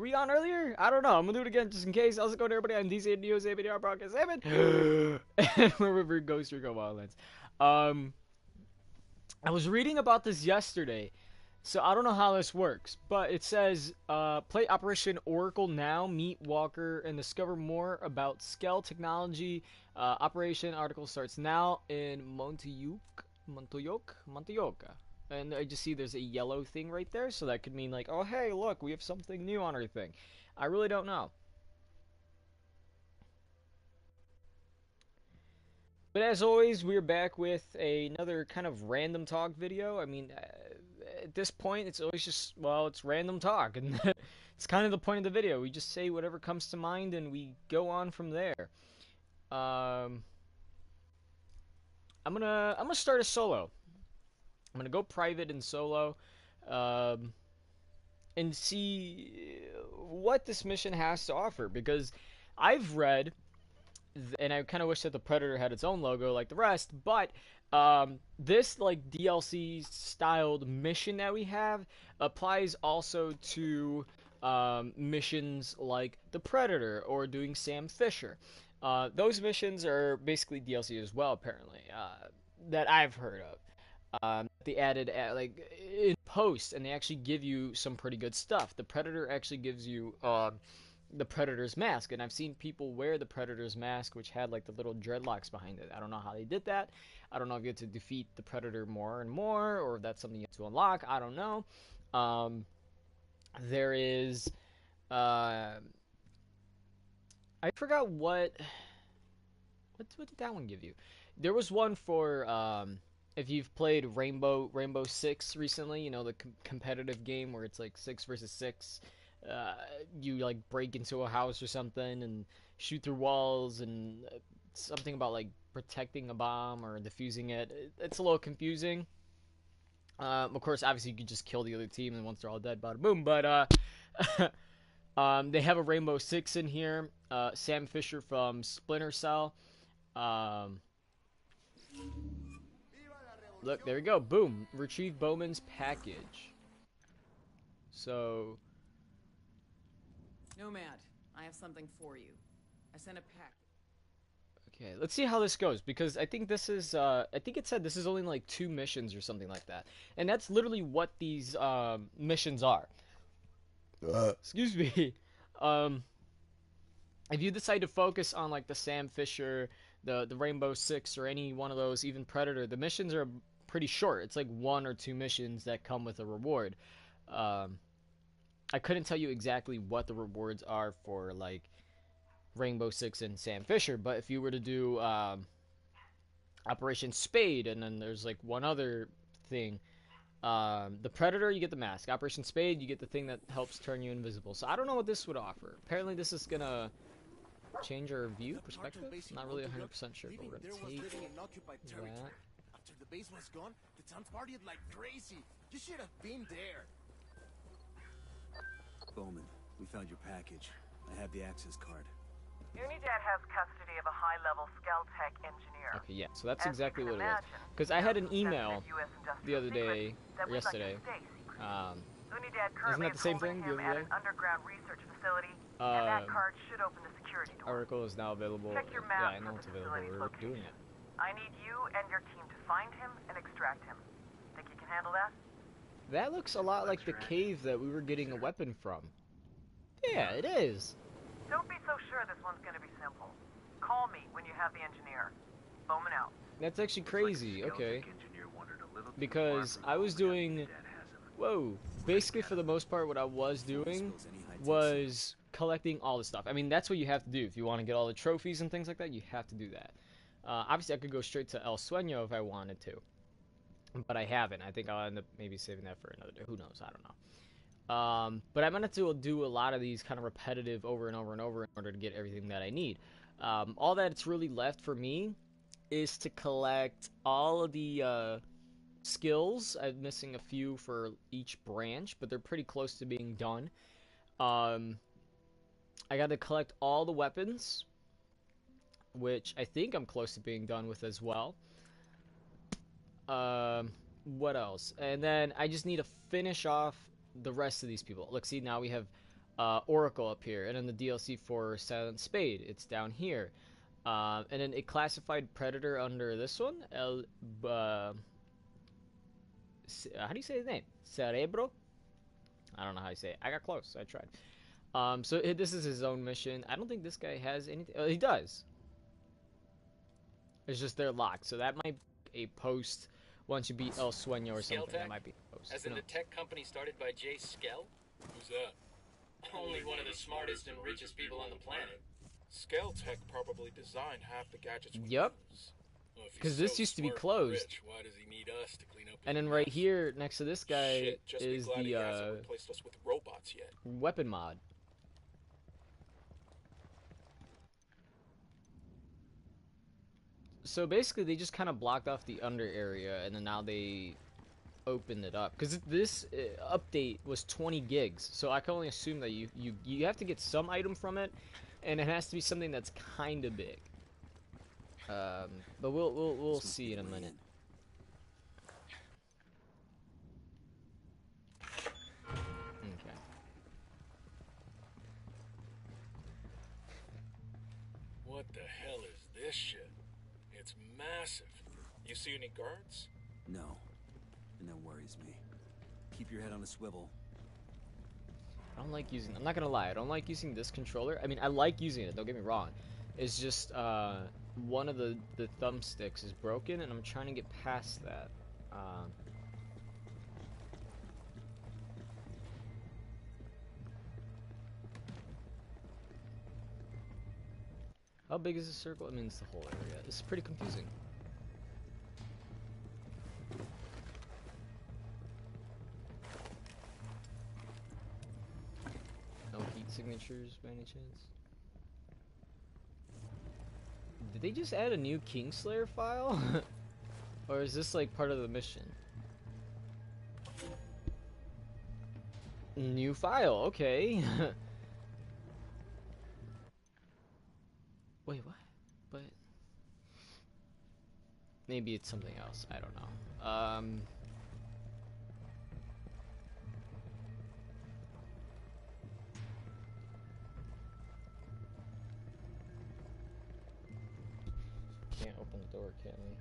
we on earlier? I don't know. I'm gonna do it again just in case. How's it going, everybody? I'm DC News, ABDR Broadcast 7. And we're River Ghost Rico Wildlands. Um, I was reading about this yesterday, so I don't know how this works, but it says, play Operation Oracle now, meet Walker, and discover more about Skell technology. Operation article starts now in Montoyoka. And I just see there's a yellow thing right there, so that could mean like, oh hey, look, we have something new on our thing. I really don't know. But as always, we're back with another kind of random talk video. I mean, at this point, it's always just, well, it's random talk, and it's kind of the point of the video. We just say whatever comes to mind, and we go on from there. Um, I'm gonna start a solo. I'm gonna go private and solo, um, and see what this mission has to offer, because I've read and I kind of wish that the Predator had its own logo like the rest, but this like DLC styled mission that we have applies also to missions like the Predator or doing Sam Fisher. Those missions are basically DLC as well, apparently, that I've heard of. They added like in post, and they actually give you some pretty good stuff. The Predator actually gives you the Predator's mask, and I've seen people wear the Predator's mask, which had like the little dreadlocks behind it. I don't know how they did that. I don't know if you had to defeat the Predator more and more, or if that's something you have to unlock. I don't know. There is, I forgot what did that one give you? There was one for if you've played Rainbow Six recently, you know the competitive game where it's like 6 versus 6. You like break into a house or something and shoot through walls, and something about like protecting a bomb or defusing it. It's a little confusing. Of course, obviously you could just kill the other team, and once they're all dead, bada boom. But they have a Rainbow Six in here. Sam Fisher from Splinter Cell. Um, Look, there we go. Boom. Retrieve Bowman's package. So Nomad, I have something for you. I sent a pack. okay, let's see how this goes, because I think this is I think it said this is only like 2 missions or something like that. And that's literally what these missions are. Excuse me. Um if you decide to focus on like the Sam Fisher, the Rainbow Six, or any one of those, even Predator, the missions are pretty short. It's like 1 or 2 missions that come with a reward. Um I couldn't tell you exactly what the rewards are for like Rainbow Six and Sam Fisher, but if you were to do Operation Spade, and then there's like one other thing, the Predator, you get the mask. Operation Spade, you get the thing that helps turn you invisible. So I don't know what this would offer. Apparently this is gonna change our view perspective. Not really 100% sure, but we're gonna take that. After the base was gone, the town partied like crazy. You should have been there. Bowman, we found your package. I have the access card. Unidad has custody of a high-level Skell Tech engineer. Okay, yeah, so that's exactly what it is. Because I had an email the other day, or yesterday. Isn't that the same thing the other day? Underground research facility, and that card should open the security door. Article is now available. Check your Yeah, map I know for it's the available. facility's We're location. doing it. I need you and your team to find him and extract him. Think you can handle that? That looks a lot like the cave that we were getting a weapon from. Yeah, it is. Don't be so sure this one's gonna be simple. Call me when you have the engineer. Bowman out. That's actually crazy. Okay. Because I was doing... Whoa. Basically, for the most part, what I was doing was collecting all the stuff. I mean, that's what you have to do. If you want to get all the trophies and things like that, you have to do that. Obviously, I could go straight to El Sueño if I wanted to. But I haven't. I think I'll end up maybe saving that for another day. Who knows? I don't know. But I'm going to do a lot of these kind of repetitive over and over and over in order to get everything that I need. All that's really left for me is to collect all of the skills. I'm missing a few for each branch, but they're pretty close to being done. I got to collect all the weapons, which I think I'm close to being done with as well. What else? And then I just need to finish off the rest of these people. Look, see, now we have Oracle up here, and then the DLC for Silent Spade, it's down here. And then a classified predator under this one, how do you say his name? Cerebro? I don't know how you say it. I got close. I tried. So this is his own mission. I don't think this guy has anything. He does. It's just they're locked. So that might be a post once you beat El Sueño or something. That might be a post. As in the tech company started by Jay Skell? Who's that? Only one of the smartest and richest people on the planet. Skell Tech probably designed half the gadgets we Yep. use. Well, if he's Because this so used to be smart and closed. rich, why does he need us to clean up his And then right mess? here next to this guy Shit, just be is glad he hasn't the replaced us with robots yet. weapon mod. So basically, they just kind of blocked off the under area, and then now they opened it up. Because this update was 20 gigs, so I can only assume that you have to get some item from it, and it has to be something that's kind of big. But we'll see in a minute. Okay. What the hell is this shit? It's massive. You see any guards? No. And that worries me. Keep your head on a swivel. I don't like using. I'm not gonna lie. I don't like using this controller. I mean, I like using it. Don't get me wrong. It's just one of the thumbsticks is broken, and I'm trying to get past that. How big is the circle? I mean, it's the whole area. It's pretty confusing. No heat signatures by any chance? Did they just add a new Kingslayer file? Or is this like part of the mission? New file, okay. Wait, what? But maybe it's something else. I don't know. Can't open the door, can we?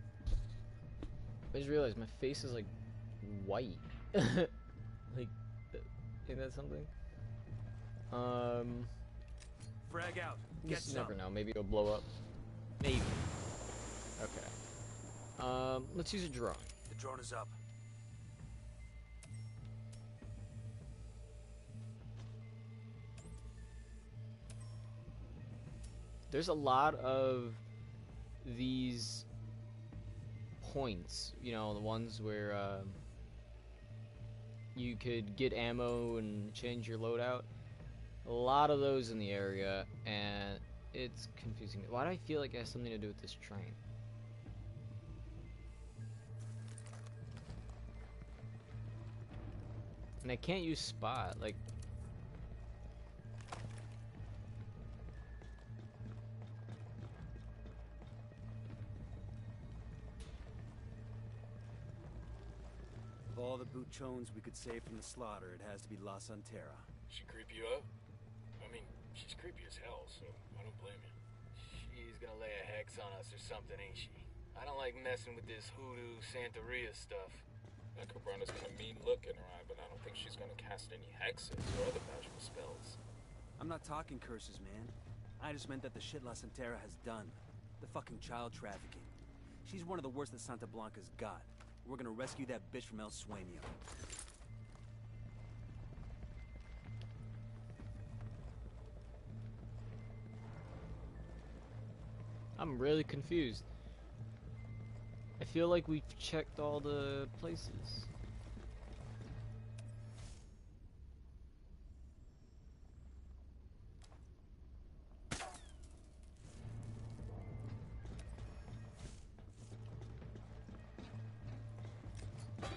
I just realized my face is like white. Like, ain't that something? Frag out. You Get just some. never know. Maybe it'll blow up. Maybe. Okay. Let's use a drone. The drone is up. There's a lot of these points, you know, the ones where you could get ammo and change your loadout. A lot of those in the area, and it's confusing. Why do I feel like it has something to do with this train? And I can't use spot, like... Of all the buchones we could save from the slaughter, it has to be La Santera. She creep you out? I mean, she's creepy as hell, so I don't blame you. She's gonna lay a hex on us or something, ain't she? I don't like messing with this hoodoo Santeria stuff. That Cabrana's got a mean look in her eye, but I don't think she's gonna cast any hexes or other magical spells. I'm not talking curses, man. I just meant that the shit La Santera has done. The fucking child trafficking. She's one of the worst that Santa Blanca's got. We're gonna rescue that bitch from El Sueño. I'm really confused. I feel like we've checked all the places.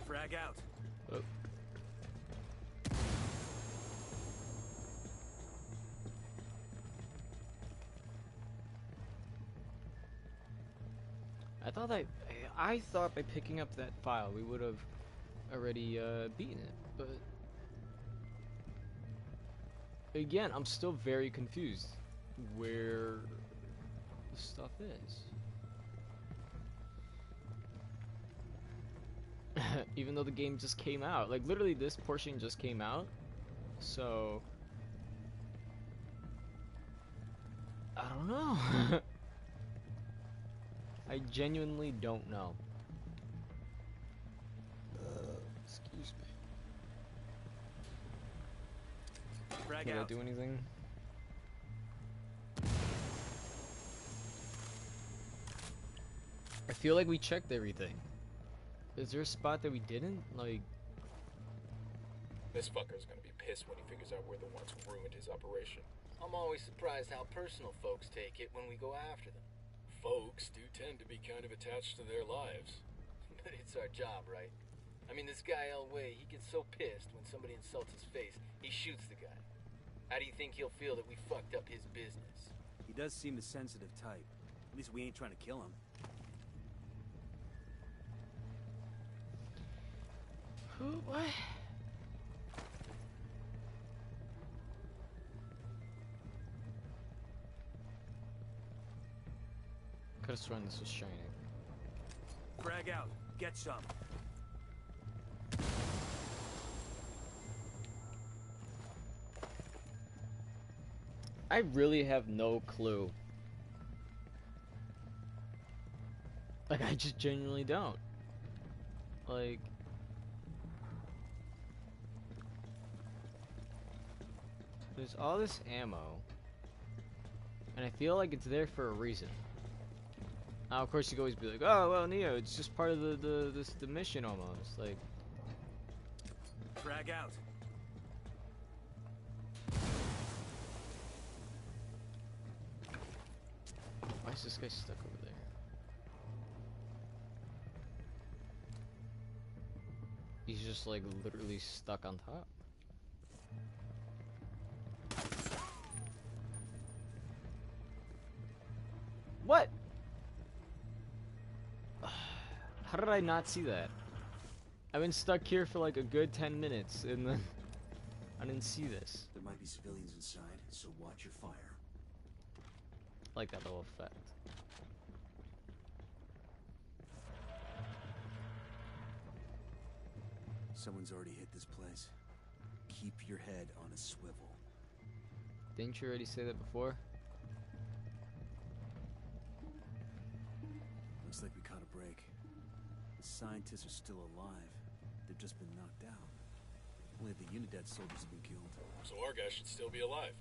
Frag out. Oh. I thought by picking up that file we would have already beaten it, but again, I'm still very confused where the stuff is. Even though the game just came out. Like, literally, this portion just came out. So... I don't know. I genuinely don't know. Excuse me. Frag Did I out. do anything? I feel like we checked everything. Is there a spot that we didn't? Like... This fucker's gonna be pissed when he figures out we're the ones who ruined his operation. I'm always surprised how personal folks take it when we go after them. Folks do tend to be kind of attached to their lives. But it's our job, right? I mean, this guy Elway, he gets so pissed when somebody insults his face, he shoots the guy. How do you think he'll feel that we fucked up his business? He does seem the sensitive type. At least we ain't trying to kill him. What? Could've sworn this was shining. Frag out. Get some. I really have no clue. Like, I just genuinely don't. Like... There's all this ammo. And I feel like it's there for a reason. Now, of course, you can always be like, oh, well, Neo, it's just part of the mission almost. Like... Frag out. Why is this guy stuck over there? He's just like literally stuck on top. What? How did I not see that? I've been stuck here for like a good 10 minutes and then I didn't see this. There might be civilians inside, so watch your fire. I like that little effect. Someone's already hit this place. Keep your head on a swivel. Didn't you already say that before? Looks like we caught a break. The scientists are still alive. They've just been knocked out. Only the Unidad soldiers have been killed. So our guy should still be alive.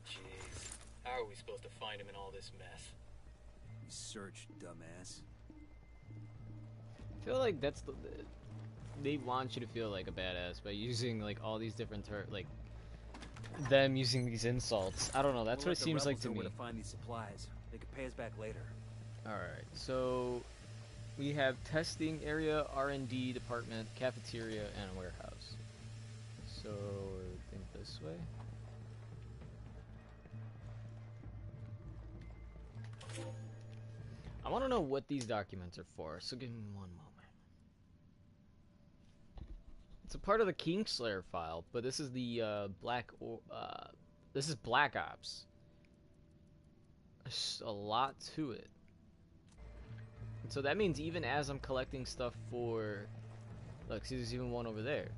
Jeez, how are we supposed to find him in all this mess? We searched, dumbass. I feel like that's they want you to feel like a badass by using like all these different like them using these insults. I don't know, that's We'll what it let the seems like rebels to know me. where to find these supplies. They could pay us back later. Alright, so we have testing area, R&D department, cafeteria, and warehouse. So I think this way. I want to know what these documents are for, so give me one moment. It's a part of the Kingslayer file, but this is the this is Black Ops. There's a lot to it. And so that means even as I'm collecting stuff for, look, see, there's even one over there.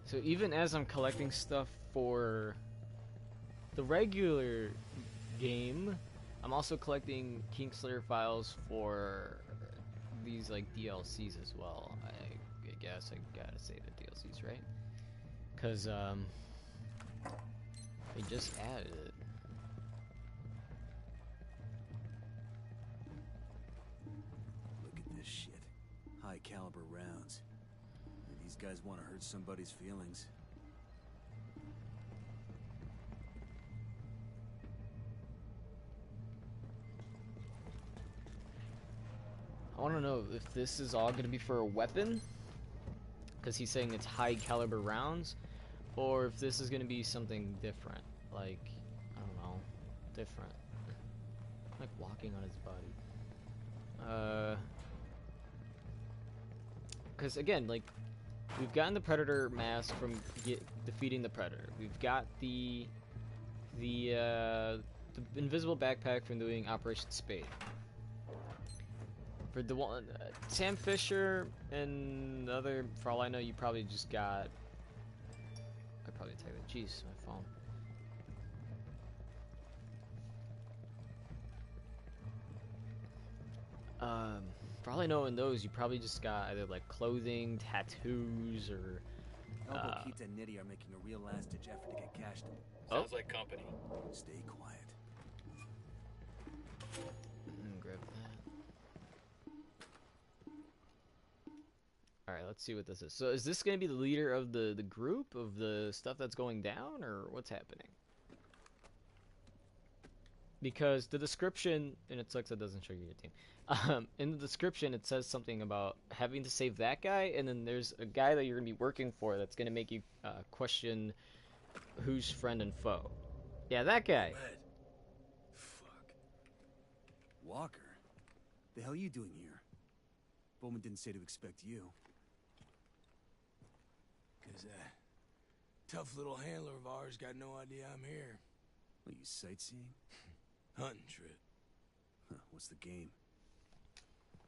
So even as I'm collecting stuff for the regular game, I'm also collecting Kingslayer files for these like DLCs as well. I guess I gotta say the DLCs, right? Cause they just added it. Look at this shit. High caliber rounds. These guys want to hurt somebody's feelings. I want to know if this is all going to be for a weapon, because he's saying it's high caliber rounds, or if this is going to be something different, like, I don't know, different. Like walking on his body. Because again, like, we've gotten the Predator mask from defeating the Predator. We've got the invisible backpack from doing Operation Spade. For the one, Sam Fisher and the other, for all I know, you probably just got. I probably typed it. Jeez, my phone. For all I know, in those, you probably just got either like clothing, tattoos, or. Elbow Kita and Nitty are making a real last-ditch effort to get cash to me. Sounds like company. Stay quiet. Grab that. Alright, let's see what this is. So is this going to be the leader of the group, of the stuff that's going down, or what's happening? Because the description, and it sucks it doesn't show you your team. In the description, it says something about having to save that guy, and then there's a guy that you're going to be working for that's going to make you question who's friend and foe. Yeah, that guy. Fuck. Walker? The hell are you doing here? Bowman didn't say to expect you. Cause that tough little handler of ours got no idea I'm here. Are you sightseeing? Hunting trip. Huh, what's the game?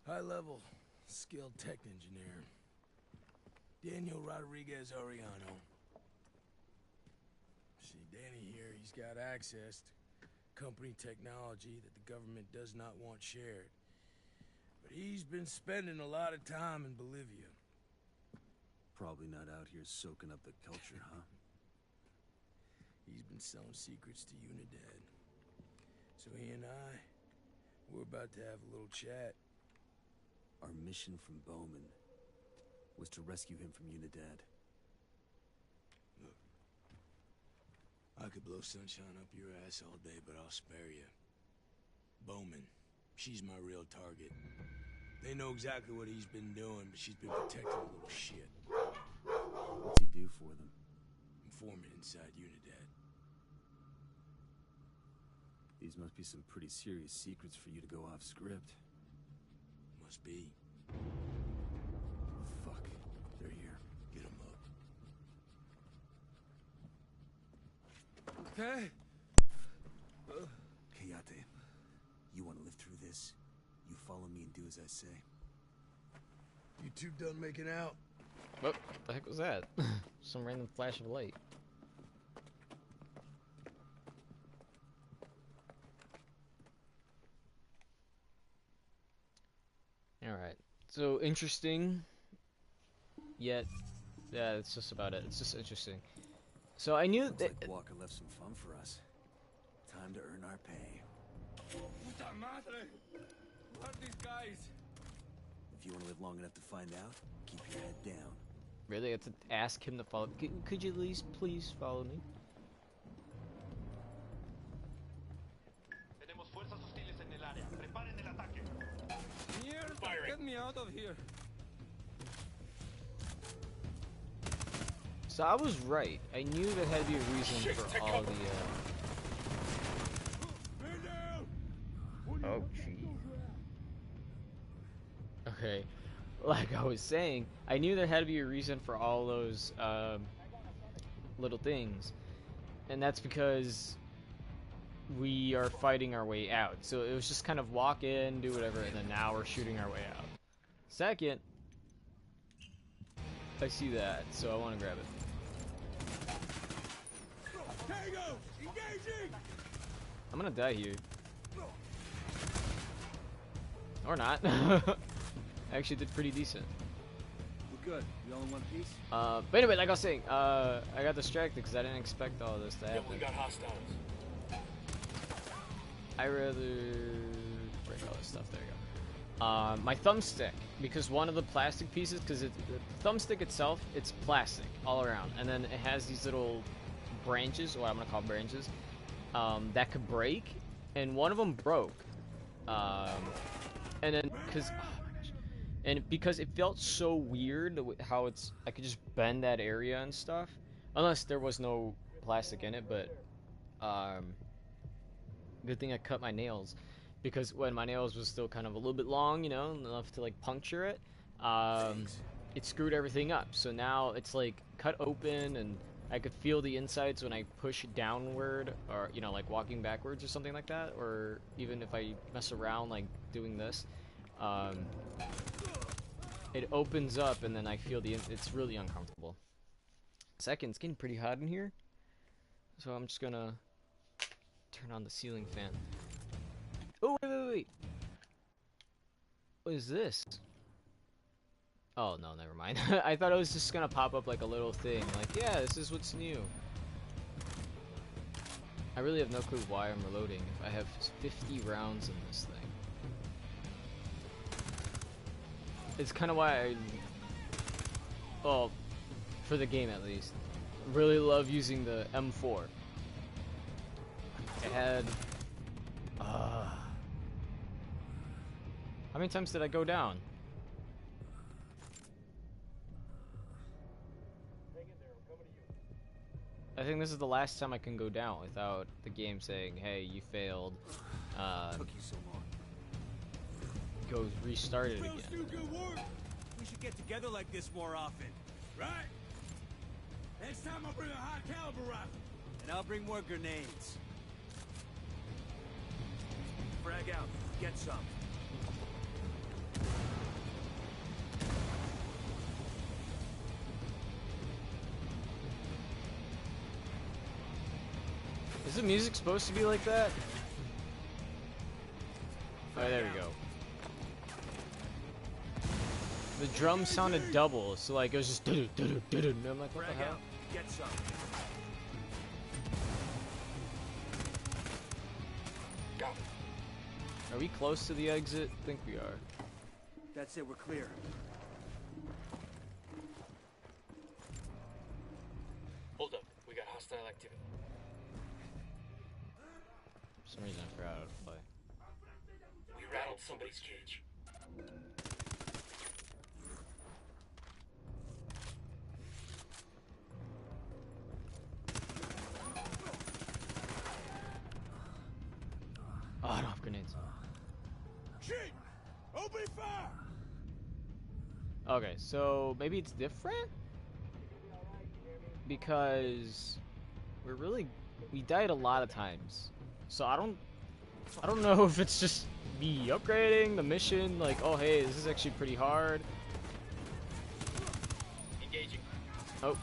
High-level, skilled tech engineer. Daniel Rodriguez Arellano. See, Danny here, he's got access to company technology that the government does not want shared. But he's been spending a lot of time in Bolivia. Probably not out here soaking up the culture, huh? He's been selling secrets to Unidad. So he and I, we're about to have a little chat. Our mission from Bowman was to rescue him from Unidad. Look, I could blow sunshine up your ass all day, but I'll spare you. Bowman, she's my real target. They know exactly what he's been doing, but she's been protecting a little shit. What's he do for them? Informant inside Unidad. These must be some pretty serious secrets for you to go off script. Must be. Fuck. They're here. Get him up. Okay. Kayate, you want to live through this? You follow me and do as I say. You two done making out? What the heck was that? Some random flash of light. Alright. So, interesting. Yet, yeah, that's just about it. It's just interesting. So, I knew Looks that... like Walker left some fun for us. Time to earn our pay. Puta madre! What are these guys? If you want to live long enough to find out, keep your head down. Really? I have to ask him to follow... Could you at least please follow me? Tenemos fuerzas hostiles en el área. Preparen el ataque. Firing. Get me out of here. So I was right. I knew there had to be a reason for all the, Oh, jeez. Okay. Like I was saying, I knew there had to be a reason for all those, little things. And that's because we are fighting our way out. So it was just kind of walk in, do whatever, and then now we're shooting our way out. Second, I see that, so I want to grab it. Tango! Engaging! I'm gonna die here. Or not. I actually did pretty decent. We're good. We all in one piece? But anyway, like I was saying, I got distracted because I didn't expect all this to Yep, happen. we got hostiles. I rather break all this stuff. There you go. My thumbstick, because one of the plastic pieces, because the thumbstick itself, it's plastic all around, and then it has these little branches, or what I'm gonna call branches, that could break, and one of them broke. And then because it felt so weird how I could just bend that area and stuff, unless there was no plastic in it, but good thing I cut my nails. because when my nails was still kind of a little bit long, you know, enough to like puncture it, it screwed everything up. So now it's like cut open, and I could feel the insides when I push downward, or you know, like walking backwards or something like that, or even if I mess around like doing this, it opens up, and then I feel it's really uncomfortable. Second, it's getting pretty hot in here, so I'm just gonna turn on the ceiling fan. Oh, wait. What is this? Oh, no, never mind. I thought it was just gonna pop up like a little thing. Like, yeah, this is what's new. I really have no clue why I'm reloading if I have 50 rounds in this thing. It's kind of why I... Well, for the game at least. Really love using the M4. It had... How many times did I go down? I think this is the last time I can go down without the game saying, hey, you failed. Took you so long. Go restart it again. We should get together like this more often. Right? Next time I'll bring a high caliber rifle. And I'll bring more grenades. Frag out. Get some. Is the music supposed to be like that? Oh, there we go. The drum sounded double, so like it was just do do do do. I'm like, what the hell? Get some. Go. Are we close to the exit? I think we are. That's it, we're clear. Hold up. We got hostile activity. For some reason I forgot how to play. We rattled somebody's cage. Oh, I don't have grenades. Shit! Open fire! Okay, so maybe it's different? Because we died a lot of times. So I don't know if it's just me upgrading the mission, like, oh hey, this is actually pretty hard. Engaging. Oh.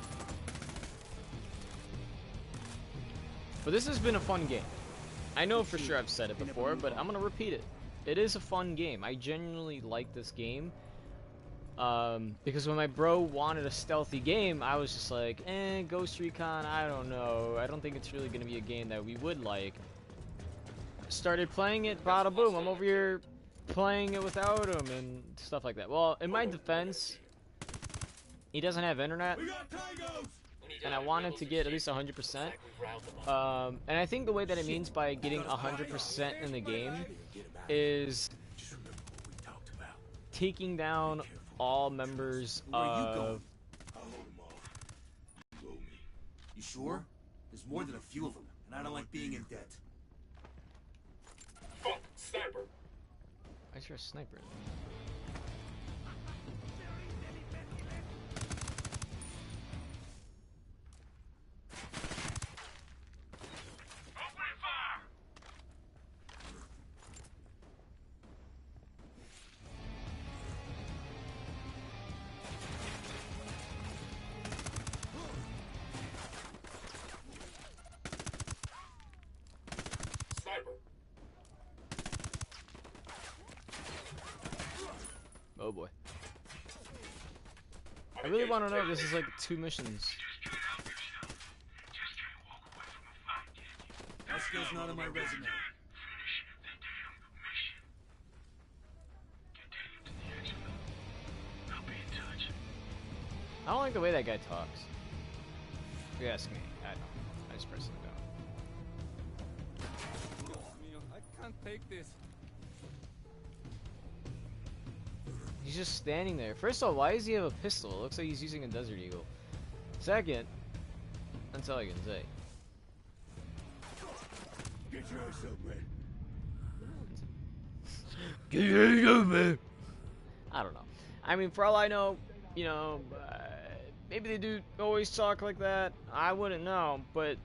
But this has been a fun game. I know for sure I've said it before, but I'm gonna repeat it. It is a fun game. I genuinely like this game. Because when my bro wanted a stealthy game, I was just like, Ghost Recon, I don't know. I don't think it's really gonna be a game that we would like. Started playing it, bada boom, I'm over here playing it without him and stuff like that. Well, in my defense, he doesn't have internet, and I wanted to get at least 100%. And I think the way that it means by getting 100% in the game is taking down all members of... You sure? There's more than a few of them, and I don't like being in debt. Fuck! Sniper! I sure a sniper. Oh boy. I really want to know if this is like 2 missions. That skill's not on my resume. I don't like the way that guy talks. If you ask me, I don't. I just personally don't. I can't take this. He's just standing there. First of all, why does he have a pistol? It looks like he's using a Desert Eagle. Second, that's all I can say. Get your ass up, man. I don't know. I mean, for all I know, maybe they do always talk like that. I wouldn't know, but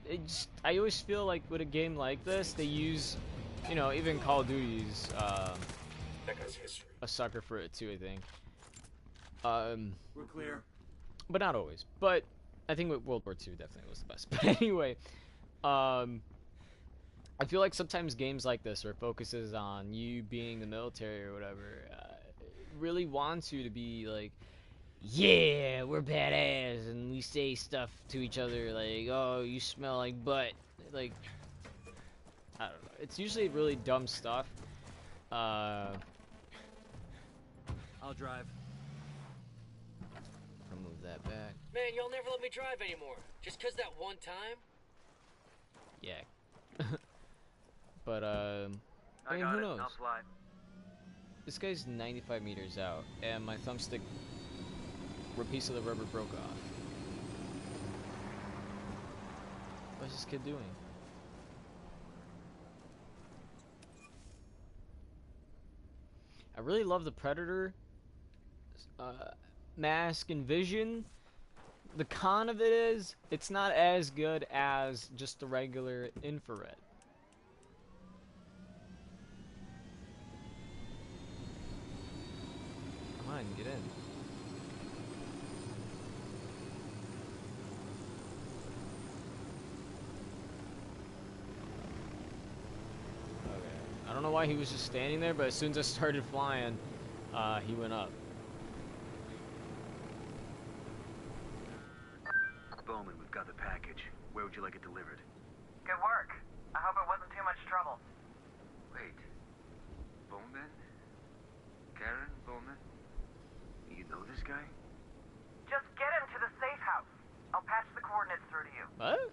I always feel like with a game like this, they use, even Call of Duty's That guy's history. a sucker for it too. I think. We're clear. But not always. But I think World War II definitely was the best. But anyway, I feel like sometimes games like this, where it focuses on you being the military or whatever, really wants you to be like, yeah, we're badass, and we say stuff to each other like, oh, you smell like butt. Like, I don't know. It's usually really dumb stuff. I'll drive. Remove that back. Man, y'all never let me drive anymore. Just 'cause that one time? Yeah. But, I mean, who knows? I'll slide. This guy's 95 meters out, and my thumbstick, a piece of the rubber broke off. What's this kid doing? I really love the Predator mask and vision. The con of it is, it's not as good as just the regular infrared. Come on, get in. Okay. I don't know why he was just standing there, but as soon as I started flying, he went up. Bowman, we've got the package. Where would you like it delivered? Good work. I hope it wasn't too much trouble. Wait. Bowman? Karen Bowman? You know this guy? Just get him to the safe house. I'll patch the coordinates through to you. What?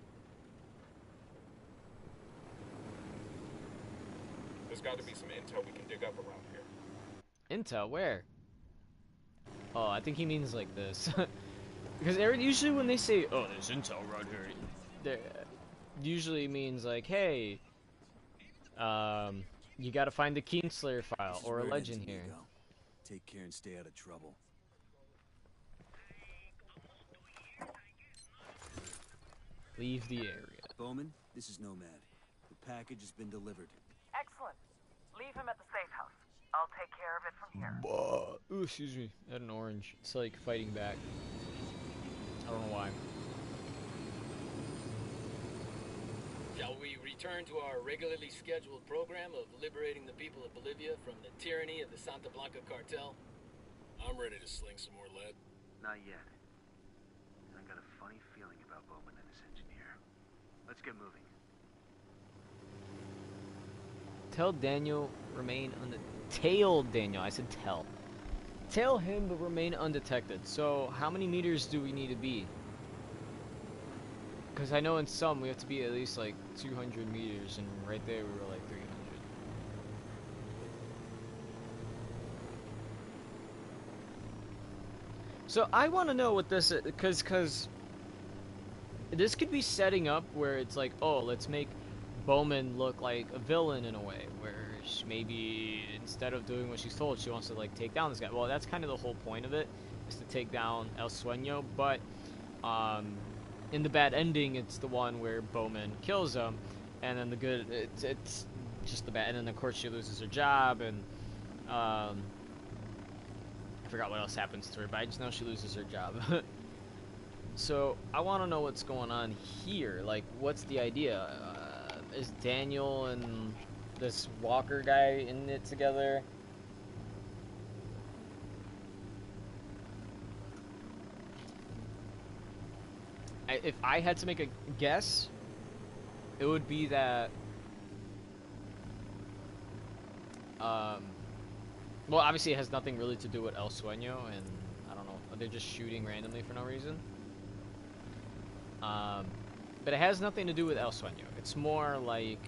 There's got to be some intel we can dig up around here. Intel? Where? Oh, I think he means like this. Because usually when they say, oh, there's intel around here, there usually means like, hey, you gotta find the Kingslayer file or a legend here. Take care and stay out of trouble. Leave the area. Bowman, this is Nomad. The package has been delivered. Excellent. Leave him at the safe house. I'll take care of it from here. Ooh, excuse me. I had an orange. It's like fighting back. I don't know why. Shall we return to our regularly scheduled program of liberating the people of Bolivia from the tyranny of the Santa Blanca cartel? I'm ready to sling some more lead. Not yet. I got a funny feeling about Bowman and his engineer. Let's get moving. Tell Daniel remain Tail Daniel. I said tell. Tell him to remain undetected. So how many meters do we need to be? Because I know in some we have to be at least like 200 meters, and right there we were like 300. So I want to know what this is, because this could be setting up where it's like, oh, let's make Bowman look like a villain in a way, where maybe instead of doing what she's told, she wants to like take down this guy. Well, that's kind of the whole point of it, is to take down El Sueño, but in the bad ending, it's the one where Bowman kills him, and then the good, it's just the bad, and then of course she loses her job, and I forgot what else happens to her, but I just know she loses her job. So I want to know what's going on here. Like, what's the idea? Is Daniel and this Walker guy in it together? If I had to make a guess, it would be that well, obviously it has nothing really to do with El Sueño, and I don't know, they're just shooting randomly for no reason. But it has nothing to do with El Sueño. It's more like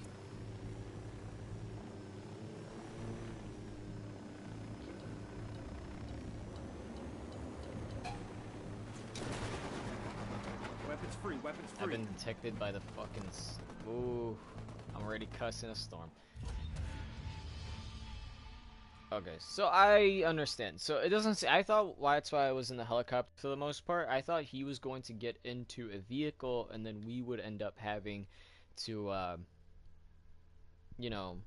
Weapons free, weapons free. I've been detected by the fucking ooh, I'm already cussing a storm. Okay, so I understand. So it doesn't say. I thought that's why I was in the helicopter for the most part. I thought he was going to get into a vehicle, and then we would end up having to, you know,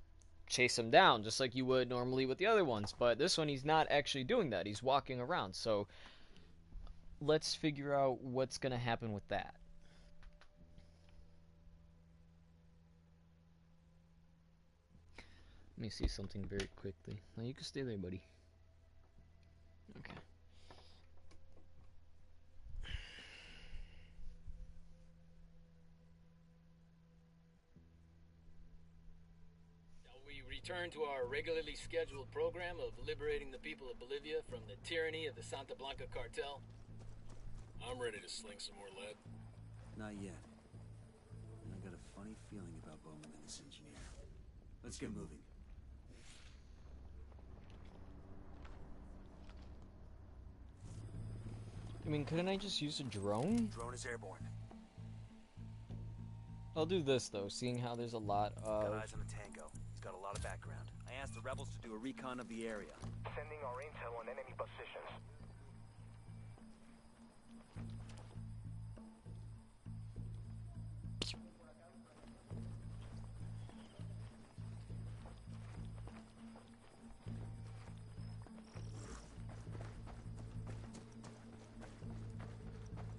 chase him down, just like you would normally with the other ones. But this one, he's not actually doing that. He's walking around. So let's figure out what's gonna happen with that. Let me see something very quickly. Now you can stay there, buddy. Okay. We return to our regularly scheduled program of liberating the people of Bolivia from the tyranny of the Santa Blanca cartel. I'm ready to sling some more lead. Not yet. I got a funny feeling about Bowman and this engineer. Let's get moving. I mean, couldn't I just use a drone? Drone is airborne. I'll do this though, seeing how there's a lot Got of. eyes on the Tango. He's got a lot of background. I asked the rebels to do a recon of the area. Sending our intel on enemy positions.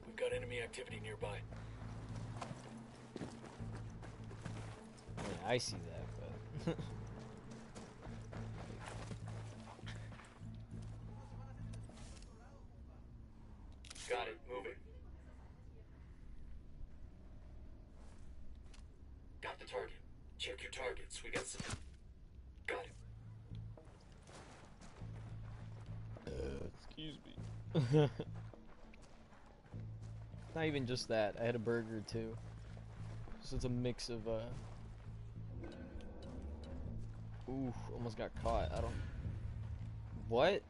We've got enemy activity nearby. I see that, but. Got it. Moving. Got the target. Check your targets. We got some. Got it. Excuse me. Not even just that. I had a burger too. So it's a mix of Ooh, almost got caught. I don't. What?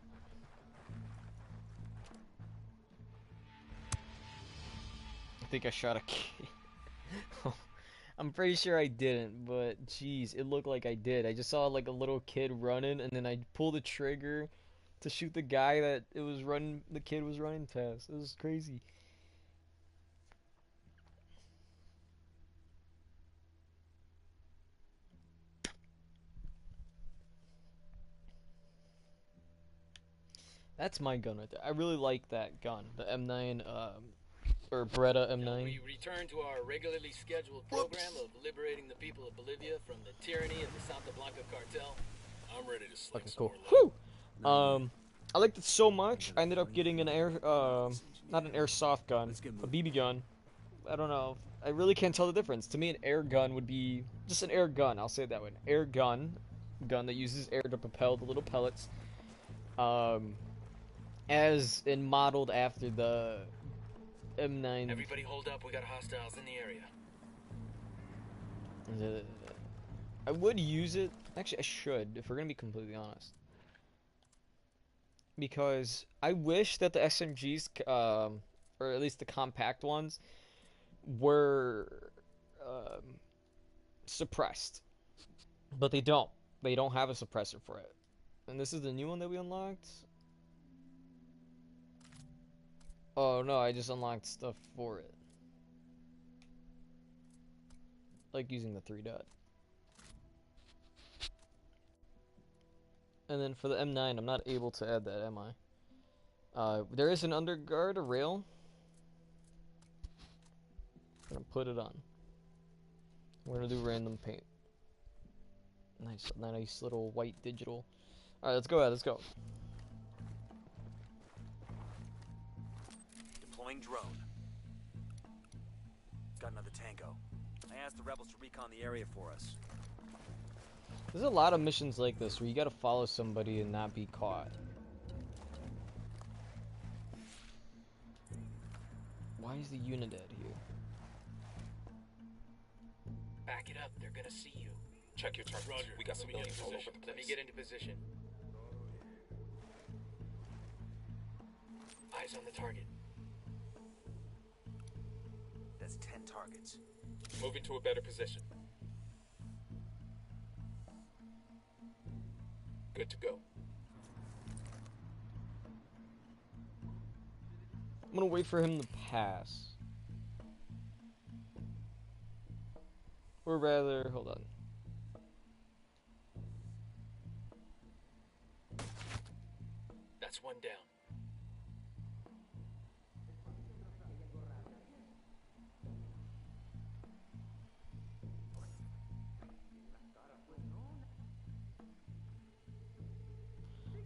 I think I shot a kid. I'm pretty sure I didn't, but jeez, it looked like I did. I just saw like a little kid running, and then I pulled the trigger to shoot the guy that it was running. The kid was running past. It was crazy. That's my gun right there. I really like that gun, the M9, or Beretta M9. We return to our regularly scheduled program of liberating the people of Bolivia from the tyranny of the Santa Blanca cartel. I'm ready to sling Okay, some cool. more lead. Whew! I liked it so much, I ended up getting an not an airsoft gun, a BB gun. I don't know. I really can't tell the difference. To me, an air gun would be just an air gun. I'll say it that way. An air gun that uses air to propel the little pellets. As in modeled after the M9. Everybody hold up. We got hostiles in the area. I would use it. Actually, I should, if we're gonna be completely honest. Because I wish that the SMGs, or at least the compact ones, were suppressed. But they don't. They don't have a suppressor for it. And this is the new one that we unlocked? Oh no, I just unlocked stuff for it. Like using the 3-dot. And then for the M9, I'm not able to add that, am I? There is an underguard, a rail. I'm gonna put it on. We're gonna do random paint. Nice little white digital. Alright, let's go ahead, let's go. Deploying drone. Got another Tango. I asked the rebels to recon the area for us. There's a lot of missions like this where you gotta follow somebody and not be caught. Why is the Unidad here? Back it up. They're gonna see you. Check your targets. Roger. We got Moving civilians into all over position. the Let me place. get into position. Eyes on the target. That's 10 targets. Moving to a better position. Good to go. I'm gonna wait for him to pass. Or rather, hold on. That's one down.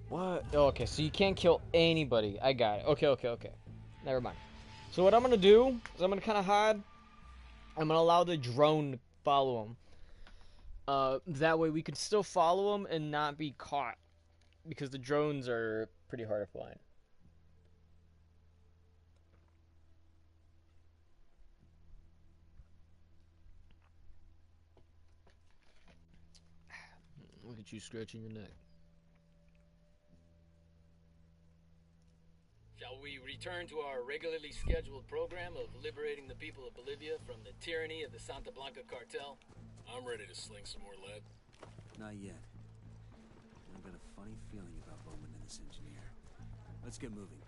What? Oh, okay, so you can't kill anybody. I got it. Okay. Never mind. So what I'm gonna do is I'm gonna kind of hide. I'm gonna allow the drone to follow him. That way we could still follow him and not be caught, because the drones are pretty hard to find. Look at you scratching your neck. Shall we return to our regularly scheduled program of liberating the people of Bolivia from the tyranny of the Santa Blanca cartel? I'm ready to sling some more lead. Not yet. I've got a funny feeling about Bowman and this engineer. Let's get moving.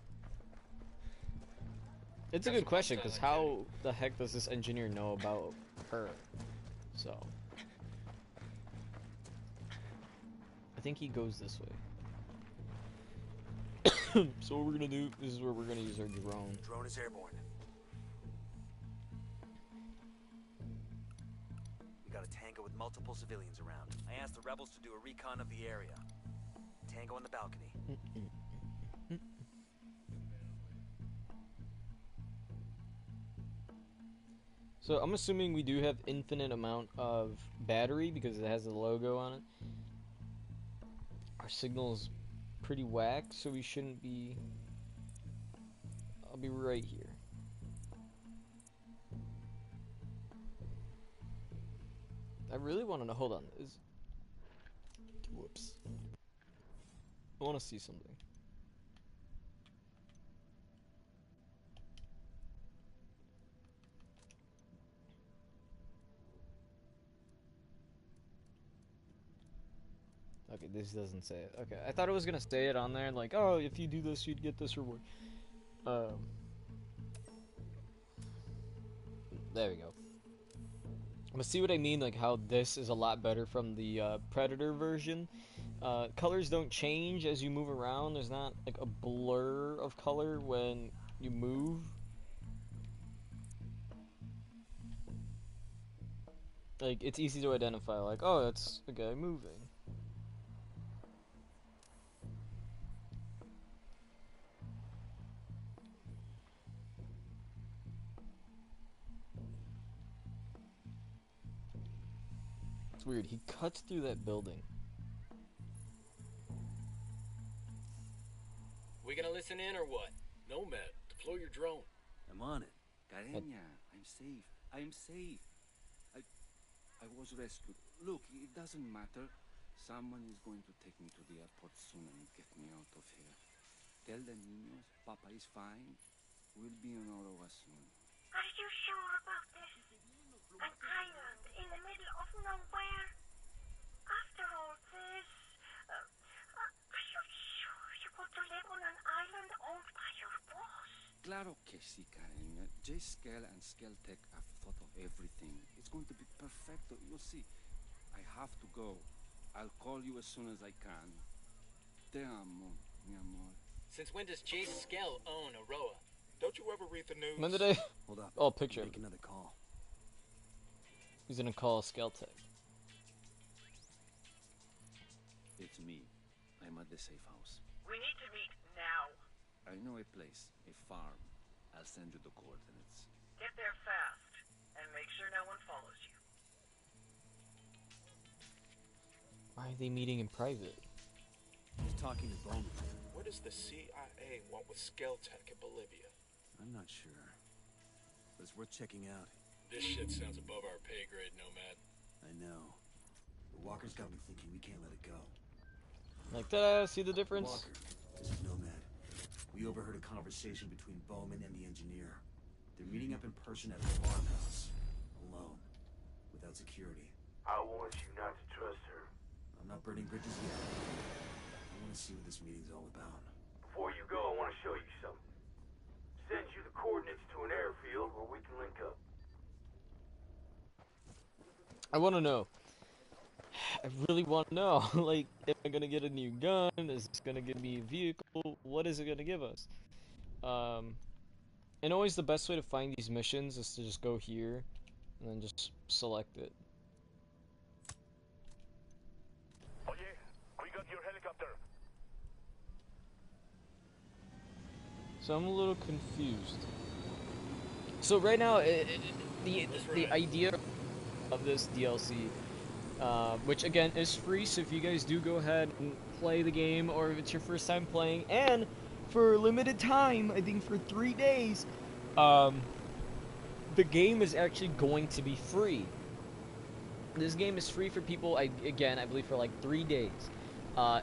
It's a good question, because how the heck does this engineer know about her? So I think he goes this way. So what we're gonna do, this is where we're gonna use our drone. Drone is airborne. We got a Tango with multiple civilians around. I asked the rebels to do a recon of the area. Tango on the balcony. So I'm assuming we do have infinite amount of battery because it has the logo on it. Our signal's pretty whack, so we shouldn't be... I'll be right here. I really want to know, hold on, whoops. I want to see something. Okay, this doesn't say it. Okay, I thought it was gonna say it on there, like, oh, if you do this, you'd get this reward. There we go. But see what I mean, like how this is a lot better from the Predator version. Colors don't change as you move around. There's not like a blur of color when you move. Like, it's easy to identify, like, oh, that's a guy moving. It's weird, he cuts through that building. We gonna listen in or what? Nomad, deploy your drone. I'm on it. Carenya, I'm safe. I'm safe. I was rescued. Look, it doesn't matter. Someone is going to take me to the airport soon and get me out of here. Tell the niños Papa is fine. We'll be on Orowa soon. Are you sure about this? An island in the middle of nowhere? After all this, are you sure you want to live on an island owned by your boss? Claro que sí, Carenya. J. Skell and Skell Tech have thought of everything. It's going to be perfecto. You'll see. I have to go. I'll call you as soon as I can. Te amo, mi amor. Since when does J. Skell own Aroa? Don't you ever read the news? When did I... Hold up. Oh, picture. Make another call. He's gonna call Skeltec. It's me. I'm at the safe house. We need to meet now. I know a place, a farm. I'll send you the coordinates. Get there fast, and make sure no one follows you. Why are they meeting in private? He's talking to Bowman. What does the CIA want with Skeltec in Bolivia? I'm not sure. But it's worth checking out. This shit sounds above our pay grade, Nomad. I know. But Walker's got me thinking we can't let it go. Like, ta-da, see the difference? Walker, this is Nomad. We overheard a conversation between Bowman and the engineer. They're meeting up in person at a farmhouse. Alone. Without security. I want you not to trust her. I'm not burning bridges yet. I want to see what this meeting's all about. Before you go, I want to show you something. Send you I want to know. I really want to know. Like, am I gonna get a new gun? Is this gonna give me a vehicle? What is it gonna give us? Um, and always the best way to find these missions is to just go here and then just select it. Oh yeah, we got your helicopter. So I'm a little confused. So right now, the idea of this DLC, which again is free, so if you guys do go ahead and play the game, or if it's your first time playing, and for a limited time, I think for 3 days, the game is actually going to be free. This game is free for people, I believe for like 3 days.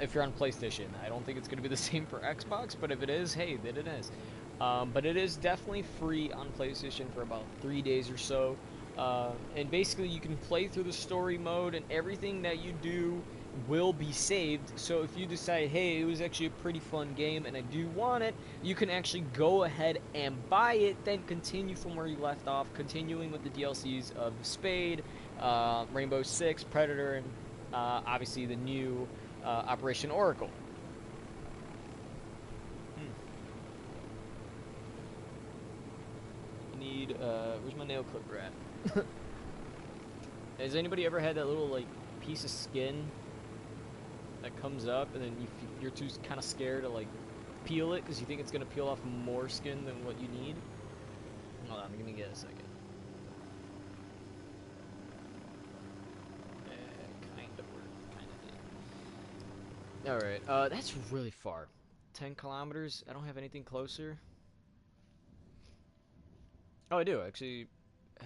If you're on PlayStation. I don't think it's going to be the same for Xbox, but if it is, hey, then it is. But it is definitely free on PlayStation for about 3 days or so. And basically you can play through the story mode, and everything that you do will be saved. So if you decide, hey, it was actually a pretty fun game and I do want it, you can actually go ahead and buy it, then continue from where you left off, continuing with the DLCs of Spade, Rainbow Six, Predator, and obviously the new Operation Oracle. Need, where's my nail clipper at? Has anybody ever had that little, like, piece of skin that comes up, and then you're too kind of scared to, like, peel it, because you think it's going to peel off more skin than what you need? Hold on, give me a second. Kind of worked, kind of did. Alright, that's really far. 10 kilometers? I don't have anything closer. Oh, I do actually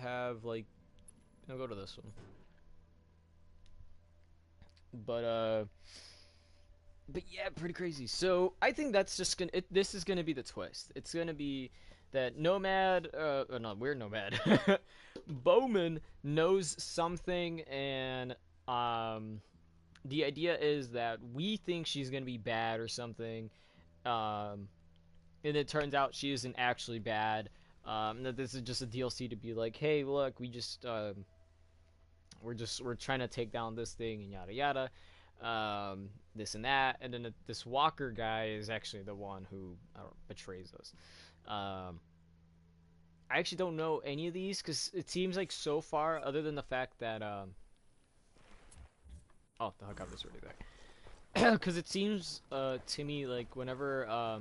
have, like, I'll go to this one. But yeah, pretty crazy. So I think that's just gonna. This is gonna be the twist. It's gonna be that Nomad, no, we're Nomad. Bowman knows something, and the idea is that we think she's gonna be bad or something, and it turns out she isn't actually bad. That this is just a DLC to be like, hey, look, we're trying to take down this thing and yada yada, this and that, and then this Walker guy is actually the one who betrays us. I actually don't know any of these because it seems like so far, other than the fact that oh, the helicopter's already there, because it seems to me like whenever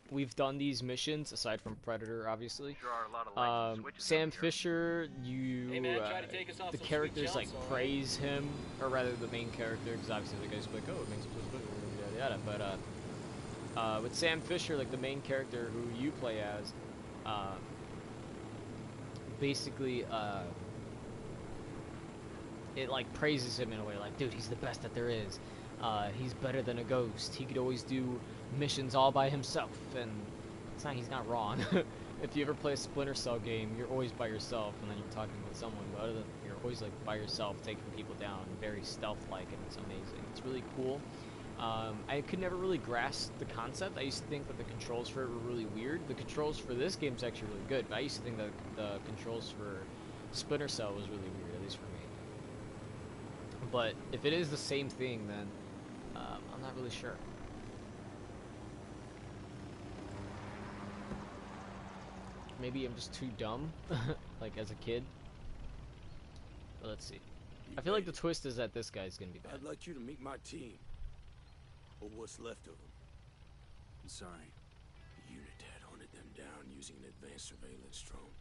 we've done these missions, aside from Predator, obviously. Sure are a lot of Sam Fisher, Hey man, try to take us off the some characters sweet like jumps, praise him, or rather the main character, because obviously the guy's like, oh, it makes him so yada yada. But with Sam Fisher, like the main character who you play as, basically, it like praises him in a way, like, dude, he's the best that there is. He's better than a ghost. He could always do missions all by himself, and he's not wrong. If you ever play a Splinter Cell game, you're always by yourself, and then you're talking with someone, but other than you're always like by yourself, taking people down, very stealth-like, and it's amazing. It's really cool. I could never really grasp the concept. I used to think that the controls for it were really weird. The controls for this game's actually really good, but I used to think that the controls for Splinter Cell was really weird, at least for me. But if it is the same thing, then I'm not really sure. Maybe I'm just too dumb, like as a kid. But let's see. I feel like the twist is that this guy's gonna be bad. I'd like you to meet my team. Or what's left of them. I'm sorry. The unit had hunted them down using an advanced surveillance drone.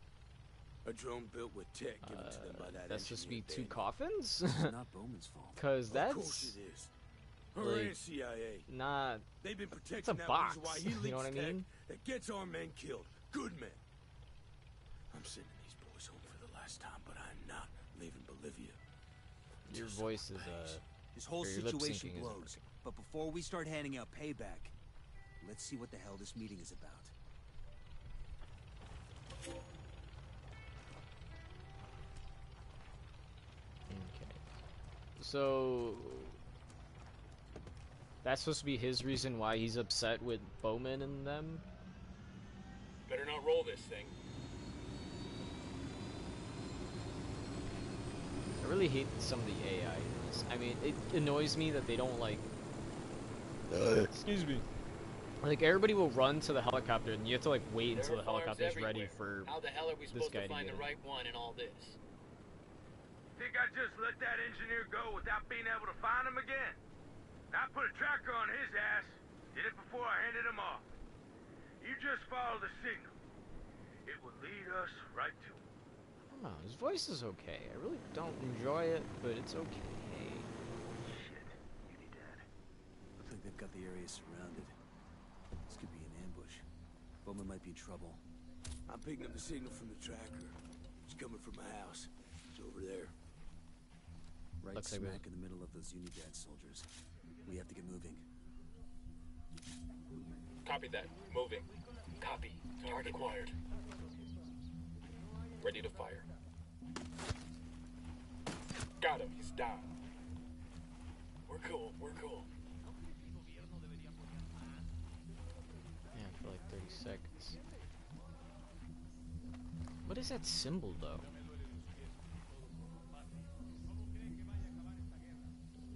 A drone built with tech given to them by that that's supposed to be engineer two coffins? This is not Bowman's fault. Cause that's... Of course it is. Her like, and CIA. not... They've been It's protecting a that box, reason why he leaks you know what I mean? tech that gets our men killed. Good men. I'm sending these boys home for the last time, but I'm not leaving Bolivia. Your voice is, This whole or your lip situation syncing isn't blows. working. But before we start handing out payback, let's see what the hell this meeting is about. Okay. So... That's supposed to be his reason why he's upset with Bowman and them? Better not roll this thing. I really hate some of the AI in this. I mean, it annoys me that they don't like. Excuse me. Like everybody will run to the helicopter, and you have to like wait until the helicopter is ready for How the hell are we this supposed guy to to find get the in. right one in all this? Think I just let that engineer go without being able to find him again? I put a tracker on his ass. Did it before I handed him off. You just follow the signal. It will lead us right to him. I don't know, his voice is okay. I really don't enjoy it, but it's okay. Shit, Unidad. Looks like they've got the area surrounded. This could be an ambush. Bowman might be in trouble. I'm picking up the signal from the tracker. It's coming from my house. It's over there. Right Looks like smack in the middle of those Unidad soldiers. We have to get moving. Copy that. Moving. Copy. Target acquired. Ready to fire. Got him. He's down. We're cool. We're cool. Yeah, for like 30 seconds. What is that symbol, though?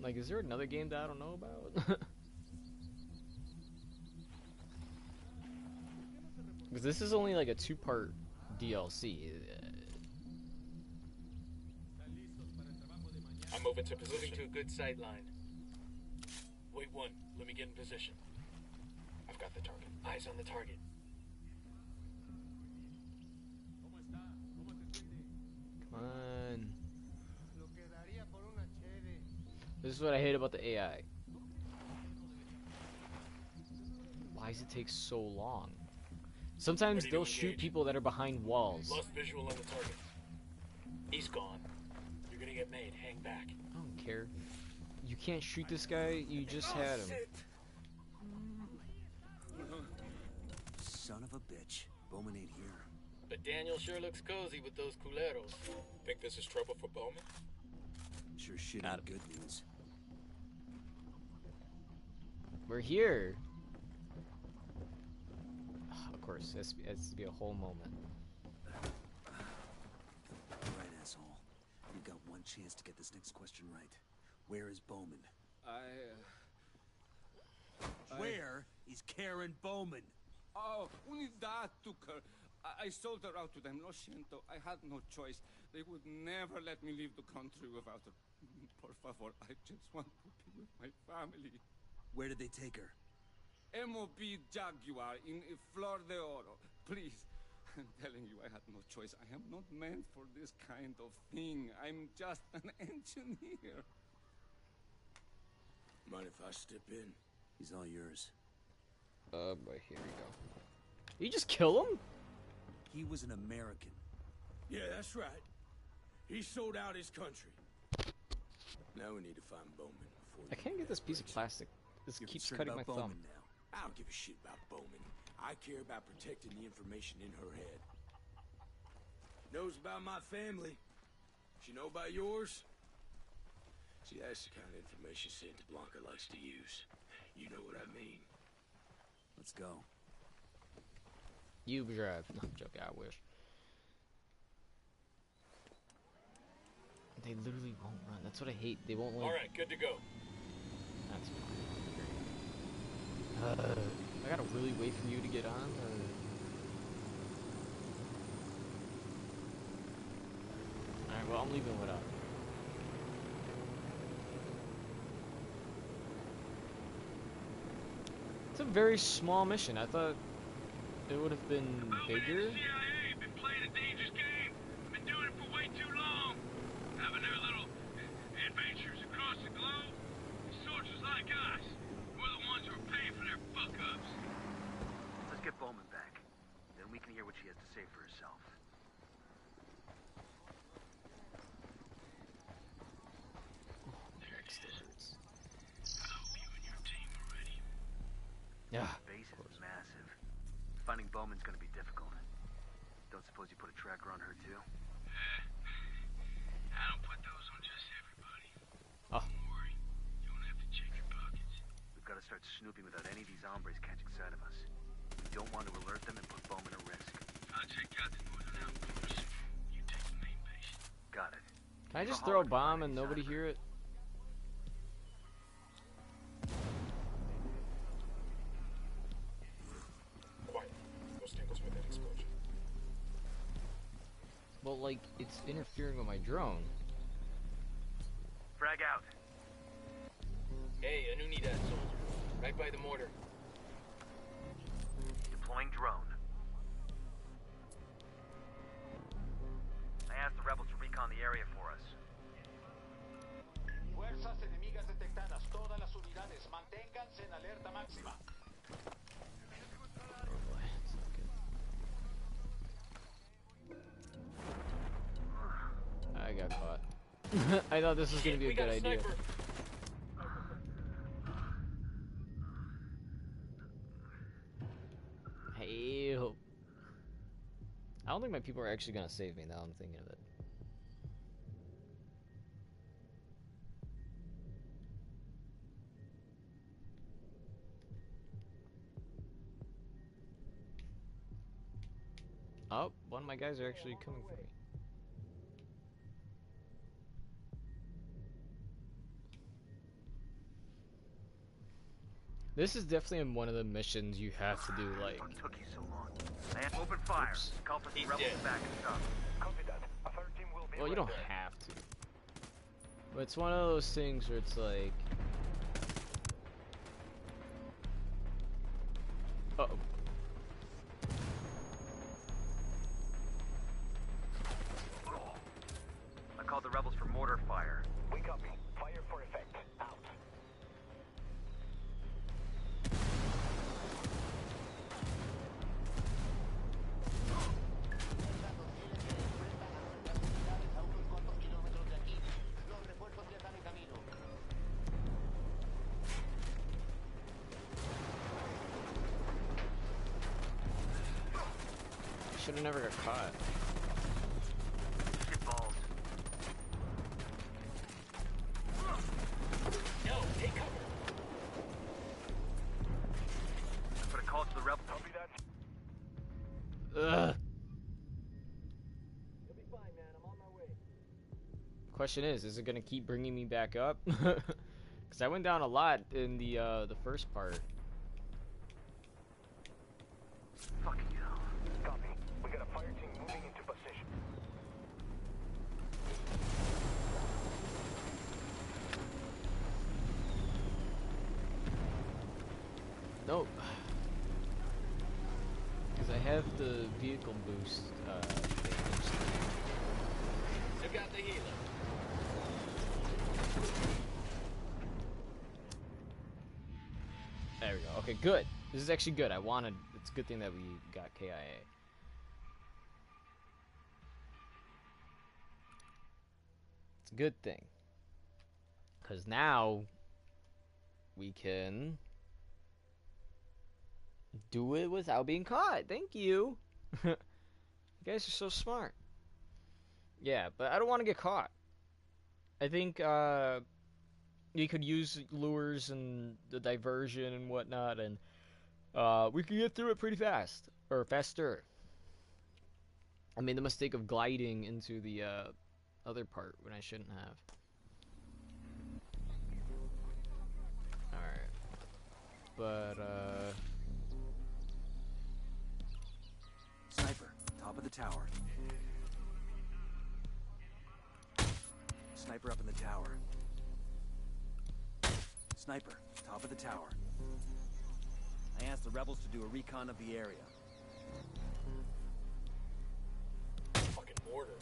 Like, is there another game that I don't know about? Because this is only like a 2-part DLC. I'm moving to position. Moving to a good sight line. Wait one. Let me get in position. I've got the target. Eyes on the target. Come on. This is what I hate about the AI. Why does it take so long? Sometimes they'll shoot people that are behind walls. Lost visual on the target. He's gone. You're gonna get made. Hang back. I don't care. You can't shoot this guy. You just had him. Son of a bitch. Bowman ain't here. But Daniel sure looks cozy with those culeros. Think this is trouble for Bowman? Sure shit ain't good news. We're here. Of course, this has to be a whole moment. Alright, asshole. You've got one chance to get this next question right. Where is Bowman? Where is Karen Bowman? Oh, Unidad took her. I sold her out to them. Lo siento. I had no choice. They would never let me leave the country without her. Por favor, I just want to be with my family. Where did they take her? MOB Jaguar in Flor de Oro. Please. I'm telling you, I had no choice. I am not meant for this kind of thing. I'm just an engineer. Mind if I step in? He's all yours. But here we go. You just kill him? He was an American. Yeah, that's right. He sold out his country. Now we need to find Bowman before I can't get this piece of plastic. This You're keeps concerned cutting my about thumb. Bowman now. I don't give a shit about Bowman. I care about protecting the information in her head. Knows about my family. She know about yours? See, that's the kind of information Santa Blanca likes to use. You know what I mean. Let's go. You drive. No, I'm joking. I wish. They literally won't run. That's what I hate. They won't. Like, All right, good to go. That's fine. I gotta really wait for you to get on. Alright, well, I'm leaving without. It's a very small mission. I thought it would have been bigger. CIA been playing a dangerous game. Been doing it for way too long. Having their little adventures across the globe. Soldiers like us. We're the ones who are paying for their fuck-ups. Let's get Bowman back. Then we can hear what she has to say for herself. Yeah. The base is massive. Finding Bowman's gonna be difficult. Don't suppose you put a tracker on her too? I don't put those on just everybody. Oh. Don't worry. You don't have to check your pockets. We've got to start snooping without any of these hombres catching sight of us. We don't want to alert them and put Bowman at risk. I'll check out the northern outposts. You take the main base. Got it. Can I I just throw a bomb and nobody hear it? Quiet. Those tangles with that explosion. Well, like, it's interfering with my drone. Frag out. Hey, a unidad soldier. Right by the mortar. Deploying drone. I asked the rebels to recon the area for us. Fuerzas enemigas detectadas. Todas las unidades, manténganse en alerta máxima. Oh boy, it's not good. I got caught. I thought this was gonna be a good idea. Help. I don't think my people are actually gonna save me now I'm thinking of it. Oh, one of my guys are actually coming for me. This is definitely one of the missions you have to do, like... What took you so long? I have open fire. Call for the rebels back and stuff. Copy that. A third team will be Well, you don't have to. But it's one of those things where it's like... Uh-oh. I called the rebels for mortar fire. We copy. Fire for effect. Out. Should have never got caught. Shit balls. No, take cover. I put a call to the rebels. Copy that. Ugh. You'll be fine, man. I'm on my way. Question is it gonna keep bringing me back up? Because I went down a lot in the first part. Fucking hell. Copy. We got a fire team moving into position. Nope. Because I have the vehicle boost damage. Took out the healer. There we go. Okay, good. This is actually good. It's a good thing that we got KIA. It's a good thing. Because now we can do it without being caught. Thank you. You guys are so smart. Yeah, but I don't want to get caught. I think you could use lures and the diversion and whatnot, and we could get through it pretty fast. Or faster. I made the mistake of gliding into the other part when I shouldn't have. Alright. But, Sniper, top of the tower. Sniper up in the tower. Sniper, top of the tower. I asked the rebels to do a recon of the area. Fucking mortar.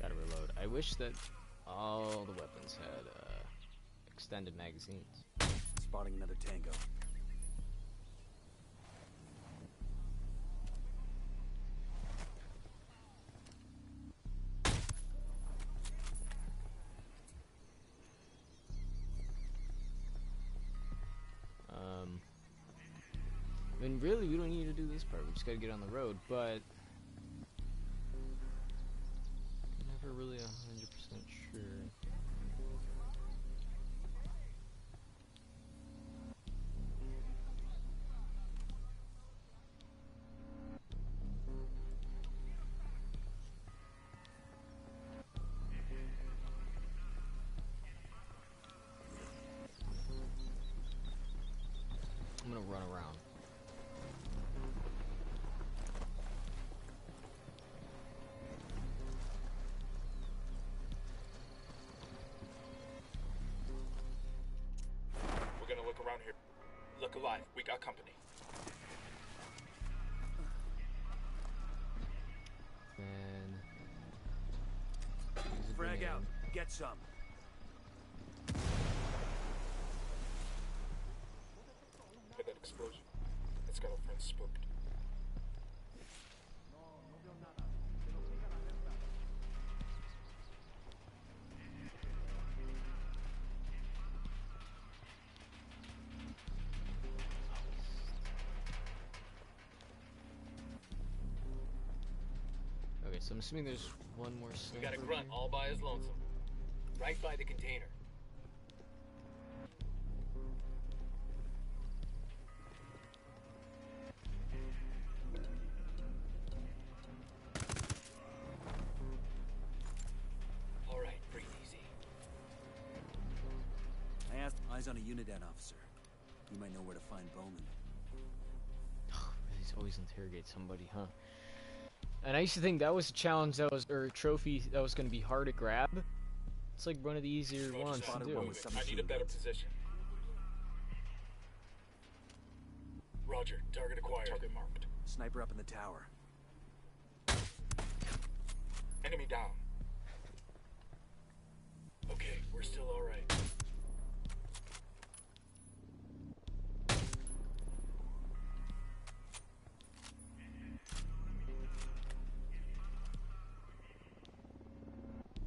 gotta reload. I wish that all the weapons had extended magazines. Spotting another tango. I mean, really, we don't need to do this part. We just gotta get on the road, but I'm never really 100% sure. around here look alive. We got company. And frag out. Get some. Heard that explosion? It's got our friends spooked. okay, so I'm assuming there's one more We sniper got a here. grunt all by his lonesome. Right by the container. Alright, breathe easy. I asked eyes on a Unidad officer. You might know where to find Bowman. He's always interrogate somebody, huh? And I used to think that was a challenge that was, or a trophy that was going to be hard to grab. It's like one of the easier ones to do. I need a better position. Roger, target acquired. Target marked. Sniper up in the tower. Enemy down. Okay, we're still alright.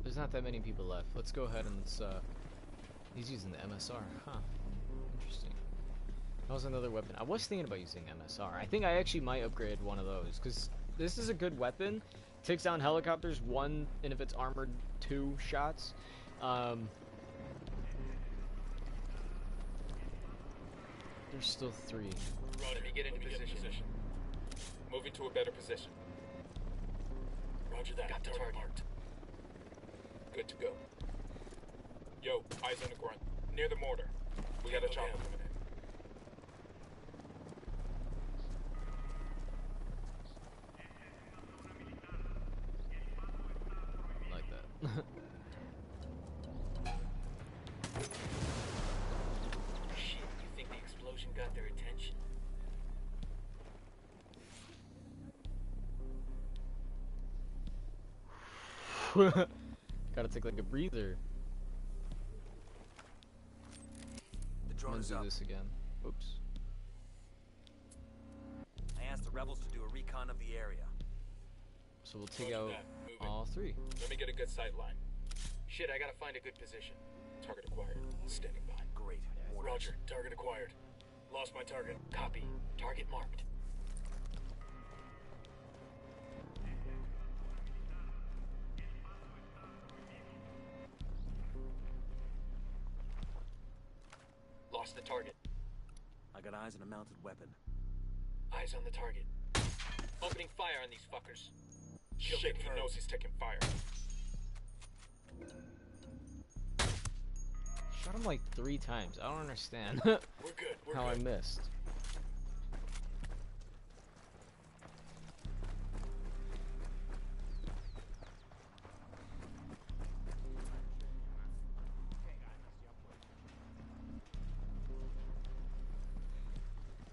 There's not that many people left. Let's go ahead and let's, he's using the MSR, huh? Interesting. That was another weapon. I was thinking about using MSR. I think I actually might upgrade one of those, because this is a good weapon. Takes down helicopters, 1, and if it's armored, 2 shots. There's still 3. Roger, get into position. Moving to a better position. Roger that. Got the target marked. Good to go. Yo, eyes on the grunt. Near the mortar. We got a chopper coming in. Like that. Shit, you think the explosion got their attention? Gotta take like a breather. The drone I'm is gonna up. do this again. Oops. I asked the rebels to do a recon of the area. So we'll take Roger out that. Moving. all 3. Let me get a good sight line. Shit, I gotta find a good position. Target acquired. Standing by. Great. Roger, target acquired. Lost my target. Copy. Target marked. Lost the target. I got eyes on a mounted weapon. Eyes on the target. Opening fire on these fuckers. Kill Shit, he confirmed. knows he's taking fire. Shot him like 3 times. I don't understand We're good. We're how good. I missed.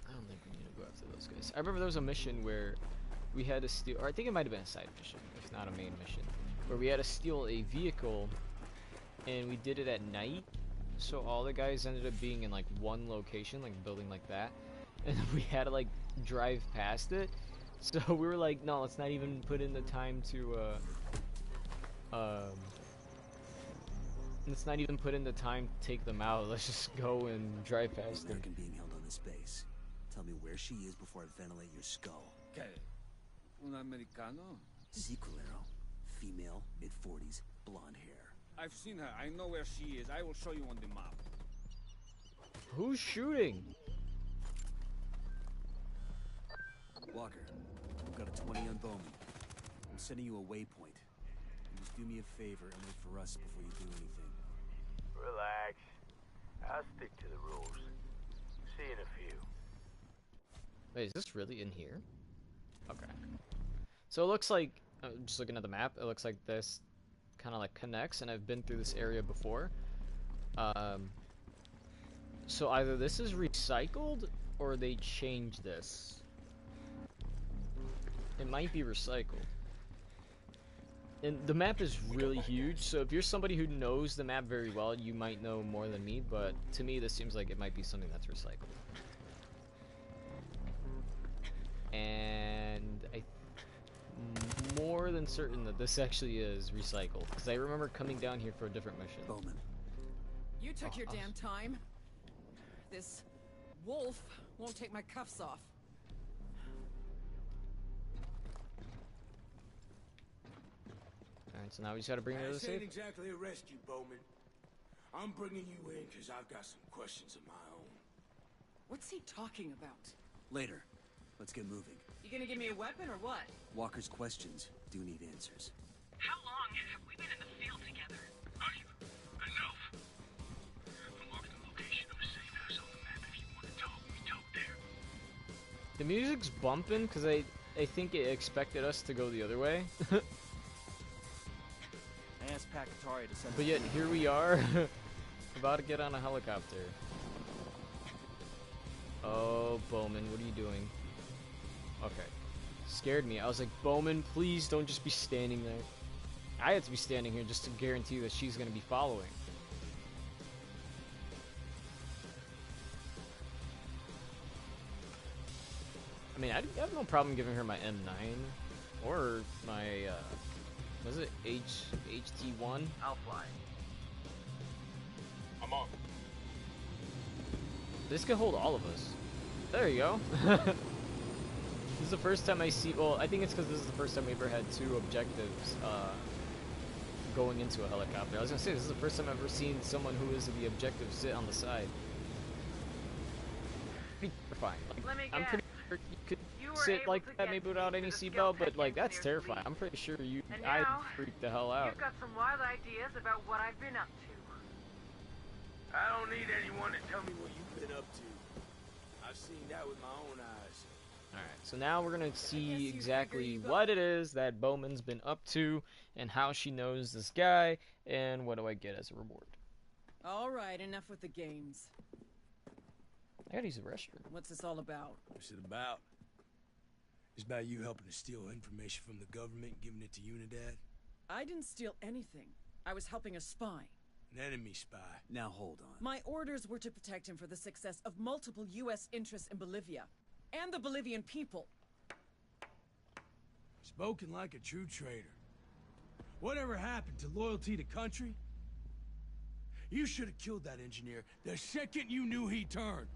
I don't think we need to go after those guys. I remember there was a mission where we had to steal, or I think it might have been a side mission, if not a main mission, where we had to steal a vehicle, and we did it at night. So all the guys ended up being in like one location, like a building like that, and we had to like drive past it. So we were like, no, let's not even put in the time to let's not even put in the time to take them out. Let's just go and drive past them. American being held on this base. Tell me where she is before I ventilate your skull. Okay. Un americano? Si, culero. Female, mid-40s, blonde hair. I've seen her. I know where she is. I will show you on the map. Who's shooting? Walker, I've got a 20 on Bowman. I'm sending you a waypoint. You just do me a favor and wait for us before you do anything. Relax. I'll stick to the rules. See you in a few. Wait, is this really in here? Okay. So it looks like, just looking at the map, it looks like this kind of like connects, and I've been through this area before. So either this is recycled or they changed this. It might be recycled. And the map is really huge, so if you're somebody who knows the map very well, you might know more than me, but to me this seems like it might be something that's recycled. And I'm more than certain that this actually is recycled, because I remember coming down here for a different mission. Bowman. You took your damn time. This wolf won't take my cuffs off. Alright, so now we just gotta bring her to the This ain't safe. exactly a rescue, Bowman. I'm bringing you in because I've got some questions of my own. What's he talking about? Later. Let's get moving. You gonna give me a weapon or what? Walker's questions do need answers. How long have we been in the field together? Enough. Mark the location of a safe house on the map if you want to talk. We talk there. The music's bumping because I think it expected us to go the other way. I asked Pakatari to send. But yet here we are, about to get on a helicopter. Oh, Bowman, what are you doing? Okay. Scared me. I was like, Bowman, please don't just be standing there. I had to be standing here just to guarantee that she's going to be following. I mean, I have no problem giving her my M9 or my, was it HT1? I'll fly. I'm on. This can hold all of us. There you go. This is the first time I see, well, I think it's because this is the first time we ever had two objectives going into a helicopter. I was going to say, this is the first time I've ever seen someone who is the objective sit on the side. Be terrifying. Like, I'm pretty sure you could sit like that maybe without any seatbelt, but like, that's terrifying. I'm pretty sure I'd freak the hell out. You've got some wild ideas about what I've been up to. I don't need anyone to tell me what you've been up to. I've seen that with my own eyes. Alright, so now we're gonna see exactly what it is that Bowman's been up to, and how she knows this guy, and what do I get as a reward. Alright, enough with the games. I gotta use the restroom. What's this all about? What's it about? It's about you helping to steal information from the government and giving it to Unidad? I didn't steal anything. I was helping a spy. An enemy spy. Now hold on. My orders were to protect him for the success of multiple U.S. interests in Bolivia. And the Bolivian people. Spoken like a true traitor. Whatever happened to loyalty to country? You should have killed that engineer the second you knew he turned.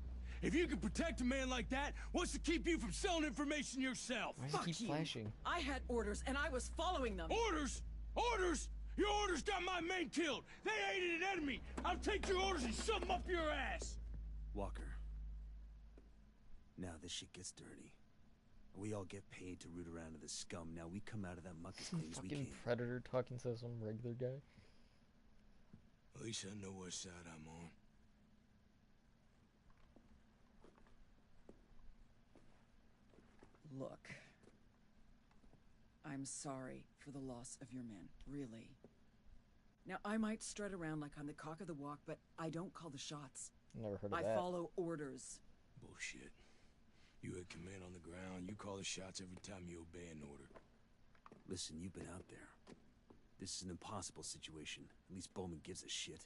If you could protect a man like that, what's to keep you from selling information yourself? Why does Fuck it keep you. flashing? I had orders and I was following them. Orders? Orders? Your orders got my men killed. They aided an enemy. I'll take your orders and shove them up your ass. Walker. Now this shit gets dirty. We all get paid to root around to the scum. Now we come out of that muck as clean as we Fucking can. Predator talking to some regular guy. At least I know what side I'm on. Look. I'm sorry for the loss of your men, really. Now, I might strut around like I'm the cock of the walk, but I don't call the shots. Never heard of I that. follow orders. Bullshit. You had command on the ground. You call the shots every time you obey an order. Listen, you've been out there. This is an impossible situation. At least Bowman gives a shit.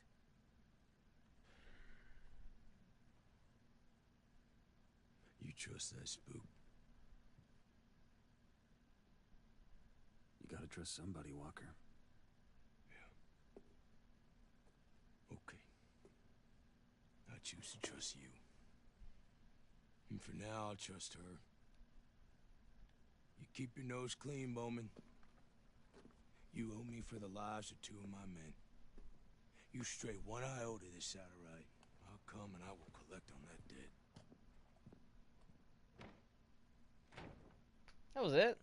You trust that spook? You gotta trust somebody, Walker. Okay. I choose to trust you. And for now, I'll trust her. You keep your nose clean, Bowman. You owe me for the lives of two of my men. You stray one iota this satellite, I'll come and I will collect on that debt. That was it.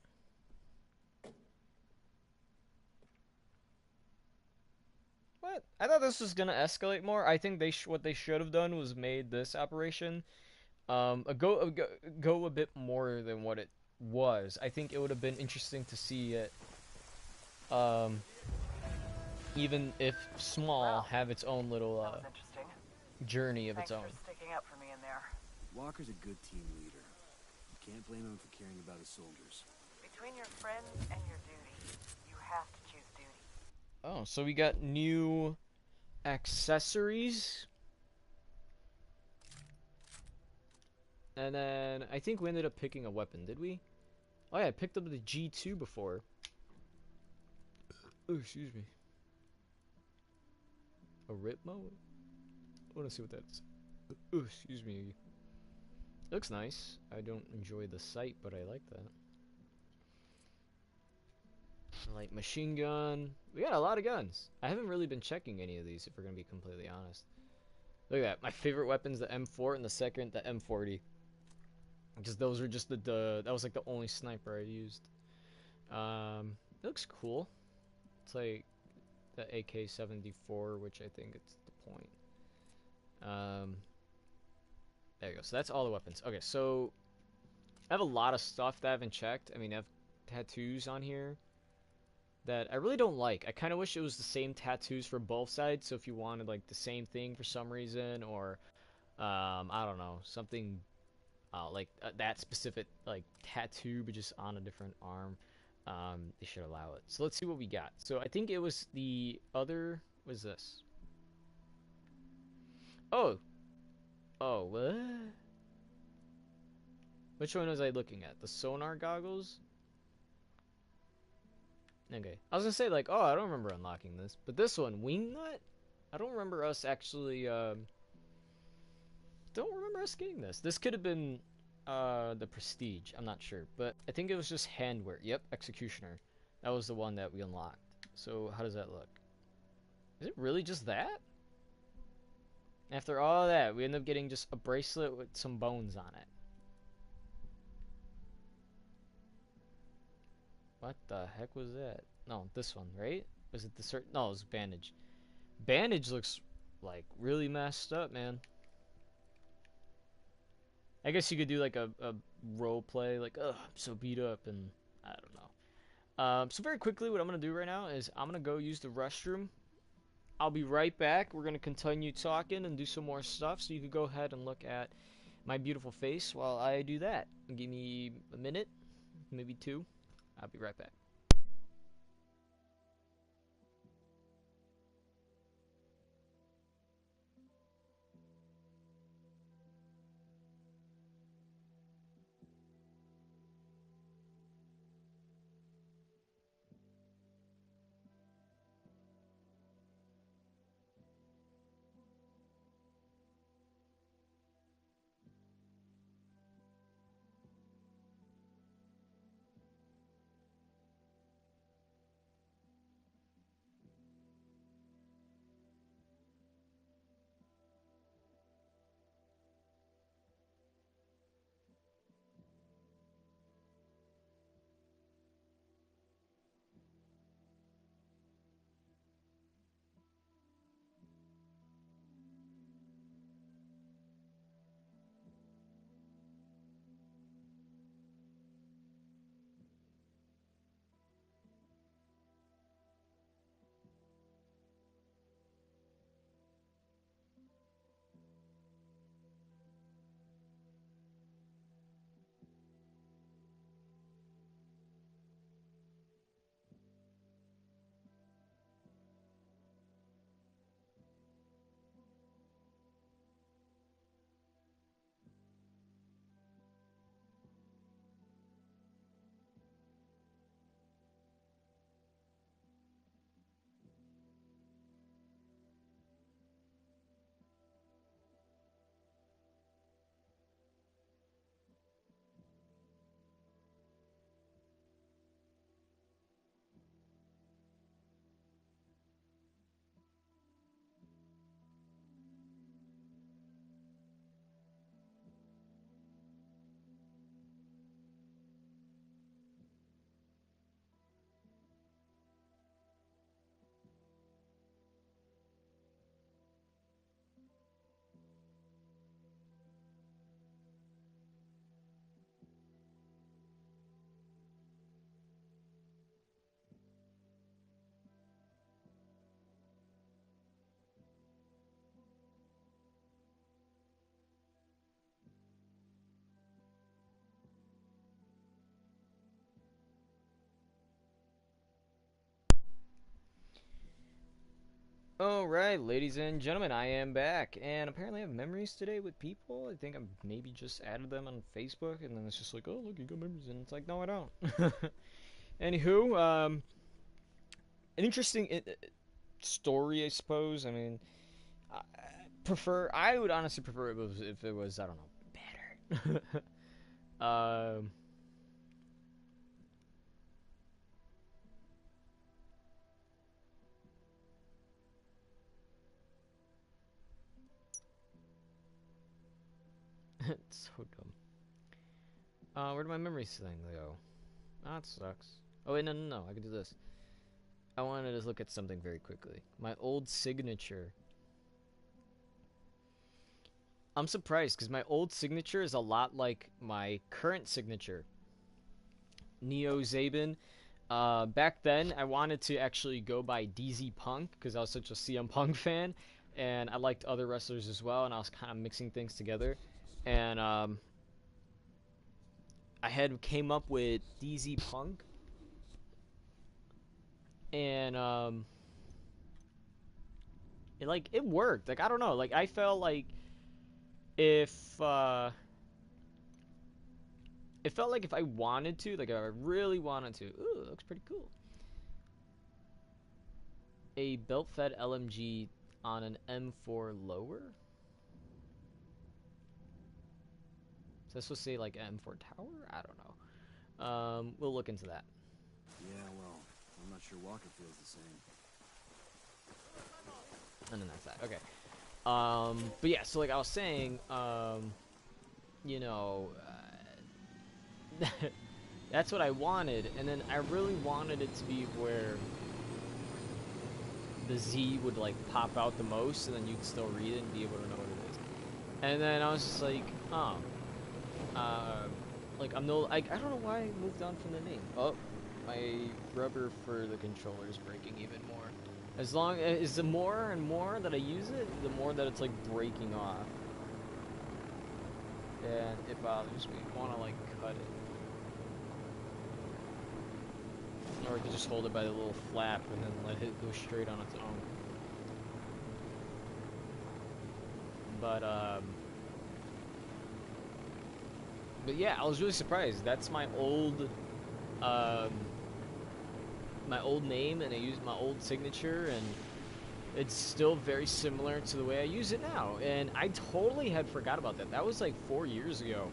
What? I thought this was gonna escalate more. I think what they should have done was made this operation go a bit more than what it was. I think it would have been interesting to see it, even if small, have its own little journey of its Thanks own. for sticking up for me in there. Walker's a good team leader. You can't blame him for caring about his soldiers. Between your friends and your duty, you have to choose duty. Oh, so we got new accessories. And then I think we ended up picking a weapon, did we? Oh yeah, I picked up the G2 before. Oh, excuse me. A Ritmo? I want to see what that is. Oh, excuse me. It looks nice. I don't enjoy the sight, but I like that. Light machine gun. We got a lot of guns. I haven't really been checking any of these, if we're going to be completely honest. Look at that. My favorite weapon's the M4, and the second, the M40. Because those were just that was like the only sniper I used. It looks cool. It's like the AK-74, which I think it's the point. There you go. So that's all the weapons. Okay, so I have a lot of stuff that I haven't checked. I mean, I have tattoos on here that I really don't like. I kind of wish it was the same tattoos for both sides. So if you wanted like the same thing for some reason, or I don't know, something like that specific like tattoo, but just on a different arm, they should allow it. So let's see what we got. So I think it was the other. What is this? Oh, oh, what? Which one was I looking at? The sonar goggles? Okay. I was gonna say, like, oh, I don't remember unlocking this. But this one, Wingnut? I don't remember us actually, don't remember us getting this. This could have been, the Prestige. I'm not sure. But I think it was just handwear. Yep, Executioner. That was the one that we unlocked. So, how does that look? Is it really just that? After all that, we end up getting just a bracelet with some bones on it. What the heck was that? No, this one, right? Was it the certain? No, it was bandage. Bandage looks like really messed up, man. I guess you could do like a role play, like, ugh, I'm so beat up, and I don't know. So very quickly, what I'm gonna do right now is I'm gonna go use the restroom. I'll be right back. We're gonna continue talking and do some more stuff. So you could go ahead and look at my beautiful face while I do that. Give me a minute, maybe two. I'll be right back. Alright, ladies and gentlemen, I am back, and apparently I have memories today with people. I think I maybe just added them on Facebook, and then it's just like, oh, look, you got memories, and it's like, no, I don't. Anywho, an interesting story, I suppose. I mean, I would honestly prefer it if it was, I don't know, better. um, it's so dumb. Where did my memories thing go? Ah, that sucks. Oh wait, no, I can do this. I wanted to look at something very quickly. My old signature. I'm surprised because my old signature is a lot like my current signature. Neo Zabin. Back then, I wanted to actually go by DZ Punk because I was such a CM Punk fan, and I liked other wrestlers as well, and I was kind of mixing things together. And I had came up with DZ Punk, and it worked. Like I don't know. Like I felt like if it felt like if I wanted to, like if I really wanted to. Ooh, it looks pretty cool. A belt-fed LMG on an M4 lower. Is that supposed to say like M4 tower? I don't know. We'll look into that. Yeah, well, I'm not sure Walker feels the same. And then that's that. Okay. But yeah, so like I was saying, you know, that's what I wanted, and then I really wanted it to be where the Z would like pop out the most, and then you'd still read it and be able to know what it is. And then I was just like, oh, like I don't know why I moved on from the name. Oh, my rubber for the controller is breaking even more. As long as the more and more that I use it, the more that it's like breaking off. And it bothers me. I want to like cut it. Or I could just hold it by the little flap and then let it go straight on its own. But yeah, I was really surprised. That's my old name, and I used my old signature, and it's still very similar to the way I use it now. And I totally had forgot about that. That was like 4 years ago.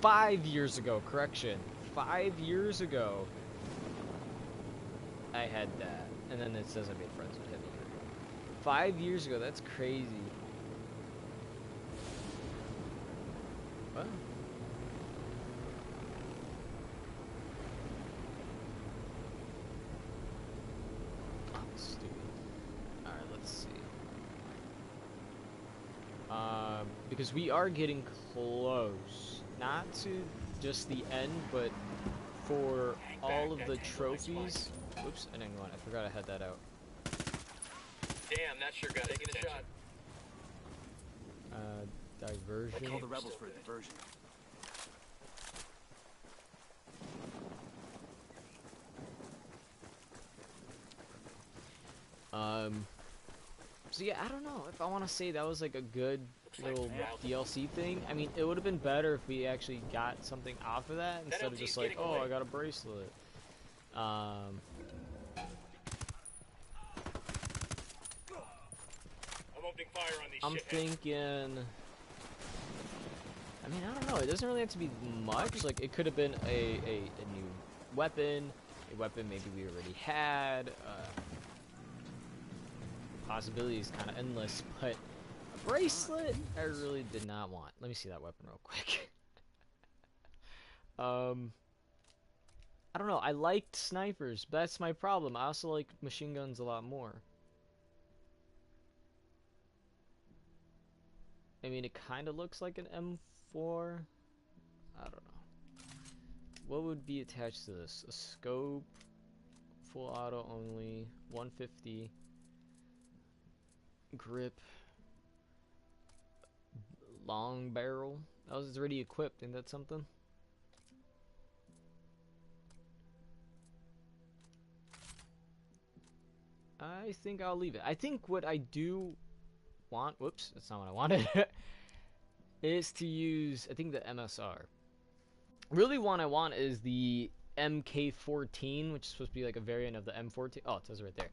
5 years ago, correction. 5 years ago, I had that. And then it says I made friends with him. 5 years ago, that's crazy. What? Stupid. Alright, let's see. Because we are getting close. Not to just the end, but for all of the trophies. Oops, I didn't want it. I forgot I had that out. Damn, that sure got his attention. Diversion. I call the rebels for a diversion. So yeah, I don't know if I want to say that was like a good little DLC thing. I mean, it would have been better if we actually got something off of that instead of just like, oh, I got a bracelet. I'm opening fire on these I'm thinking. I mean, I don't know. It doesn't really have to be much. Like, it could have been a new weapon, a weapon maybe we already had. Possibilities kind of endless, but a bracelet I really did not want. Let me see that weapon real quick. I don't know. I liked snipers, but that's my problem. I also like machine guns a lot more. I mean, it kind of looks like an M4. I don't know. What would be attached to this? A scope, full auto only, 150. Grip, long barrel. That was already equipped. Ain't that something? I think I'll leave it. I think what I do want, whoops, that's not what I wanted, is to use, I think, the MSR. Really, one I want is the MK14, which is supposed to be like a variant of the M14. Oh, it says it right there.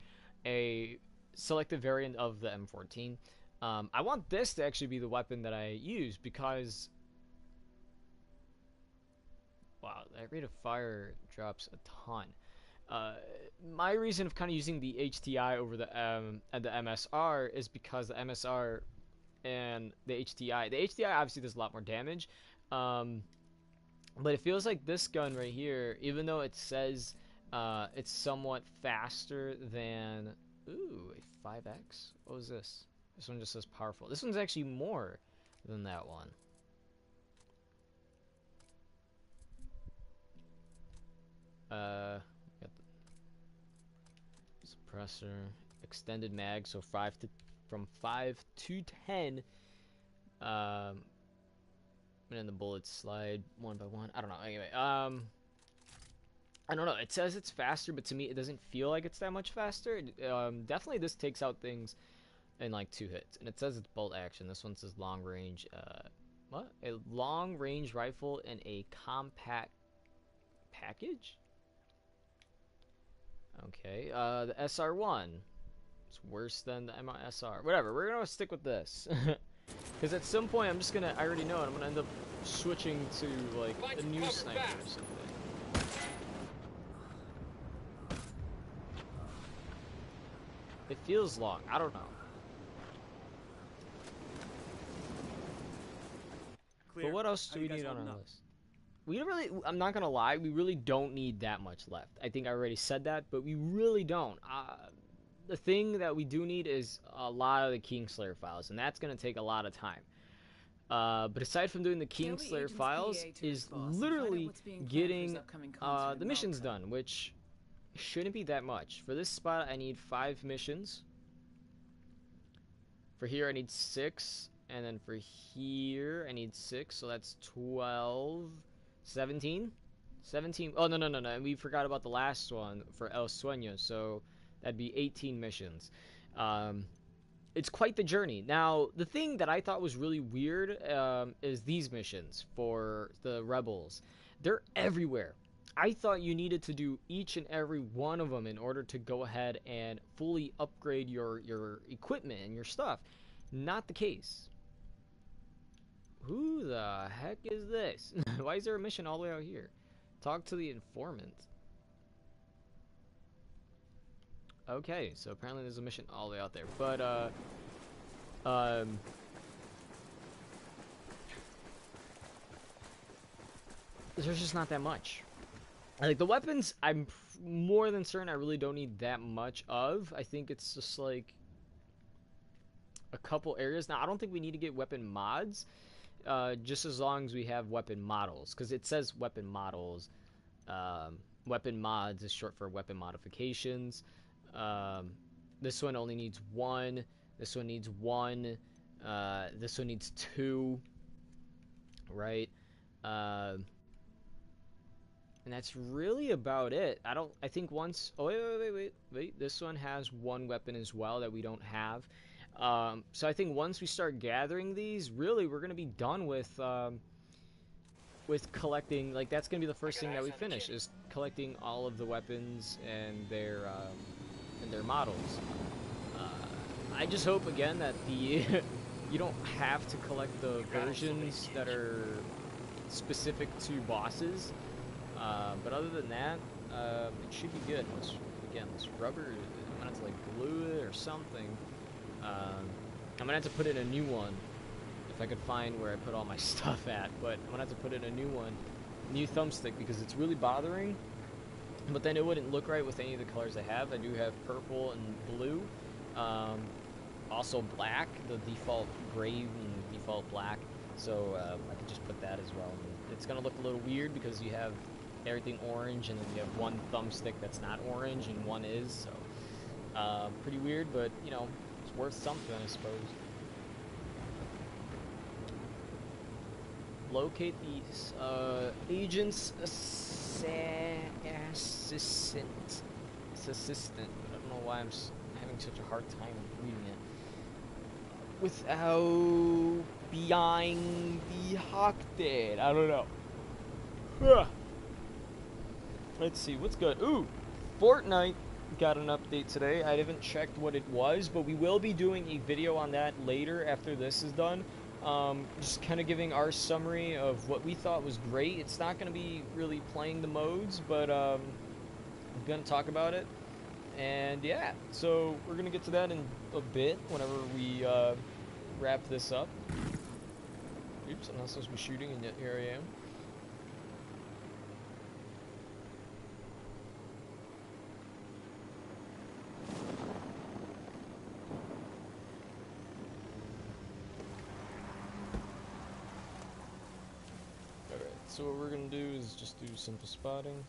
A selective variant of the M14. I want this to actually be the weapon that I use because, wow, that rate of fire drops a ton. My reason of kind of using the HTI over the MSR is because the MSR and the HTI obviously does a lot more damage, but it feels like this gun right here, even though it says it's somewhat faster than, ooh, a 5x. What was this? This one just says powerful. This one's actually more than that one. Got the suppressor, extended mag, so from 5 to 10. And then the bullets slide one by one. I don't know. Anyway, I don't know. It says it's faster, but to me, it doesn't feel like it's that much faster. Definitely, this takes out things in like 2 hits, and it says it's bolt action. This one says long range. What? A long range rifle in a compact package. Okay. The SR1. It's worse than the MSR. Whatever. We're gonna stick with this. Because at some point, I already know it, I'm gonna end up switching to, like, a new sniper or something. It feels long, I don't know. Clear. But what else do we need on our list? We don't really, I'm not gonna lie, we really don't need that much left. I think I already said that, but we really don't. The thing that we do need is a lot of the Kingslayer files, and that's going to take a lot of time. But aside from doing the Kingslayer files, is literally getting the missions done, which shouldn't be that much. For this spot, I need 5 missions. For here, I need 6. And then for here, I need 6. So that's 12, 17? 17. Oh, no. We forgot about the last one for El Sueño. So that'd be 18 missions. It's quite the journey. Now, the thing that I thought was really weird is these missions for the rebels. They're everywhere. I thought you needed to do each and every one of them in order to go ahead and fully upgrade your equipment and your stuff. Not the case. Who the heck is this? Why is there a mission all the way out here? Talk to the informant. Okay, so apparently there's a mission all the way out there, but there's just not that much. Like the weapons, I'm more than certain I really don't need that much of. I think it's just like a couple areas. Now I don't think we need to get weapon mods, just as long as we have weapon models, because it says weapon models. Weapon mods is short for weapon modifications. This one only needs 1. This one needs 1. This one needs 2. Right? And that's really about it. I think once... Oh, wait. This one has 1 weapon as well that we don't have. So I think once we start gathering these, really, we're going to be done with collecting. Like, that's going to be the first thing that we finish, is collecting all of the weapons and their models. I just hope, again, that the you don't have to collect the versions that are specific to bosses. But other than that, it should be good. Again, this rubber, I'm gonna have to like glue it or something. I'm gonna have to put in a new one if I could find where I put all my stuff at. But I'm gonna have to put in a new one, new thumbstick, because it's really bothering. But then it wouldn't look right with any of the colors I have. I do have purple and blue. Also black, the default gray and default black. So I could just put that as well. And it's gonna look a little weird because you have everything orange, and then you have one thumbstick that's not orange and one is. So pretty weird, but you know, it's worth something, I suppose. Locate these agent's assistant. I don't know why I'm having such a hard time reading it without being the hawk dead. I don't know. Ugh. Let's see what's good. Ooh, Fortnite got an update today. I haven't checked what it was, but we will be doing a video on that later after this is done. Just kind of giving our summary of what we thought was great. It's not going to be really playing the modes, but I'm going to talk about it. And yeah, so we're going to get to that in a bit whenever we wrap this up. Oops, I'm not supposed to be shooting, and yet here I am. So what we're gonna do is just do simple spotting.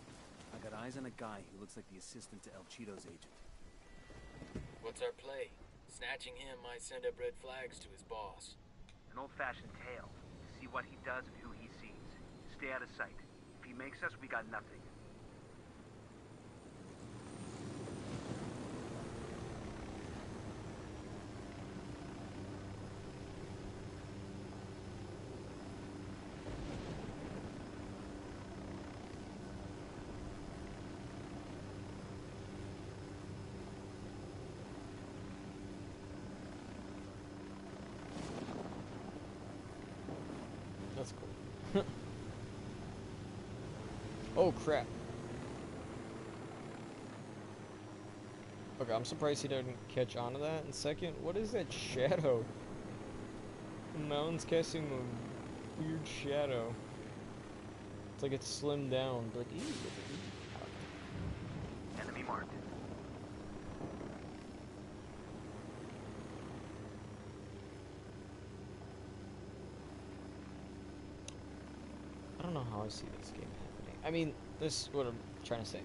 I got eyes on a guy who looks like the assistant to El Cheeto's agent. What's our play? Snatching him might send up red flags to his boss. An old-fashioned tale. See what he does and who he sees. Stay out of sight. If he makes us, we got nothing. That's cool. Oh crap. Okay, I'm surprised he didn't catch on to that. And second, what is that shadow? The mountain's casting a weird shadow. It's like it's slimmed down. But like, ew. Enemy marked. I don't know how I see this game happening. I mean, this is what I'm trying to say.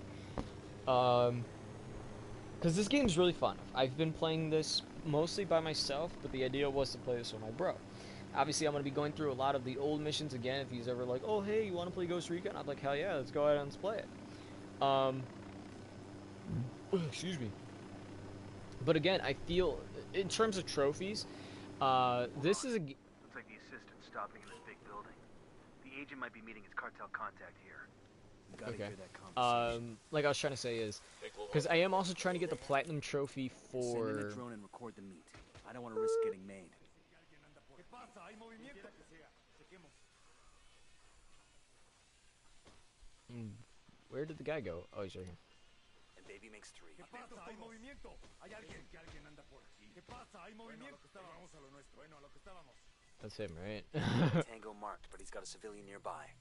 Because this game's really fun. I've been playing this mostly by myself, but the idea was to play this with my bro. Obviously, I'm going to be going through a lot of the old missions again. If he's ever like, oh, hey, you want to play Ghost Recon? I'm like, hell yeah, let's go ahead and let's play it. Excuse me. But again, I feel, in terms of trophies, this is a... Looks like the assistant's stopping in this big building. The agent might be meeting his cartel contact here. Okay. Like I was trying to say is, because I am also trying to get the platinum trophy for. Send in a drone and record the meet. I don't want to risk getting made. Where did the guy go? Oh, he's right here. And baby makes 3. That's him, right? Tango marked, but he's got a civilian nearby.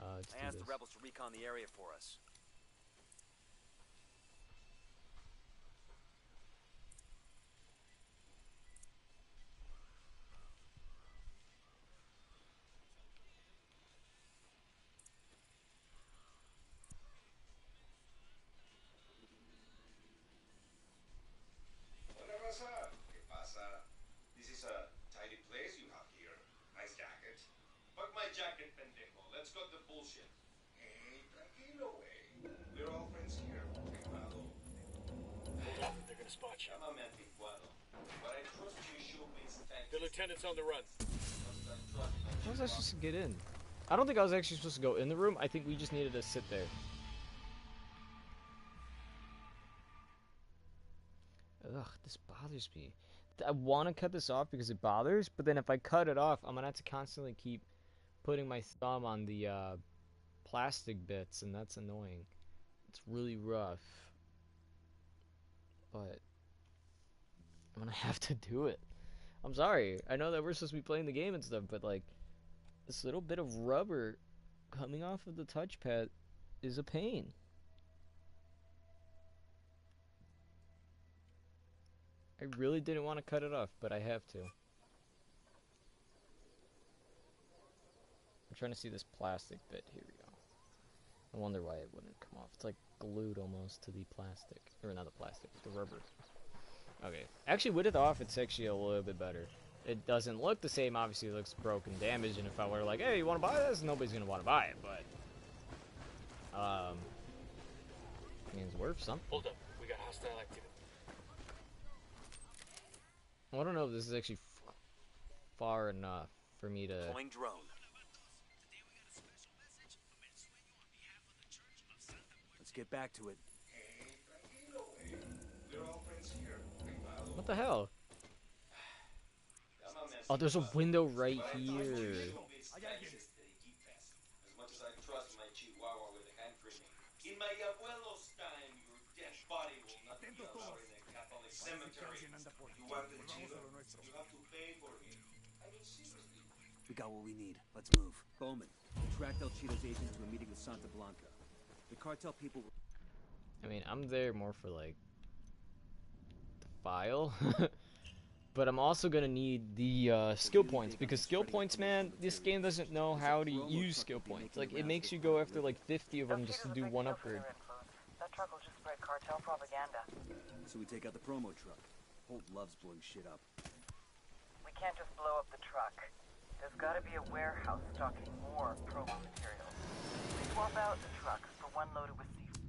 I asked the rebels to recon the area for us. ¿Qué pasa? This is a tidy place you have here. Nice jacket. Fuck my jacket, pendejo. Let's cut the bullshit. Hey, tranquilo, wey. We're all friends here. Calmado. Hold on, they're gonna spot you. I'm a man anticuado. But I trust you show me thanks. The lieutenant's on the run. How was I supposed to get in? I don't think I was actually supposed to go in the room. I think we just needed to sit there. Ugh, this bothers me. I want to cut this off because it bothers, but then if I cut it off, I'm going to have to constantly keep putting my thumb on the plastic bits, and that's annoying. It's really rough. But I'm going to have to do it. I'm sorry. I know that we're supposed to be playing the game and stuff, but like, this little bit of rubber coming off of the touchpad is a pain. I really didn't want to cut it off, but I have to. I'm trying to see this plastic bit. Here we go. I wonder why it wouldn't come off. It's like glued almost to the plastic. Or not the plastic, the rubber. Okay. Actually, with it off, it's actually a little bit better. It doesn't look the same. Obviously, it looks broken, damaged. And if I were like, hey, you want to buy this? Nobody's going to want to buy it. But I mean, it's worth something. Hold up, we got hostile activity. I don't know if this is actually far enough for me to... Pulling drone. Let's get back to it. What the hell? Oh, there's a window right here. As much as I trust my chihuahua with hand trimming. In my abuelo's time, your dead body will not be allowed in a Catholic cemetery. You want the chido? You have to pay for it. I mean, seriously. We got what we need. Let's move. Bowman, track El Cheeto's agent to a meeting with Santa Blanca. The cartel people... I mean, I'm there more for, like, the file. But I'm also gonna need the skill points, because skill points, man, this game doesn't know how to use skill points. Like, it makes you go after like 50 of them just to do one upgrade. That truck will just spread cartel propaganda. So we take out the promo truck. Holt loves blowing shit up. We can't just blow up the truck. There's gotta be a warehouse stocking more promo materials. We swap out the truck for one loaded with seafood.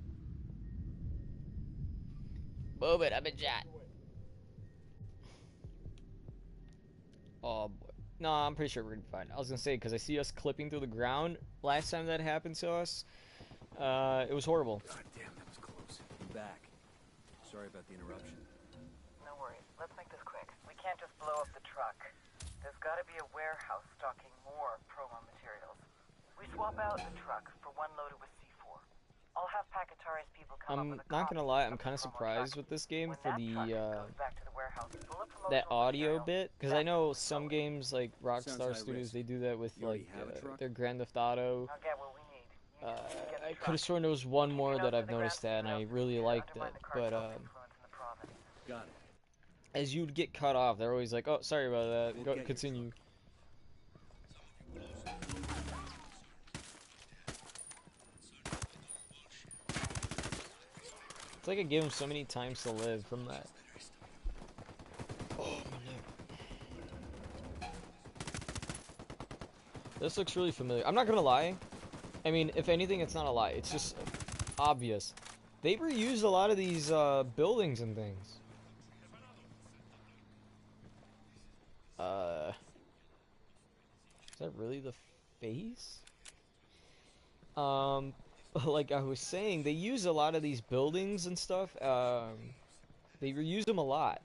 Move it, I've been shot. Oh boy. No, I'm pretty sure we're gonna be fine. I was gonna say, because I see us clipping through the ground last time that happened to us. It was horrible. God damn, that was close. Back. Sorry about the interruption. No worries. Let's make this quick. We can't just blow up the truck. There's gotta be a warehouse stocking more promo materials. We swap out the truck for one loaded with C4. I'll have Pacatari's people come up I'm with a not copy gonna lie, I'm of kind of the promo surprised truck. with this game When for that truck the goes back to the warehouse full of that promotional audio material, bit, because I know some games like Rockstar Studios, they do that with You already like have a truck? their Grand Theft Auto. I'll get what we need. You just get the I truck. could have sworn there was one more Get that out I've to the noticed that, ground and I zero really and liked it. undermine the But cartel's influence in the province. Got it. as you'd get cut off, they're always like, "Oh, sorry about that. We'll Go, get your continue." It's like I gave him so many times to live from that. Oh, no. This looks really familiar. I'm not gonna lie. I mean, if anything, it's not a lie. It's just obvious. They reused a lot of these buildings and things. Is that really the face? Like I was saying, they use a lot of these buildings and stuff. They reuse them a lot.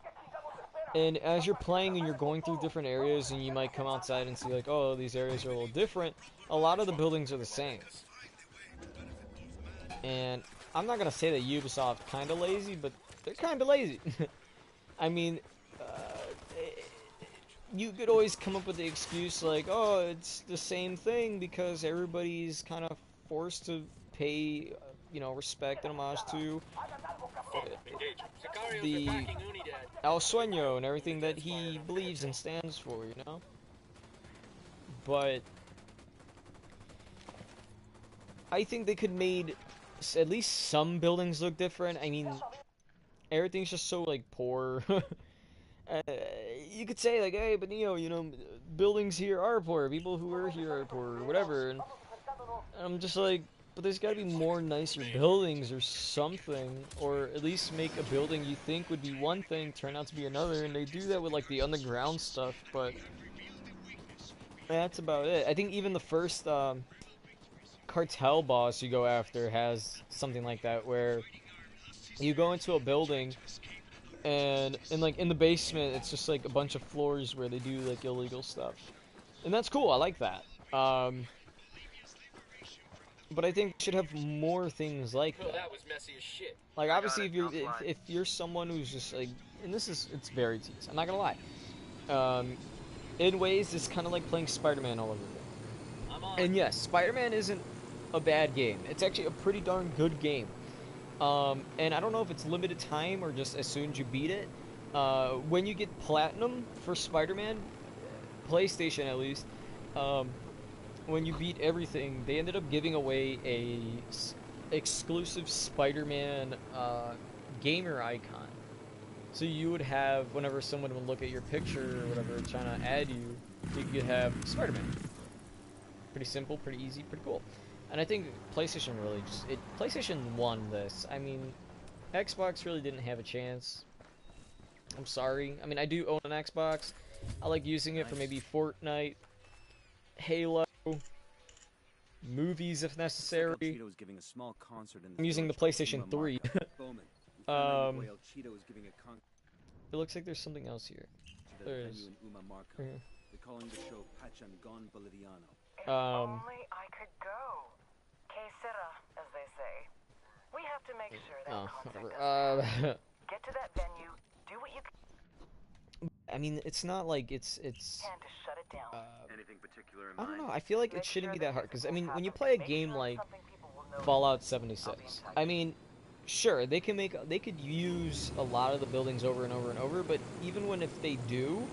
And as you're playing and you're going through different areas, and you might come outside and see like, oh, these areas are a little different. A lot of the buildings are the same. And I'm not gonna say that Ubisoft kind of lazy, but they're kind of lazy. I mean, you could always come up with the excuse like, oh, it's the same thing because everybody's kind of forced to pay, you know, respect and homage to the El Sueño and everything that he believes and stands for, you know? But I think they could made at least some buildings look different. I mean, everything's just so, like, poor. You could say, like, hey, but, you know, buildings here are poor. People who are here are poor, or whatever. And I'm just like, but there's got to be more nicer buildings or something. Or at least make a building you think would be one thing turn out to be another. And they do that with, like, the underground stuff, but that's about it. I think even the first cartel boss you go after has something like that, where you go into a building and like in the basement it's just like a bunch of floors where they do like illegal stuff, and that's cool. I like that. But I think we should have more things like that. That was messy as shit. Like obviously if you're someone who's just like, and it's very tedious, I'm not gonna lie. In ways it's kind of like playing Spider-Man all over again. And yes, Spider-Man isn't a bad game. It's actually a pretty darn good game. And I don't know if it's limited time or just as soon as you beat it. When you get Platinum for Spider-Man, PlayStation at least, when you beat everything, they ended up giving away a exclusive Spider-Man gamer icon. So you would have, whenever someone would look at your picture or whatever, trying to add you, you could have Spider-Man. Pretty simple, pretty easy, pretty cool. And I think PlayStation really just PlayStation won this. I mean, Xbox really didn't have a chance. I'm sorry. I mean, I do own an Xbox. I like using it for maybe Fortnite, Halo, movies if necessary. Cheeto is giving a small concert in the I'm using the village called PlayStation Uma 3. Marca. Bowman, we found out your boy El Cheeto is giving a concert It looks like there's something else here. at There a is. venue in Uma Marca. Right here. They're calling the show Pachangon Boliviano. If only I could go. Que sera, as they say. We have to make sure that concert whatever. doesn't happen. Get to that venue, do what you can I mean, it's not like it's to shut it down. Anything particular in I mind? don't know. I feel like it shouldn't be that hard because I mean, when you play a game like Fallout 76, I mean, sure they could use a lot of the buildings over and over and over, but even when if they do,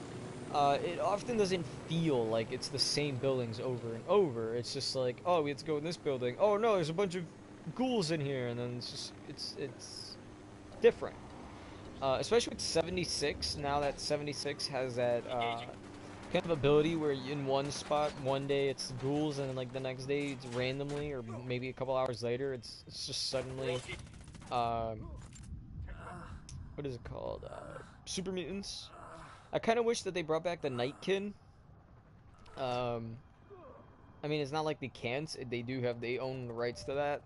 it often doesn't feel like it's the same buildings over and over. It's just like, oh, we have to go in this building. Oh no, there's a bunch of ghouls in here, and then it's different. Especially with 76, now that 76 has that kind of ability where in one spot, one day it's ghouls, and then like the next day it's randomly, or maybe a couple hours later, it's just suddenly, what is it called? Super mutants. I kind of wish that they brought back the Nightkin. I mean, it's not like they can't. They own the rights to that.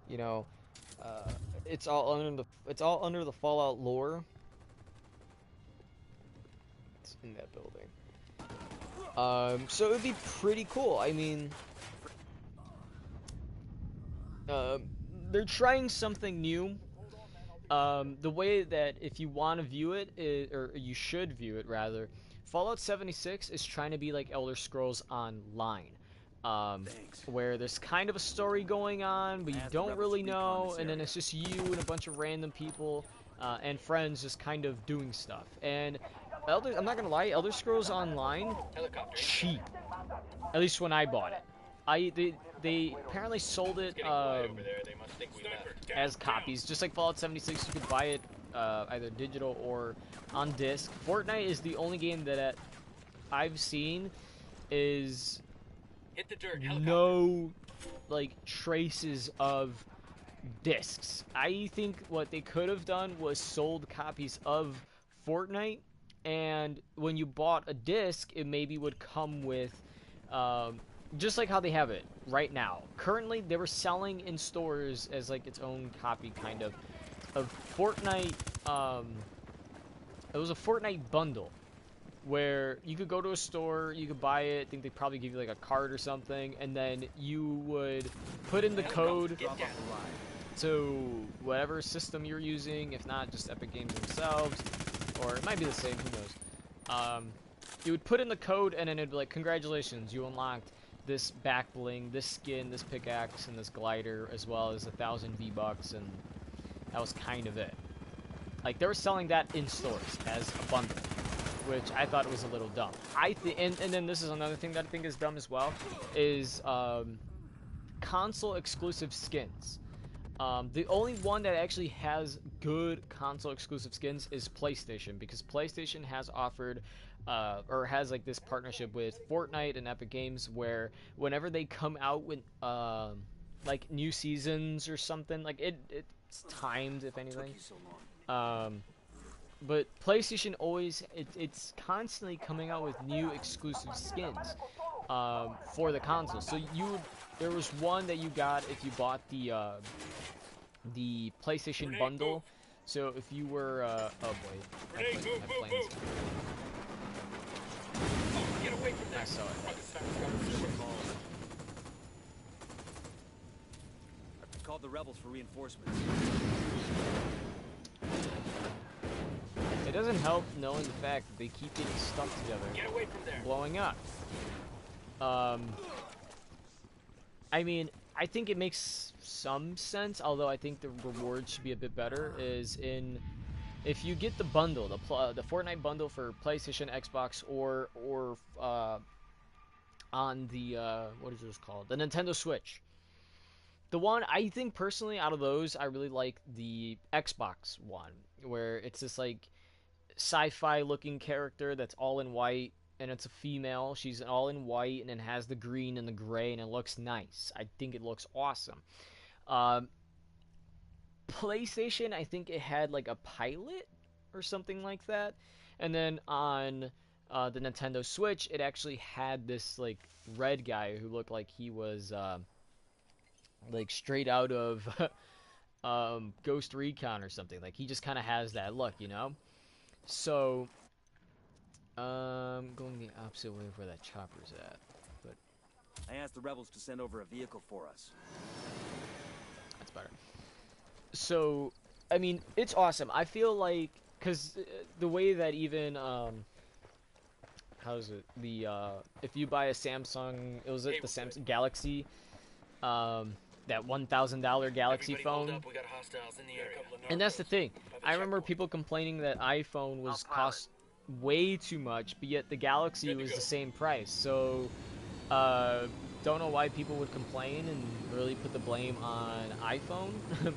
You know, it's all under the Fallout lore. It's in that building. So it would be pretty cool. I mean, they're trying something new. The way that if you want to view it, or you should view it rather, Fallout 76 is trying to be like Elder Scrolls Online. Where there's kind of a story going on, but you don't really know, and then it's just you and a bunch of random people and friends just kind of doing stuff. And I'm not gonna lie, Elder Scrolls Online, cheap. At least when I bought it. They apparently sold it as copies, just like Fallout 76. You could buy it either digital or on disc. Fortnite is the only game that I've seen is Hit the dirt. no like traces of discs. I think what they could have done was sold copies of Fortnite, and when you bought a disc, it maybe would come with just like how they have it right now. Currently, they were selling in stores as like its own copy, kind of Fortnite. It was a Fortnite bundle where you could go to a store, you could buy it. I think they'd probably give you like a card or something, and then you would put in the code to whatever system you're using. If not, just Epic Games themselves, or it might be the same. Who knows? You would put in the code, and then it'd be like, "Congratulations, you unlocked this back bling, this skin, this pickaxe, and this glider, as well as 1,000 V-Bucks," and that was kind of it. Like, they were selling that in stores as a bundle, which I thought was a little dumb. And then this is another thing that I think is dumb as well, is console exclusive skins. The only one that actually has good console exclusive skins is PlayStation, because PlayStation has offered or has like this partnership with Fortnite and Epic Games, where whenever they come out with like new seasons or something, like it's timed, if anything. But PlayStation always it's constantly coming out with new exclusive skins for the console. So there was one that you got if you bought the PlayStation bundle. So if you were oh boy, my plane's Get away from that. I saw it. I called the rebels for reinforcements. It doesn't help knowing the fact that they keep getting stuck together, Get away from there. blowing up. I mean, I think it makes some sense, although I think the reward should be a bit better, is if you get the bundle, the Fortnite bundle for PlayStation, Xbox, or on the what is this called? The Nintendo Switch. The one I think personally out of those, I really like the Xbox one, where it's this like sci-fi looking character that's all in white, and it's a female. She's all in white, and it has the green and the gray, and it looks nice. I think it looks awesome. Um, PlayStation, I think it had like a pilot or something like that, and then on the Nintendo Switch, it actually had this like red guy who looked like he was like straight out of Ghost Recon or something. Like he just kind of has that look, you know. So going the opposite way of where that chopper's at, but I asked the rebels to send over a vehicle for us. that's better. So, I mean, it's awesome. I feel like, because the way that even, how's it, if you buy a Samsung, it was the Samsung Galaxy, that $1,000 Galaxy phone, and that's the thing. I remember people complaining that iPhone was cost way too much, but yet the Galaxy was the same price. So, don't know why people would complain and really put the blame on iPhone,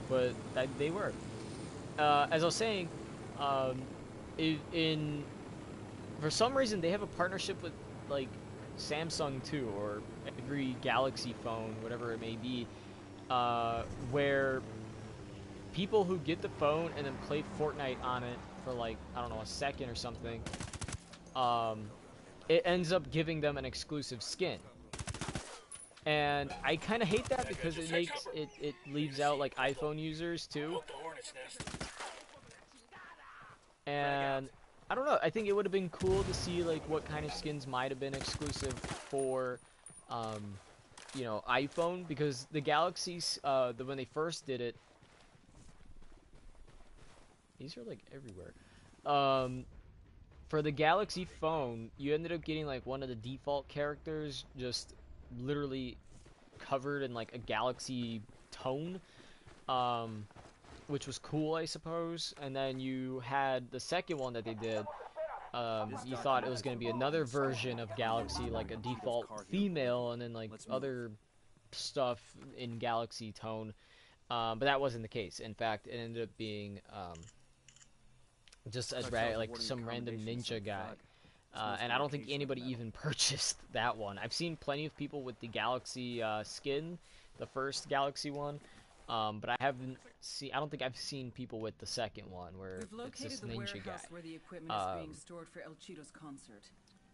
but they were. As I was saying, for some reason they have a partnership with like Samsung too, or every Galaxy phone, whatever it may be, where people who get the phone and then play Fortnite on it for like, I don't know, a second or something, it ends up giving them an exclusive skin. And I kind of hate that because it makes it leaves out like iPhone users too. And I don't know, I think it would have been cool to see like what kind of skins might have been exclusive for you know, iPhone, because the Galaxies when they first did it, these are like everywhere. For the Galaxy phone, you ended up getting like one of the default characters just literally covered in like a Galaxy tone, which was cool, I suppose. And then you had the second one that they did. You thought it was going to be another version of Galaxy, like a default female, and then like other stuff in Galaxy tone. But that wasn't the case. In fact, it ended up being just like some random ninja guy. And I don't think anybody even purchased that one. I've seen plenty of people with the Galaxy skin, the first Galaxy one, but I don't think I've seen people with the second one where it's this ninja guy. Where the equipment is being stored for El Cheeto's concert.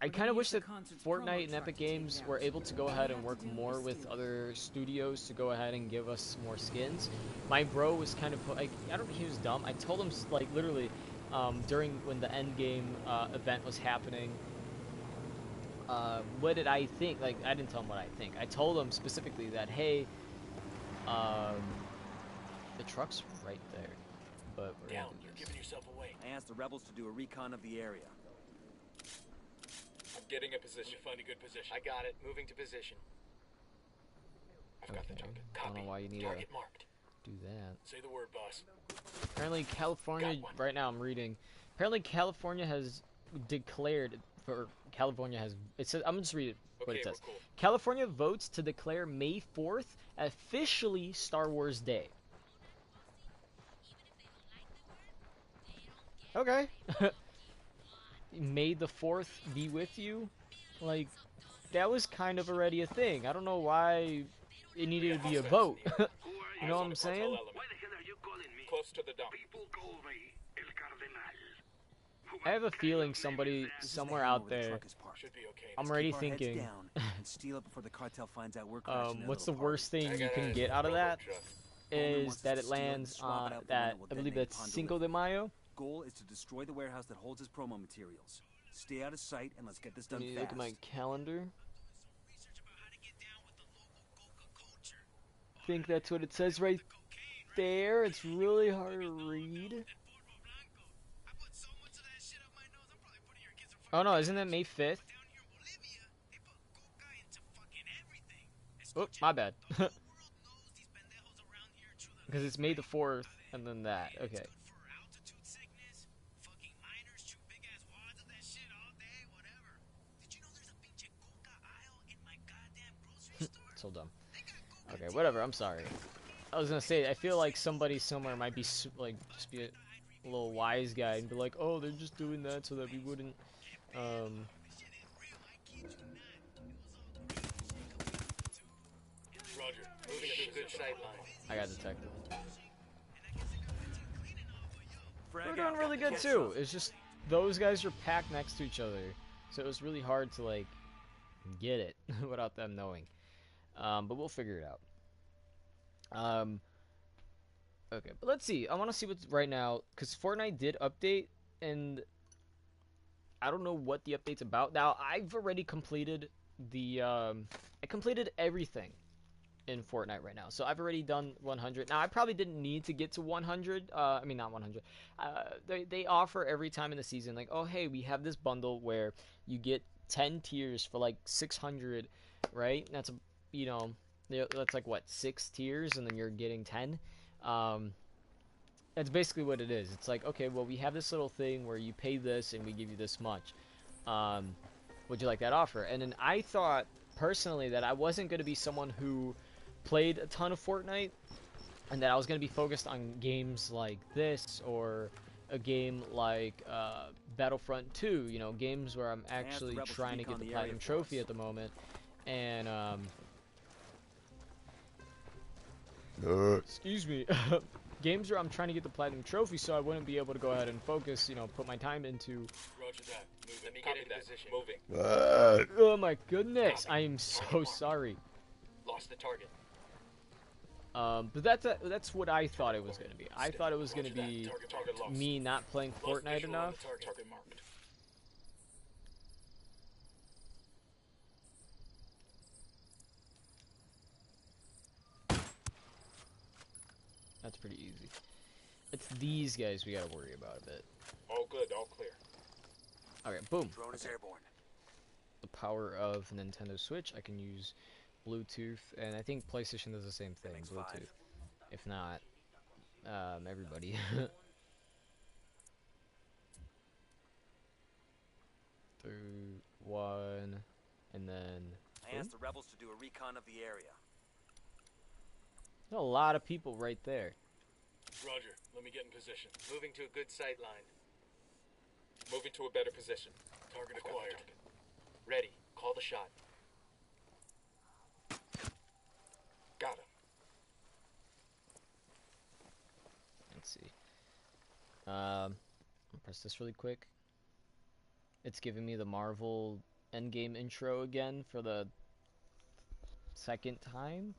I kind of wish that Fortnite and Epic Games were able to go ahead and work more with other studios to go ahead and give us more skins. My bro was kind of like, I don't know, he was dumb. I told him like literally, during when the end game event was happening, what did I think? Like, I didn't tell him what I think. I told him specifically that, hey, the truck's right there, but we're down. You're giving yourself away. I asked the rebels to do a recon of the area. I'm getting a position. Find a good position. I got it. Moving to position. I've got the target. Copy. I don't know why you need target marked. Do that. Say the word, boss. Apparently California, right now I'm reading, apparently California has declared, it says, I'm just reading what it says. Cool. California votes to declare May 4th officially Star Wars Day. Okay. May the 4th be with you? Like, that was kind of already a thing. I don't know why it needed to be a vote. You know what I'm saying? Close to the dump. I have a feeling somebody somewhere out there, I'm already thinking, what's the worst thing you can get out of that? Is that it lands on that, I believe that's Cinco de Mayo. Goal is to destroy the warehouse that holds his promo materials. Stay out of sight and let's get this done fast. Look at my calendar. I think that's what it says right there. It's really hard to read. Oh no, isn't that May 5th? Oh, my bad. Because it's May the 4th and then that. Okay. So dumb. Okay, whatever. I'm sorry. I was gonna say, I feel like somebody somewhere might be like just be a little wise guy and be like, oh, they're just doing that so that we wouldn't Roger. Moving to a good sight line. I got detected. Frag We're doing out. really good Get too. some. It's just those guys are packed next to each other, so it was really hard to like get it without them knowing. But we'll figure it out. Okay, but let's see. I want to see what's right now because Fortnite did update, and I don't know what the update's about. Now I've already completed the I completed everything in Fortnite right now. So I've already done 100. Now I probably didn't need to get to 100. I mean not 100. They offer every time in the season like, oh hey, we have this bundle where you get 10 tiers for like 600, right? That's a that's like what 6 tiers, and then you're getting 10. That's basically what it is. It's like, okay, well we have this little thing where you pay this and we give you this much. Would you like that offer? And then I thought personally that I wasn't going to be someone who played a ton of Fortnite, and that I was going to be focused on games like this or a game like Battlefront 2, games where I'm actually trying to get the Platinum Trophy at the moment. And, excuse me, games where I'm trying to get the Platinum Trophy so I wouldn't be able to go ahead and focus, put my time into... Roger that. Let me get into position. Moving. Oh my goodness, I am so sorry. Lost the target. But that's what I thought it was going to be. I thought it was going to be me not playing Fortnite enough. Target marked. That's pretty easy. It's these guys we gotta worry about a bit. All good, all clear. Okay, boom. Drone is airborne. The power of Nintendo Switch. I can use Bluetooth, and I think PlayStation does the same thing. Bluetooth. If not, everybody. 3, 1, and then. I asked the rebels to do a recon of the area. There's a lot of people right there. Roger. Let me get in position. Moving to a good sight line. Moving to a better position. Target acquired. Ready. Call the shot. Got him. Let's see. I'll press this really quick. It's giving me the Marvel Endgame intro again for the second time.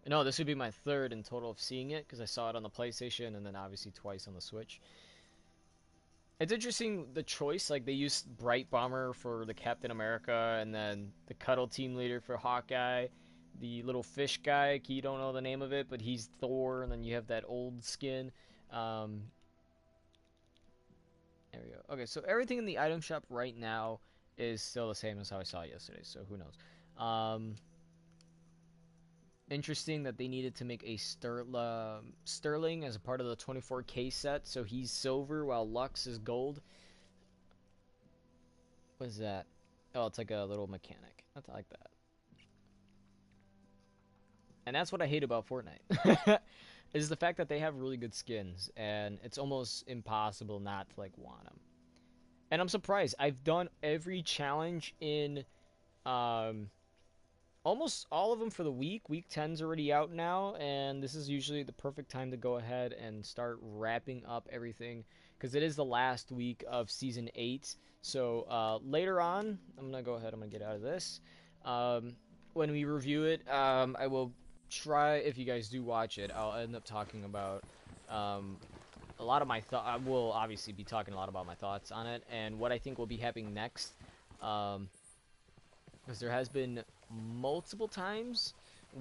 No, this would be my third in total of seeing it, because I saw it on the PlayStation and then obviously twice on the Switch. It's interesting, the choice, like they used Bright Bomber for the Captain America, and then the Cuddle Team Leader for Hawkeye, the little fish guy, you don't know the name of it, but he's Thor, and then you have that old skin. There we go. Okay, so everything in the item shop right now is still the same as how I saw it yesterday, so who knows. Interesting that they needed to make a Sterling as a part of the 24K set, so he's silver while Lux is gold. What is that? Oh, it's like a little mechanic. I like that. And that's what I hate about Fortnite. Is the fact that they have really good skins, and it's almost impossible not to like want them. And I'm surprised. I've done every challenge in almost all of them for the week. Week 10's already out now, and this is usually the perfect time to go ahead and start wrapping up everything, because it is the last week of Season 8. So later on, I'm going to go ahead, I'm going to get out of this. When we review it, I will try, if you guys do watch it, I'll end up talking about a lot of my thoughts. I will obviously be talking a lot about my thoughts on it, and what I think will be happening next. Because there has been multiple times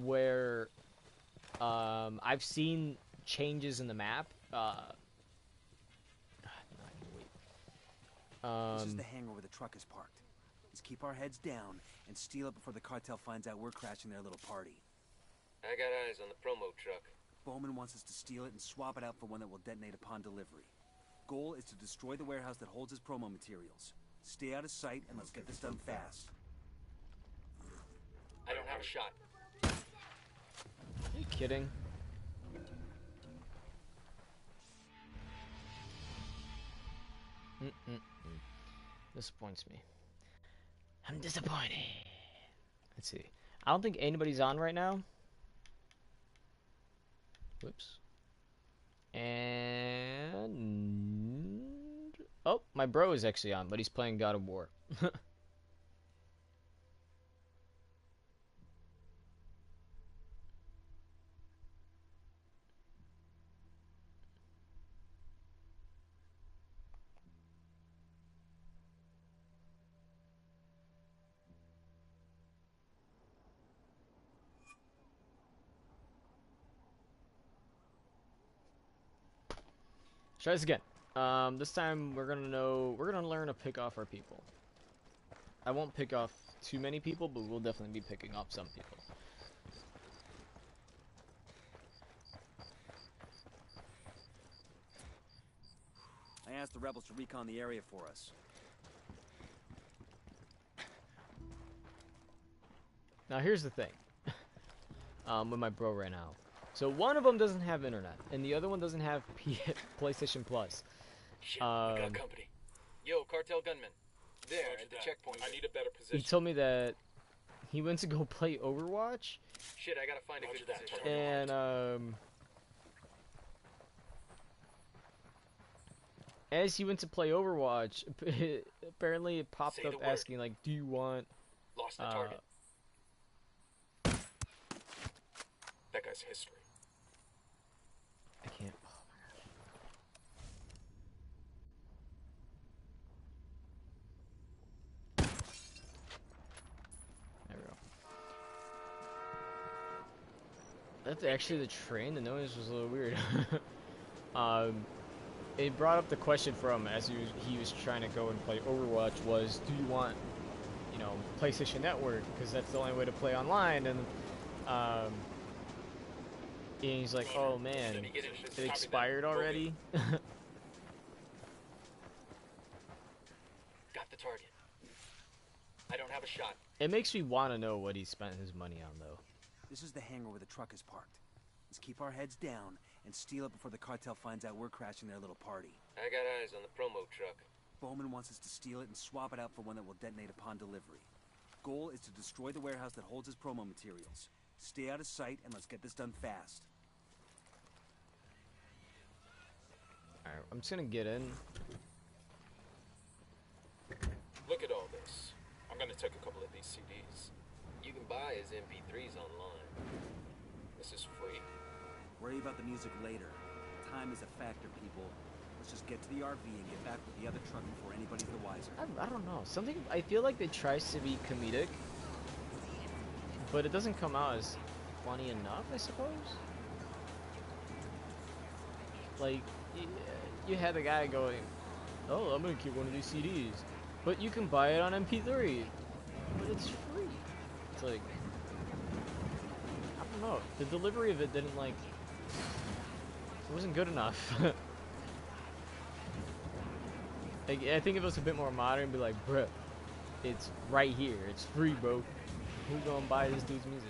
where I've seen changes in the map. This is the hangar where the truck is parked. Let's keep our heads down and steal it before the cartel finds out we're crashing their little party. I got eyes on the promo truck. Bowman wants us to steal it and swap it out for one that will detonate upon delivery. Goal is to destroy the warehouse that holds his promo materials. Stay out of sight and let's get this done fast. I don't have a shot. Are you kidding? Disappoints me. I'm disappointed. Let's see. I don't think anybody's on right now. Whoops. And oh, my bro is actually on, but he's playing God of War. Try this again. This time we're gonna learn to pick off our people. I won't pick off too many people, but we'll definitely be picking off some people. I asked the rebels to recon the area for us. Now here's the thing. With my bro right now. So one of them doesn't have internet, and the other one doesn't have PlayStation Plus. Shit, we got company. Yo, cartel gunman. There, at the checkpoint. I need a better position. He told me that he went to go play Overwatch. Shit, I gotta find a good position. And as he went to play Overwatch, apparently it popped up asking like, "Do you want?" Lost the target. That guy's history. I can't. There we go. That's actually the train. The noise was a little weird. It brought up the question from as he was trying to go and play Overwatch was, do you want, you know, PlayStation Network, because that's the only way to play online, and he's like, oh man, it expired already. Got the target. I don't have a shot. It makes me want to know what he spent his money on, though. This is the hangar where the truck is parked. Let's keep our heads down and steal it before the cartel finds out we're crashing their little party. I got eyes on the promo truck. Bowman wants us to steal it and swap it out for one that will detonate upon delivery. Goal is to destroy the warehouse that holds his promo materials. Stay out of sight and let's get this done fast. Alright, I'm just gonna get in. Look at all this. I'm gonna take a couple of these CDs. You can buy his MP3s online. This is free. Worry about the music later. Time is a factor, people. Let's just get to the RV and get back with the other truck before anybody's the wiser. I don't know. Something I feel like it tries to be comedic, but it doesn't come out as funny enough, I suppose. Like, you had the guy going, "Oh, I'm gonna keep one of these CDs," but you can buy it on MP3, but it's free. It's like, I don't know. The delivery of it didn't like. It wasn't good enough. Like, I think if it was a bit more modern, be like, bruh, it's right here. It's free, bro. Who's gonna buy this dude's music?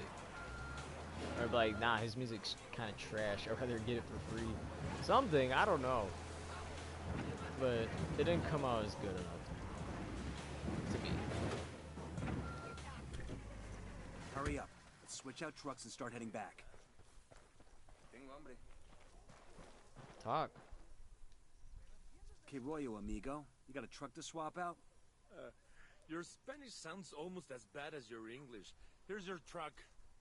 Or be like, nah, his music's kind of trash. I'd rather get it for free. Something, I don't know. But it didn't come out as good enough to me. Hurry up. Let's switch out trucks and start heading back. Talk. Que rollo, amigo? You got a truck to swap out? Your Spanish sounds almost as bad as your English. Here's your truck.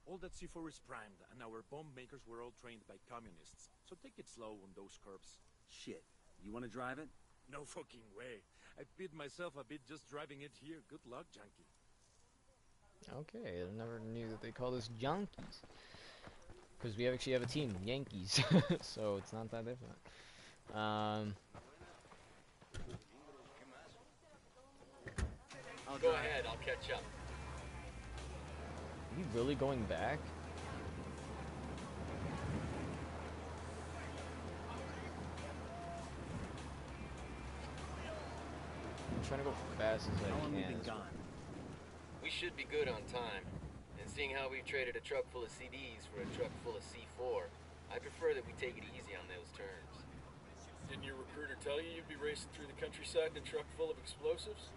All that C4 is primed, and our bomb makers were all trained by communists. So take it slow on those curbs. Shit. You want to drive it? No fucking way. I beat myself a bit just driving it here. Good luck, junkie. Okay, I never knew that they called us junkies. Because we actually have a team, Yankees. So it's not that different. Go ahead, I'll catch up. Are you really going back? I'm trying to go fast as I can. We should be good on time. And seeing how we've traded a truck full of CDs for a truck full of C4, I prefer that we take it easy on those terms. Didn't your recruiter tell you you'd be racing through the countryside in a truck full of explosives?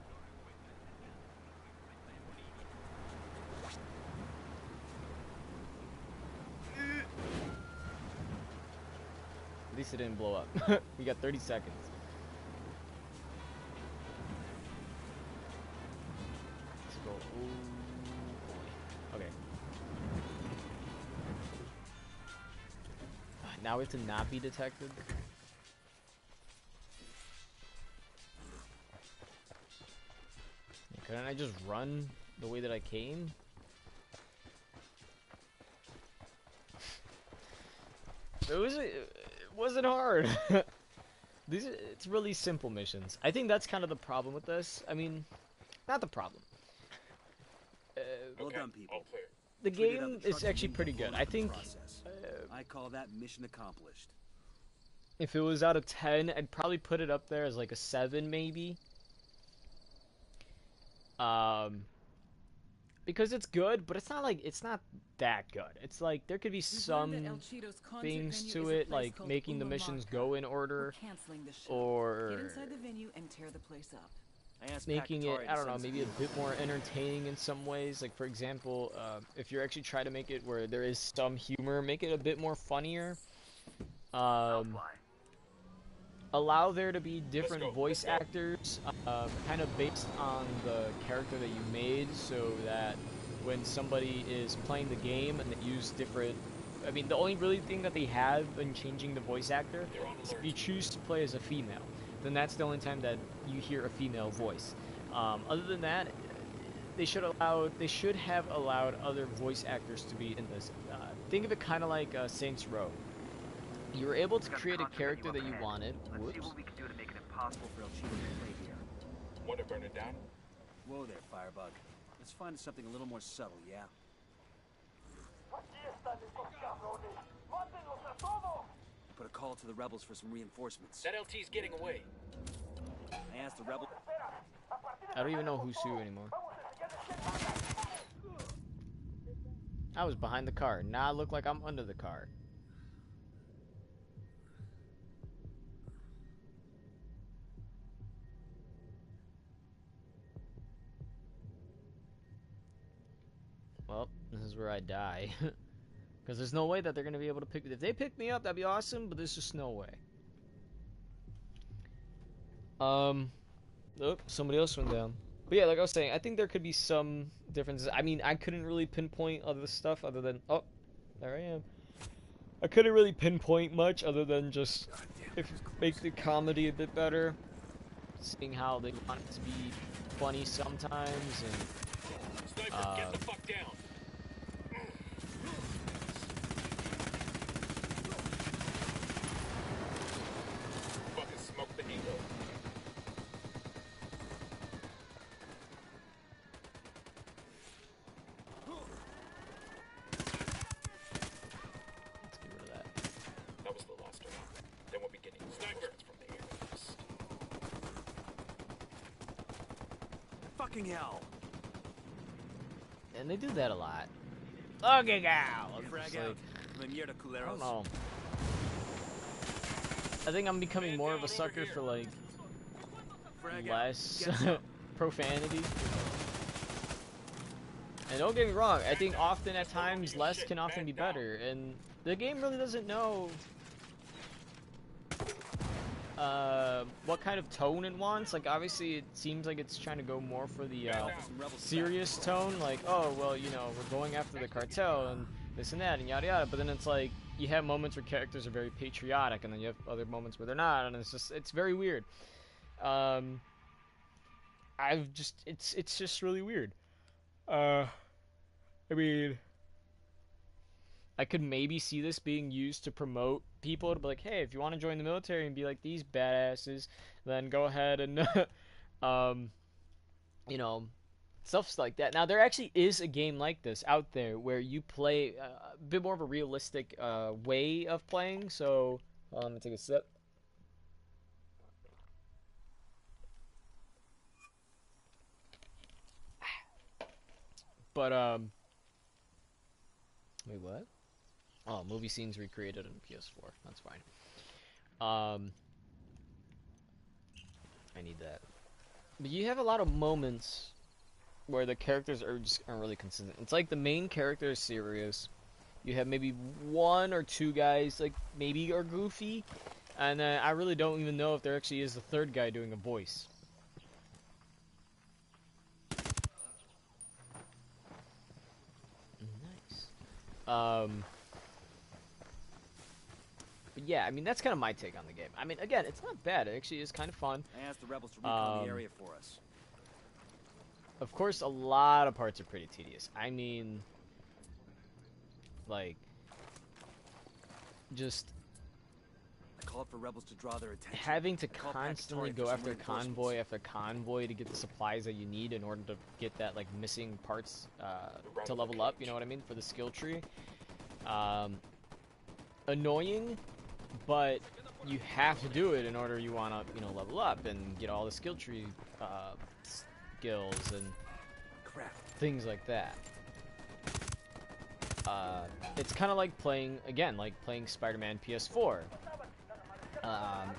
least it didn't blow up. We got 30 seconds. Let's go. Ooh, boy. Okay. Now we have to not be detected. Couldn't I just run the way that I came? It wasn't hard. It's really simple missions. I think that's kind of the problem with this. I mean, not the problem. Well done, people. The game is actually pretty good. I think. I call that mission accomplished. If it was out of 10, I'd probably put it up there as like a 7, maybe. Because it's good, but it's not that good. It's like there could be some things to it, like making the missions go in order, or Get inside the venue and tear the place up. making it, I don't know, maybe a bit more entertaining in some ways. Like, for example, if you're actually trying to make it where there is some humor, make it a bit more funnier. Allow there to be different voice actors, kind of based on the character that you made, so that when somebody is playing the game and they use different... I mean, the only really thing that they have in changing the voice actor is if you choose to play as a female, then that's the only time that you hear a female voice. Other than that, they should have allowed other voice actors to be in this. Think of it kind of like Saints Row. You were able to create a character that you wanted. Let's see what we can do to make it impossible for El Chico to stay here. Want to burn it down? Whoa there, Firebug. Let's find something a little more subtle, yeah? Put a call to the rebels for some reinforcements. That LT's getting away. I asked the rebel... I don't even know who's who anymore. I was behind the car. Now I look like I'm under the car. Well, this is where I die. Because there's no way that they're going to be able to pick me. If they pick me up, that'd be awesome, but there's just no way. Oh, somebody else went down. But yeah, like I was saying, I think there could be some differences. I mean, I couldn't really pinpoint other stuff other than... Oh, there I am. I couldn't really pinpoint much other than just make the comedy a bit better. Seeing how they want it to be funny sometimes, and... Sniper, get the fuck down! Fucking smoke the ego. Let's get rid of that. That was the last one. Then we'll be getting snipers from the air. Fucking hell! And they do that a lot. Okay, gal. Frag out. I don't know. I think I'm becoming more of a sucker for like less profanity. And don't get me wrong, I think often at times less can often be better, and the game really doesn't know what kind of tone it wants. Like, obviously it seems like it's trying to go more for the serious tone, like, oh well, you know, we're going after the cartel and this and that and yada yada, but then it's like you have moments where characters are very patriotic, and then you have other moments where they're not, and it's very weird. It's just really weird. I mean, I could maybe see this being used to promote people to be like, hey, if you want to join the military and be like these badasses, then go ahead and, you know, stuff like that. Now, there actually is a game like this out there where you play a bit more of a realistic way of playing. So, let me take a sip. But, wait, what? Oh, movie scenes recreated on PS4. That's fine. I need that. But you have a lot of moments where the characters aren't really consistent. It's like the main character is serious, You have maybe one or two guys like maybe are goofy, and then I really don't even know if there actually is a third guy doing a voice. Nice. But yeah, I mean that's kind of my take on the game. I mean, again, it's not bad. It actually is kind of fun. I asked the rebels to recon the area for us. Of course, a lot of parts are pretty tedious. I mean, like, just I called for rebels to draw their attention. having to constantly go after convoy after convoy to get the supplies that you need in order to get that like missing parts to level up. You know what I mean, for the skill tree. Annoying, but you have to do it in order you want to, you know, level up and get all the skill tree skills and things like that. It's kind of like playing, again, like playing Spider-Man PS4.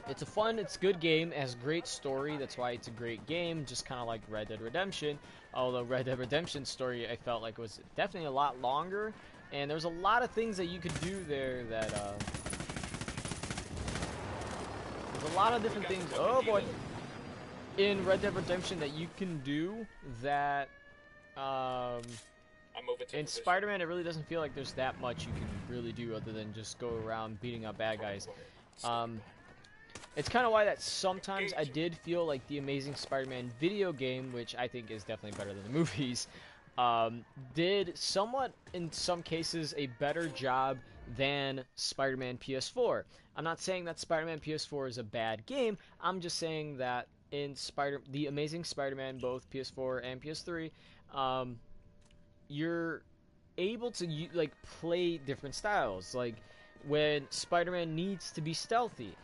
It's a fun, it's a good game, it has great story, that's why it's a great game, just kind of like Red Dead Redemption. Although Red Dead Redemption's story, I felt like was definitely a lot longer, and there's a lot of things that you could do there that, there's a lot of different things, oh boy, in Red Dead Redemption that you can do that, in Spider-Man, it really doesn't feel like there's that much you can really do other than just go around beating up bad guys. It's kind of why that sometimes I did feel like the Amazing Spider-Man video game, which I think is definitely better than the movies, did somewhat, in some cases, a better job than Spider-Man PS4. I'm not saying that Spider-Man PS4 is a bad game, I'm just saying that in the Amazing Spider-Man, both PS4 and PS3, you're able to like play different styles. Like when Spider-Man needs to be stealthy,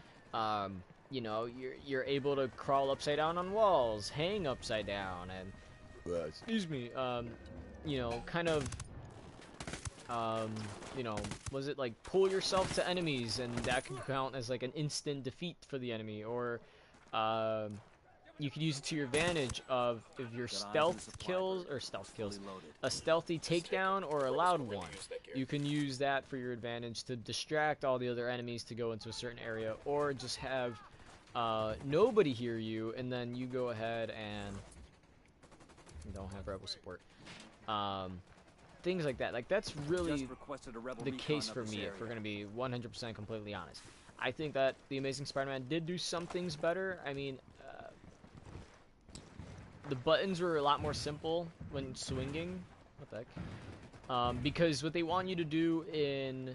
you know, you're able to crawl upside down on walls, hang upside down, and excuse me, you know, kind of, you know, was it like pull yourself to enemies, and that can count as like an instant defeat for the enemy, or you could use it to your advantage of if your stealth kills, a stealthy takedown or a loud one. You can use that for your advantage to distract all the other enemies to go into a certain area, or just have nobody hear you, and then you go ahead and don't have rebel support. Things like that. Like that's really the case for me, if we're going to be 100% completely honest. I think that the Amazing Spider-Man did do some things better. I mean, the buttons were a lot more simple when swinging. What the heck? Because what they want you to do in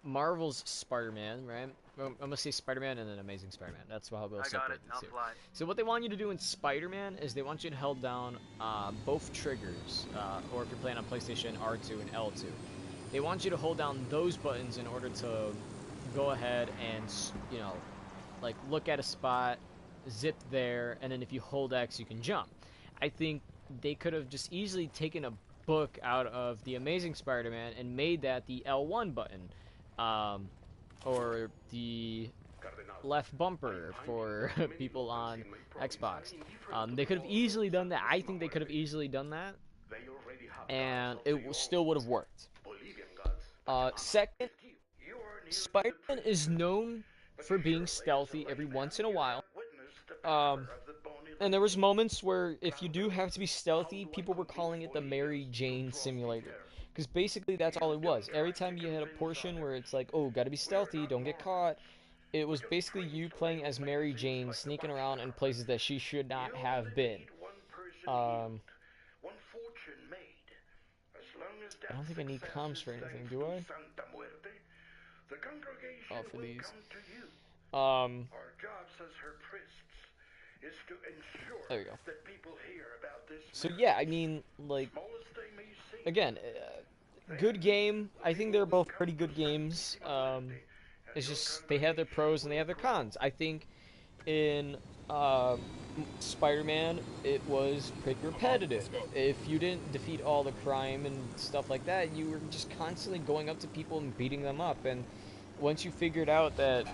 Marvel's Spider-Man, right? I'm gonna say Spider-Man and then Amazing Spider-Man. That's how we'll separate these two. So what they want you to do in Spider-Man is they want you to hold down both triggers, or if you're playing on PlayStation, R2 and L2. They want you to hold down those buttons in order to go ahead and, you know, like look at a spot, zip there, and then if you hold X you can jump. I think they could have just easily taken a book out of the Amazing Spider-Man and made that the L1 button, or the left bumper for people on Xbox. They could have easily done that. I think they could have easily done that, and it still would have worked. Second, Spider-Man is known for being stealthy every once in a while. And there was moments where if you do have to be stealthy, people were calling it the Mary Jane simulator. Because basically that's all it was. Every time you had a portion where it's like, oh, gotta be stealthy, don't get caught, it was basically you playing as Mary Jane, sneaking around in places that she should not have been. I don't think I need comms for anything, do I? Oh, for these. There we go. So yeah, I mean, like, again, good game. I think they're both pretty good games. It's just they have their pros and they have their cons. I think in Spider-Man, it was pretty repetitive. If you didn't defeat all the crime and stuff like that, you were just constantly going up to people and beating them up. And once you figured out that,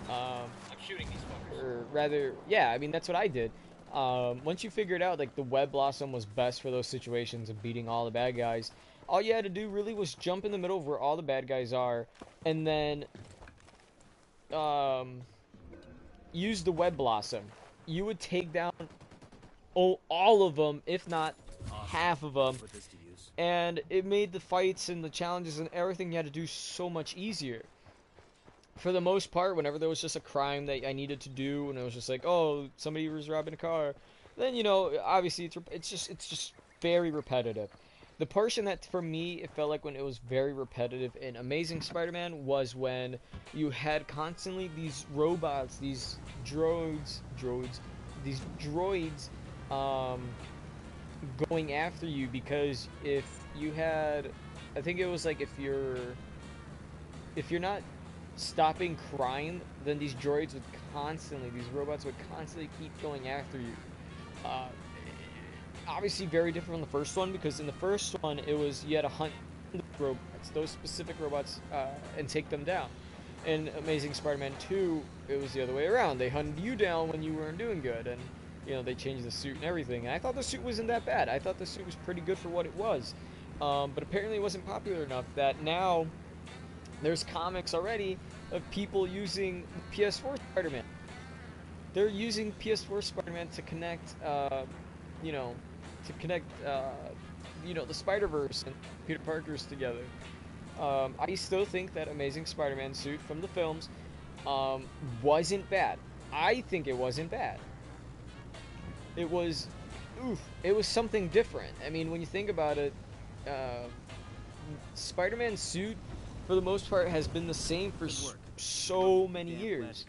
I'm shooting these fuckers. or rather, yeah, I mean that's what I did. Once you figured out like the Web Blossom was best for those situations of beating all the bad guys, all you had to do really was jump in the middle of where all the bad guys are, and then use the web blossom. You would take down all of them, if not half of them, and it made the fights and the challenges and everything you had to do so much easier. For the most part, whenever there was just a crime that I needed to do, and it was just like, oh, somebody was robbing a car, then obviously it's just very repetitive. The portion that for me it felt like when it was very repetitive in Amazing Spider-Man was when you had constantly these robots, these these droids, going after you, because if you had, I think it was like if you're not stopping crime, then these these robots would constantly keep going after you. Uh, Obviously, very different from the first one, because in the first one, it was you had to hunt robots, those specific robots, and take them down. In Amazing Spider-Man 2, it was the other way around. They hunted you down when you weren't doing good, and they changed the suit and everything. And I thought the suit wasn't that bad. I thought the suit was pretty good for what it was. But apparently, it wasn't popular enough that now there's comics already of people using PS4 Spider-Man. They're using PS4 Spider-Man to connect, you know, the Spider-Verse and Peter Parker's together. I still think that Amazing Spider-Man suit from the films wasn't bad. I think it wasn't bad. It was, it was something different. I mean, when you think about it, Spider-Man's suit, for the most part, has been the same for so many years.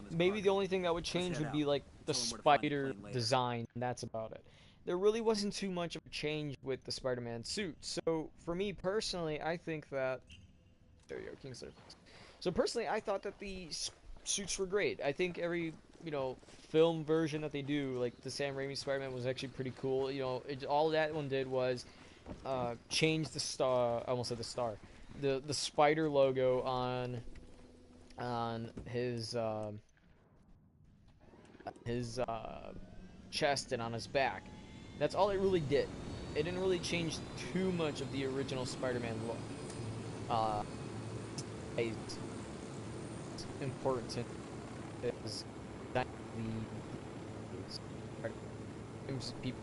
Maybe the only thing that would change would be like the spider design, and that's about it. There really wasn't too much of a change with the Spider-Man suit. So for me personally, I think that there you go, King Circles. So personally, I thought that the suits were great. I think every film version that they do, like the Sam Raimi Spider-Man, was actually pretty cool. All that one did was change the star. I almost said the star. The spider logo on his chest and on his back. That's all it really did. It didn't really change too much of the original Spider-Man look. It's important is that the people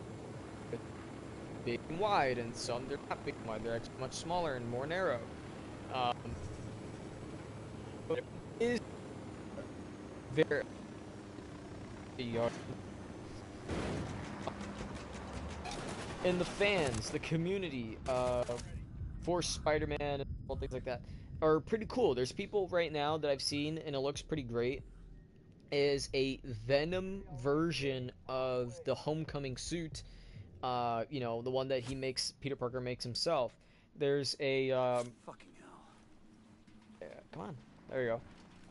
big and wide, and some they're not big and wide. They're actually much smaller and more narrow. But it is very and the fans, the community for Spider-Man and all things like that are pretty cool. There's people right now that I've seen, and it looks pretty great, is a Venom version of the Homecoming suit. The one that Peter Parker makes himself. There's a Fucking hell. yeah, come on, there you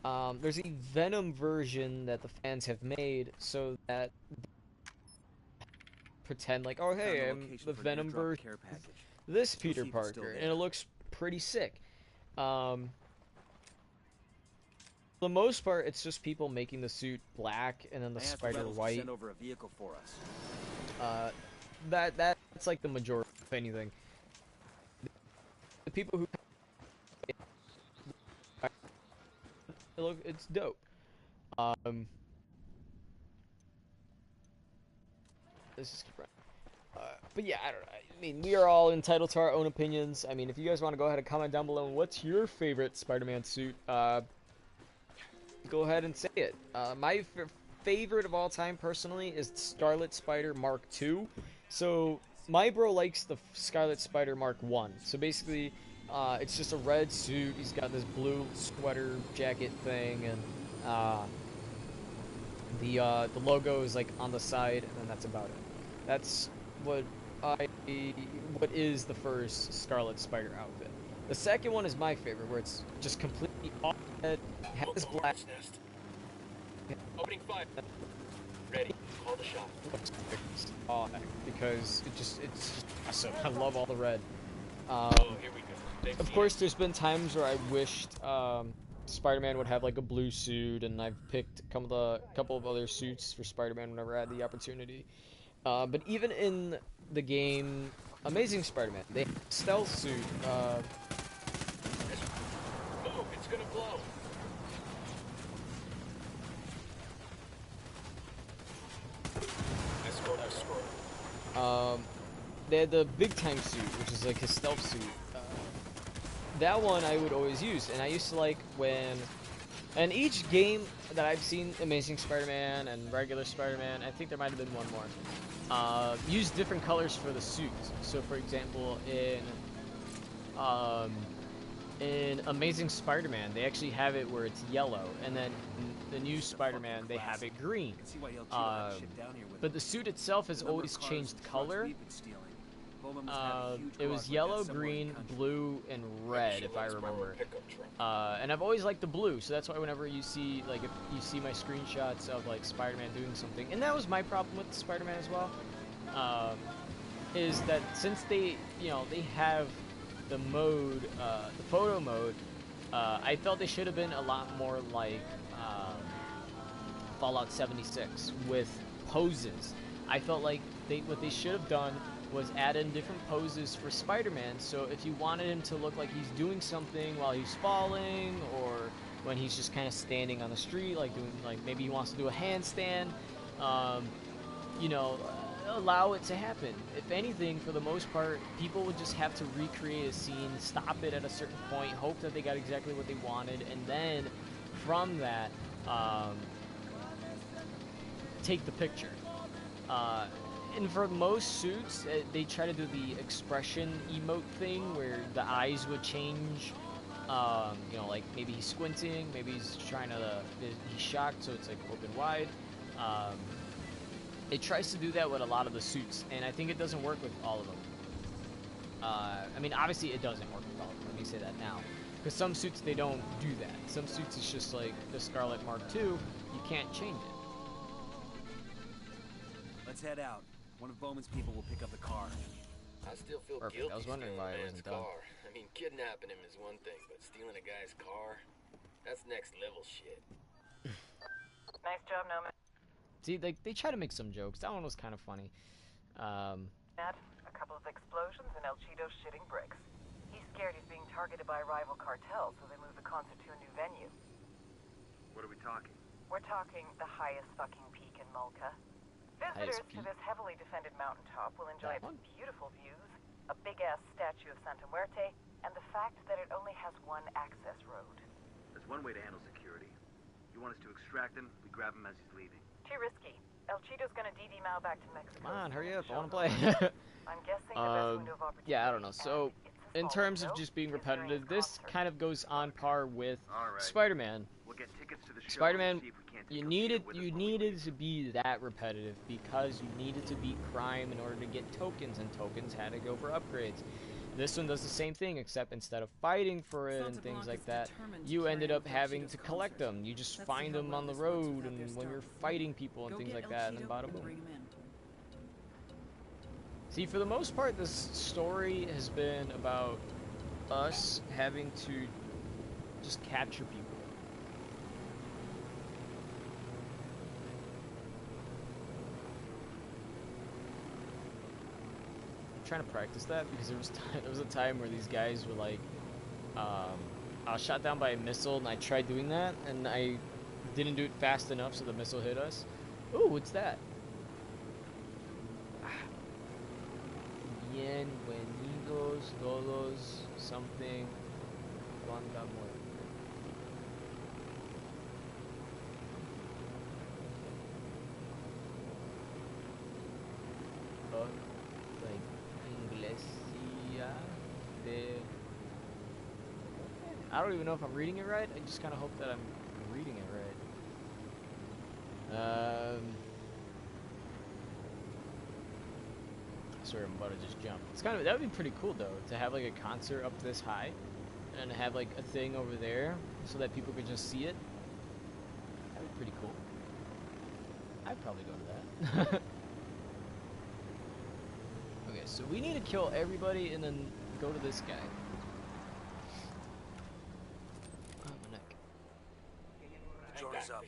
go. There's a Venom version that the fans have made so that pretend like, oh hey, I'm the Venom version. This Peter Parker, and it looks pretty sick. For the most part, it's just people making the suit black and then the spider white. Send over a vehicle for us. That's like the majority of anything. The people who it's dope. This is but yeah, I don't know. I mean, we are all entitled to our own opinions. I mean, if you guys want to go ahead and comment down below, what's your favorite Spider-Man suit? Go ahead and say it. My favorite of all time, personally, is Scarlet Spider Mark II. So my bro likes the Scarlet Spider Mark I. So basically, it's just a red suit. He's got this blue sweater jacket thing, and the logo is like on the side, and then that's about it. That's what is the first Scarlet Spider outfit. The second one is my favorite, where it's just completely off head, has black. Opening fire. Ready. Call the shot. Because it's just awesome. I love all the red. Oh, here we go. Of course, there's been times where I wished Spider-Man would have like a blue suit, and I've picked a couple of other suits for Spider-Man whenever I had the opportunity. But even in the game Amazing Spider-Man, they have a stealth suit. Move, it's gonna blow. They had the big time suit, which is like his stealth suit. That one I would always use, and I used to like when. And each game that I've seen, Amazing Spider-Man and regular Spider-Man, I think there might have been one more, use different colors for the suits. So, for example, in Amazing Spider-Man, they actually have it where it's yellow, and then in the new Spider-Man, they have it green. But the suit itself has always changed color. It was yellow, green, blue, and red, if I remember. And I've always liked the blue, so that's why whenever you see, like, if you see my screenshots of, like, Spider-Man doing something, and that was my problem with Spider-Man as well, is that since they, you know, they have the mode, the photo mode, I felt they should have been a lot more like Fallout 76 with poses. I felt like what they should have done was add in different poses for Spider-Man, so if you wanted him to look like he's doing something while he's falling, or when he's just kind of standing on the street, like doing, like maybe he wants to do a handstand, you know, allow it to happen. If anything, for the most part, people would just have to recreate a scene, stop it at a certain point, hope that they got exactly what they wanted, and then from that, take the picture. And for most suits, they try to do the expression emote thing where the eyes would change. You know, like maybe he's squinting, maybe he's trying to, he's shocked, so it's like open wide. It tries to do that with a lot of the suits, and I think it doesn't work with all of them. I mean, obviously it doesn't work with all of them, let me say that now. Because some suits, they don't do that. Some suits, it's just like the Scarlet Mark II, you can't change it. Let's head out. One of Bowman's people will pick up the car. I still feel Perfect. guilty I was wondering stealing why a it man's wasn't done. car. I mean, kidnapping him is one thing, but stealing a guy's car, that's next level shit. Nice job, Nomad. See, they try to make some jokes. That one was kind of funny. A couple of explosions and El Cheeto's shitting bricks. He's scared he's being targeted by a rival cartel, so they moved the concert to a new venue. What are we talking? We're talking the highest fucking peak in Mulca. Visitors to this heavily defended mountaintop will enjoy its beautiful views, a big-ass statue of Santa Muerte, and the fact that it only has one access road. There's one way to handle security. You want us to extract him, we grab him as he's leaving. Too risky. El Cheeto's gonna DD Mao back to Mexico. Come on, hurry up, I want to play. I'm guessing the best window of opportunity. Yeah, I don't know. So, in terms of just being repetitive, this kind of goes on par with Spider-Man. We'll get tickets to the show. Spider-Man, you needed to be that repetitive because you needed to beat crime in order to get tokens, and tokens had to go for upgrades. This one does the same thing, except instead of fighting for it and things like that, you ended up having to collect them. You just find them on the road, and when you're fighting people and things like that, and then bada boom. See, for the most part, this story has been about us having to just capture people. I'm trying to practice that because there was a time where these guys were like, I was shot down by a missile, and I tried doing that, and I didn't do it fast enough, so the missile hit us. Ooh, what's that? Bienvenidos todos something cuando muere. Oh, like Inglesia de. I don't even know if I'm reading it right. I just kind of hope that I'm reading it right. I swear I'm about to just jump. It's kind of, that would be pretty cool though, to have like a concert up this high and have like a thing over there so that people could just see it. That'd be pretty cool. I'd probably go to that. Okay, so we need to kill everybody and then go to this guy. Oh, my neck. The door is up.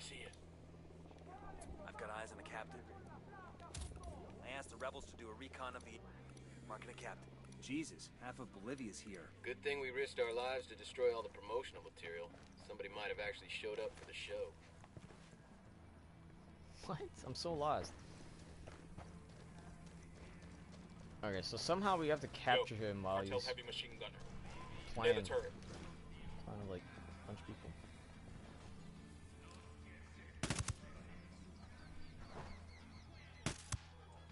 I've got eyes on the captain. I asked rebels to do a recon of the... Marking it, Captain. Jesus, half of Bolivia's here. Good thing we risked our lives to destroy all the promotional material. Somebody might have actually showed up for the show. What? I'm so lost. Okay, so somehow we have to capture him while Cartel he's heavy machine gunner. playing, Near the turret. trying to like punch people.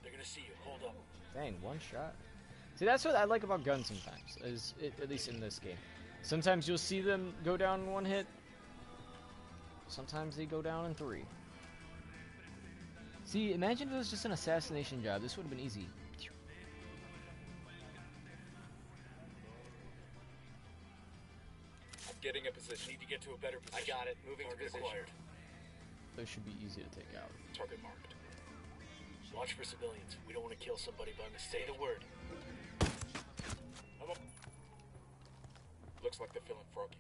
They're gonna see you. Hold up. Dang, one shot. See, that's what I like about guns sometimes, is at least in this game. Sometimes you'll see them go down in one hit. Sometimes they go down in 3. See, imagine if it was just an assassination job. This would have been easy. I'm getting a position. Need to get to a better position. I got it. Moving to Target position. acquired. Those should be easy to take out. Target marked. Watch for civilians. We don't want to kill somebody by mistake. Say the word. I'm up. Looks like they're feeling froggy.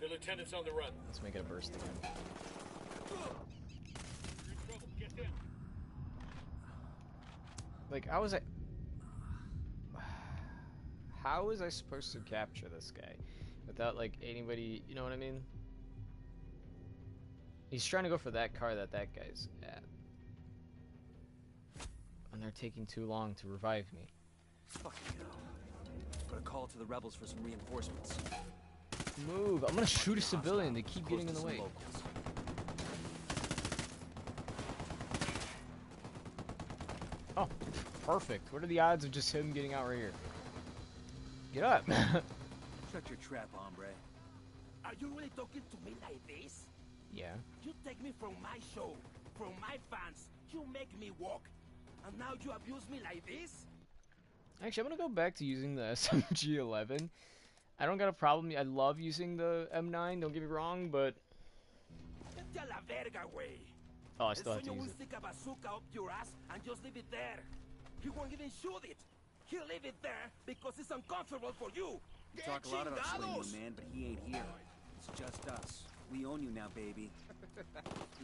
The lieutenant's on the run. Let's make it a burst again. You're in trouble. Get down. Like, how was I supposed to capture this guy without like anybody, you know what I mean? He's trying to go for that car that guy's at. And they're taking too long to revive me. Fucking hell. Put a call to the rebels for some reinforcements. Move! I'm gonna shoot a civilian. They keep getting in the way. Oh, perfect. What are the odds of just him getting out right here? Get up! Shut your trap, hombre. Are you really talking to me like this? Yeah. You take me from my show, from my fans. You make me walk. And now you abuse me like this? Actually, I'm gonna go back to using the SMG-11. I don't got a problem. I love using the M9, don't get me wrong, but... Vete a la verga, güey. Oh, I still have to El sueño use will it. stick a bazooka up your ass and just leave it there. He won't even shoot it. He'll leave it there because it's uncomfortable for you. You talk a lot about slaying you, man, but he ain't here. It's just us. We own you now, baby.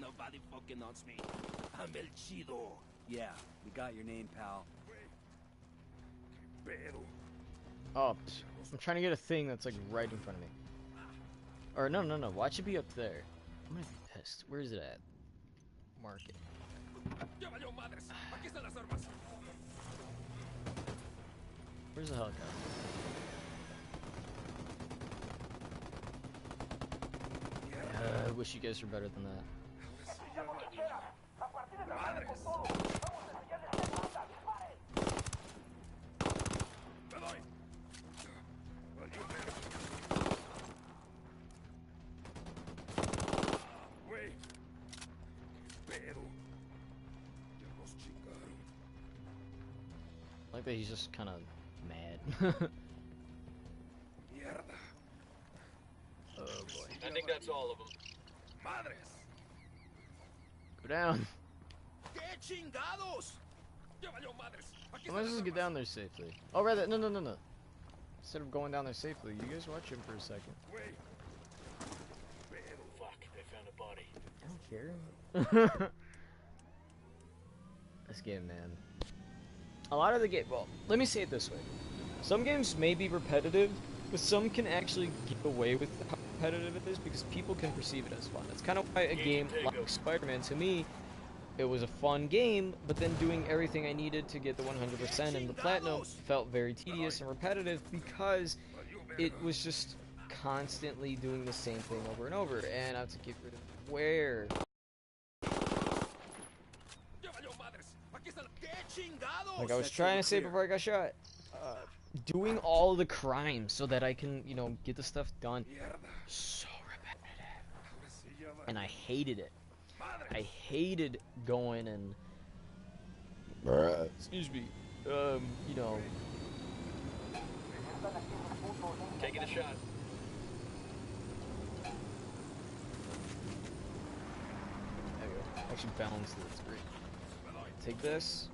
Nobody fucking owns me. I'm El Chido. Yeah, we got your name, pal. Oh, I'm trying to get a thing that's like right in front of me. Or no, watch it be up there. I'm gonna be pissed. Where is it at? Mark it. Where's the helicopter? I wish you guys were better than that. I like that he's just kind of mad. Oh boy. I think that's all of them. Go down. ¿Qué chingados? I'm gonna just get down there safely. Oh, rather, no. Instead of going down there safely, you guys watch him for a second. Fuck, they found a body. I don't care. This game, man. A lot of the game, well, let me say it this way. Some games may be repetitive, but some can actually get away with how repetitive it is because people can perceive it as fun. That's kind of why a game like Spider-Man, to me, it was a fun game, but then doing everything I needed to get the 100% and the platinum felt very tedious and repetitive because it was just constantly doing the same thing over and over, and I had to get rid of where. Like I was trying to say before I got shot, doing all the crimes so that I can, you know, get the stuff done. So repetitive, and I hated it. I hated going and, excuse me, you know. Taking a shot. There we go. Actually balanced it. It's great. Take this.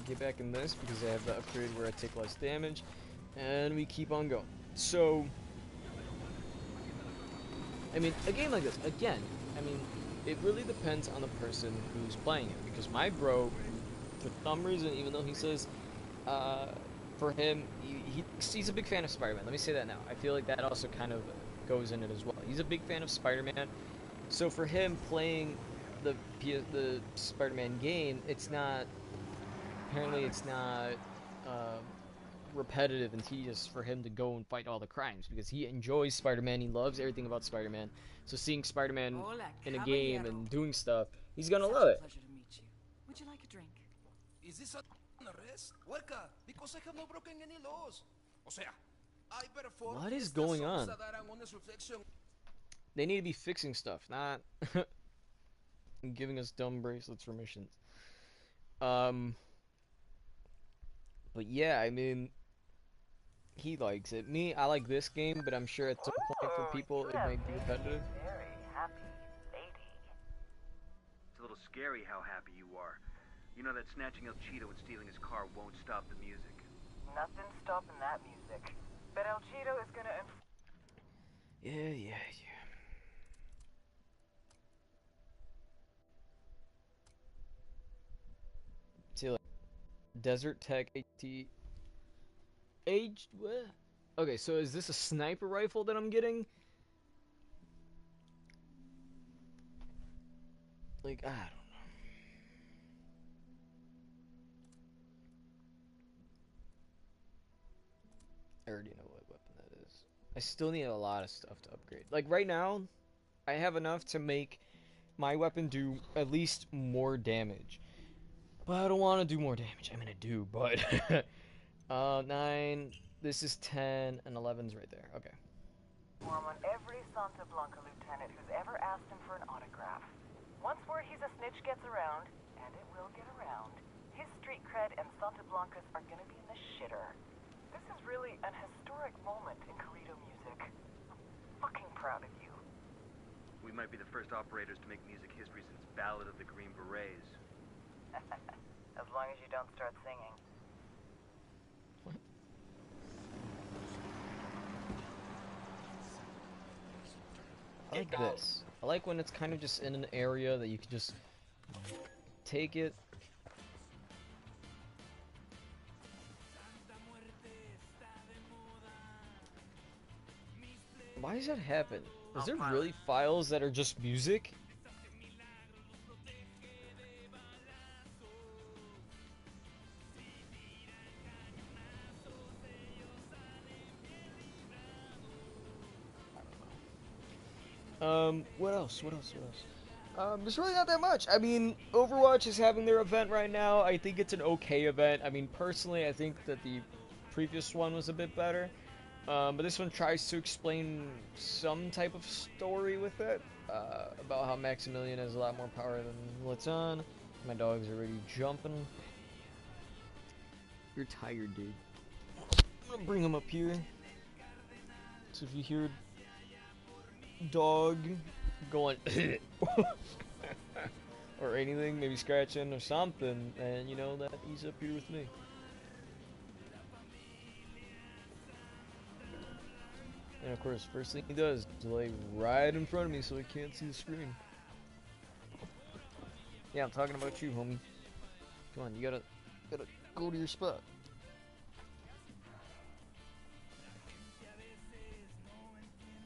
Get back in this because I have the upgrade where I take less damage, and we keep on going. So, I mean, a game like this, again, I mean, it really depends on the person who's playing it. Because my bro, for some reason, even though he says, uh, for him, he's a big fan of Spider-Man. Let me say that now. I feel like that also kind of goes in it as well. He's a big fan of Spider-Man, so for him playing the Spider-Man game, it's not apparently it's not um, repetitive and tedious for him to go and fight all the crimes because he enjoys Spider-Man. He loves everything about Spider-Man. So seeing Spider-Man Hola, in a game caballero. and doing stuff, he's gonna Such love a it. pleasure to meet you. Would you like a drink? Is this an arrest? Welcome, because I have not broken any laws. O sea, I better for What is estas going solo on? se darán una reflexión. They need to be fixing stuff, not giving us dumb bracelets for missions. Um, but yeah, I mean, he likes it. Me, I like this game, but I'm sure at some point for people it might be repetitive. Very happy lady. It's a little scary how happy you are. You know that snatching El Cheeto and stealing his car won't stop the music. Nothing's stopping that music. But El Cheeto is gonna Yeah. See, like, Desert Tech AT aged what? Okay, so is this a sniper rifle that I'm getting? Like, I don't know. I already know what weapon that is. I still need a lot of stuff to upgrade. Like, right now, I have enough to make my weapon do at least more damage. But I don't want to do more damage. I mean, I do, but... 9, this is 10, and 11's right there. Okay. form on every Santa Blanca lieutenant who's ever asked him for an autograph. Once word he's a snitch gets around, and it will get around, his street cred and Santa Blanca's are gonna be in the shitter. This is really an historic moment in Corrido music. I'm fucking proud of you. We might be the first operators to make music history since Ballad of the Green Berets. As long as you don't start singing. I like this. I like when it's kind of just in an area that you can just take it. Why does that happen? Is there really files that are just music? What else? There's really not that much. I mean, Overwatch is having their event right now. I think it's an okay event. I mean, personally, I think that the previous one was a bit better. But this one tries to explain some type of story with it. About how Maximilian has a lot more power than Blitzon. My dog's already jumping. You're tired, dude. I'm gonna bring him up here. So if you hear dog going or anything, maybe scratching or something, and you know that he's up here with me. And of course, first thing he does is lay right in front of me so he can't see the screen. Yeah, I'm talking about you, homie. Come on, you gotta go to your spot.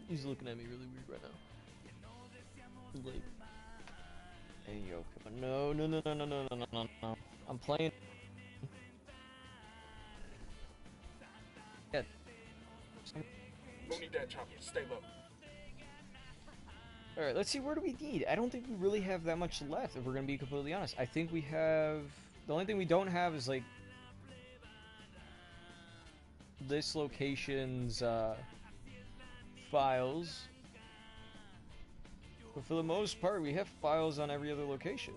He's looking at me really weird right now. Like, hey yo, come on. No. I'm playing. Yeah. Don't need that chopper. Stay low. Alright, let's see, where do we need? I don't think we really have that much left, if we're gonna be completely honest. I think we have... The only thing we don't have is, like... this location's, files. But for the most part, we have files on every other location.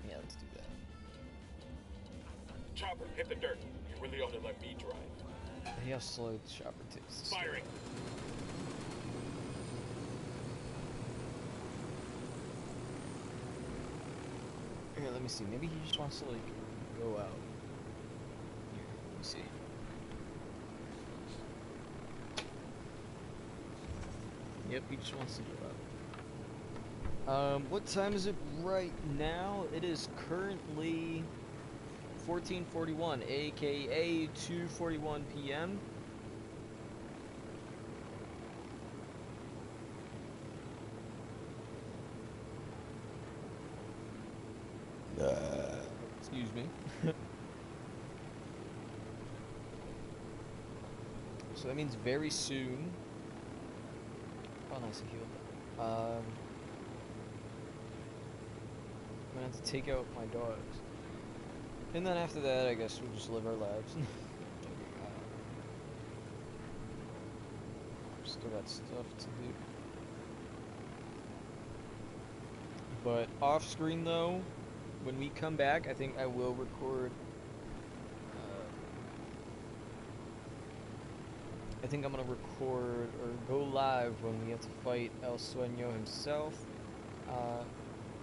Yeah, let's do that. Chopper, hit the dirt. You really ought to let me drive. Hey, how slow the chopper takes. Firing. Here, let me see. Maybe he just wants to, like, go out. Here, let me see. Yep, he just wants to give up. What time is it right now? It is currently 14:41, aka 2:41 p.m. Excuse me. So that means very soon. Oh, nice, I healed them. I'm gonna have to take out my dogs. And then after that, I guess we'll just live our lives. Still got stuff to do. But off screen though, when we come back, I think I will record. I think I'm gonna record or go live when we have to fight El Sueño himself.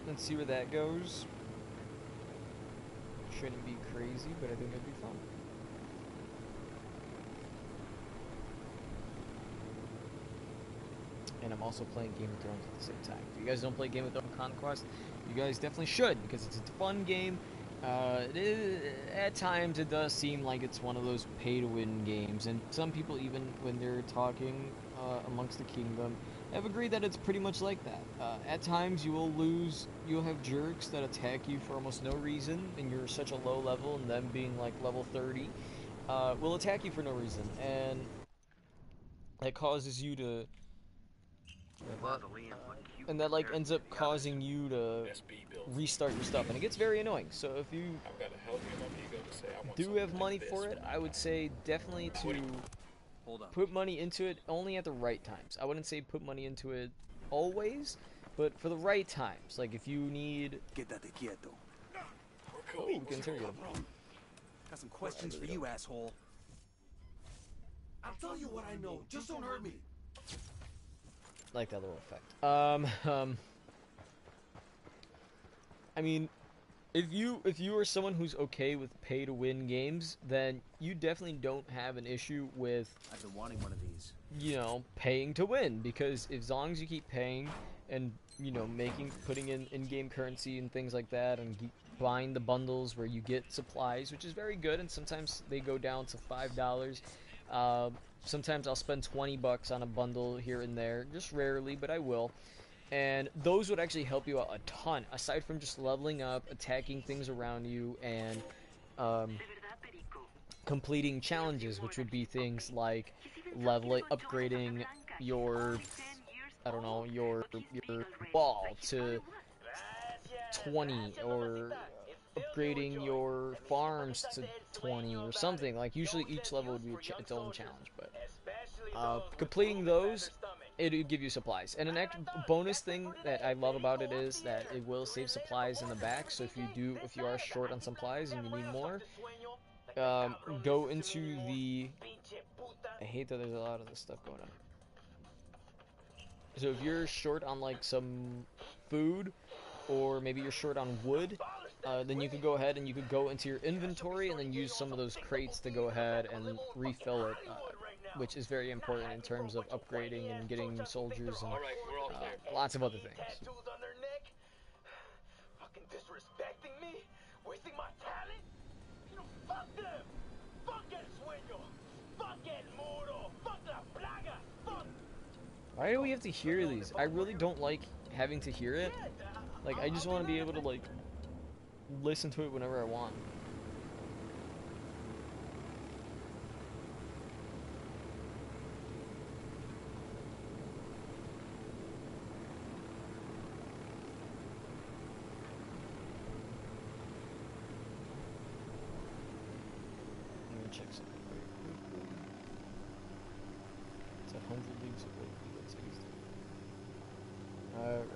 And see where that goes. Shouldn't be crazy, but I think it'd be fun. And I'm also playing Game of Thrones at the same time. If you guys don't play Game of Thrones Conquest, you guys definitely should, because it's a fun game. At times it does seem like it's one of those pay-to-win games, and some people, even when they're talking amongst the kingdom, have agreed that it's pretty much like that. At times you will lose, you'll have jerks that attack you for almost no reason, and you're such a low level, and them being like level 30, will attack you for no reason, and that causes you to... and that like ends up causing you to restart your stuff, and it gets very annoying. So if you do have money for it, I would say definitely to put money into it only at the right times. I wouldn't say put money into it always, but for the right times. Like if you need... Oh, we can interrogate him. Got some questions for you, asshole. I'll tell you what I know. Just don't hurt me. Like that little effect. I mean, if you are someone who's okay with pay to win games, then you definitely don't have an issue with... I've been wanting one of these. You know, paying to win, because as long as you keep paying and, you know, putting in in-game currency and things like that, and buying the bundles where you get supplies, which is very good, and sometimes they go down to $5. Sometimes I'll spend 20 bucks on a bundle here and there, just rarely, but I will. And those would actually help you out a ton, aside from just leveling up, attacking things around you, and completing challenges, which would be things like upgrading your, I don't know, your wall to 20, or upgrading your farms to 20 or something. Like usually each level would be its own challenge, but completing those, it would give you supplies. And an bonus thing that I love about it is that it will save supplies in the back. So if you are short on supplies and you need more, go into the... I hate that there's a lot of this stuff going on. So if you're short on like some food, or maybe you're short on wood, then you could go ahead and you could go into your inventory and then use some of those crates to go ahead and refill it, which is very important in terms of upgrading and getting soldiers and lots of other things. Fucking disrespecting me? Wasting my talent? You know, fuck them! Fuck El Sueño! Fuck El Muro! Fuck La Plaga! Fuck... Why do we have to hear these? I really don't like having to hear it. Like, I just want to be able to, like, listen to it whenever I want. Let me check something. It's 100 leagues away. Alright.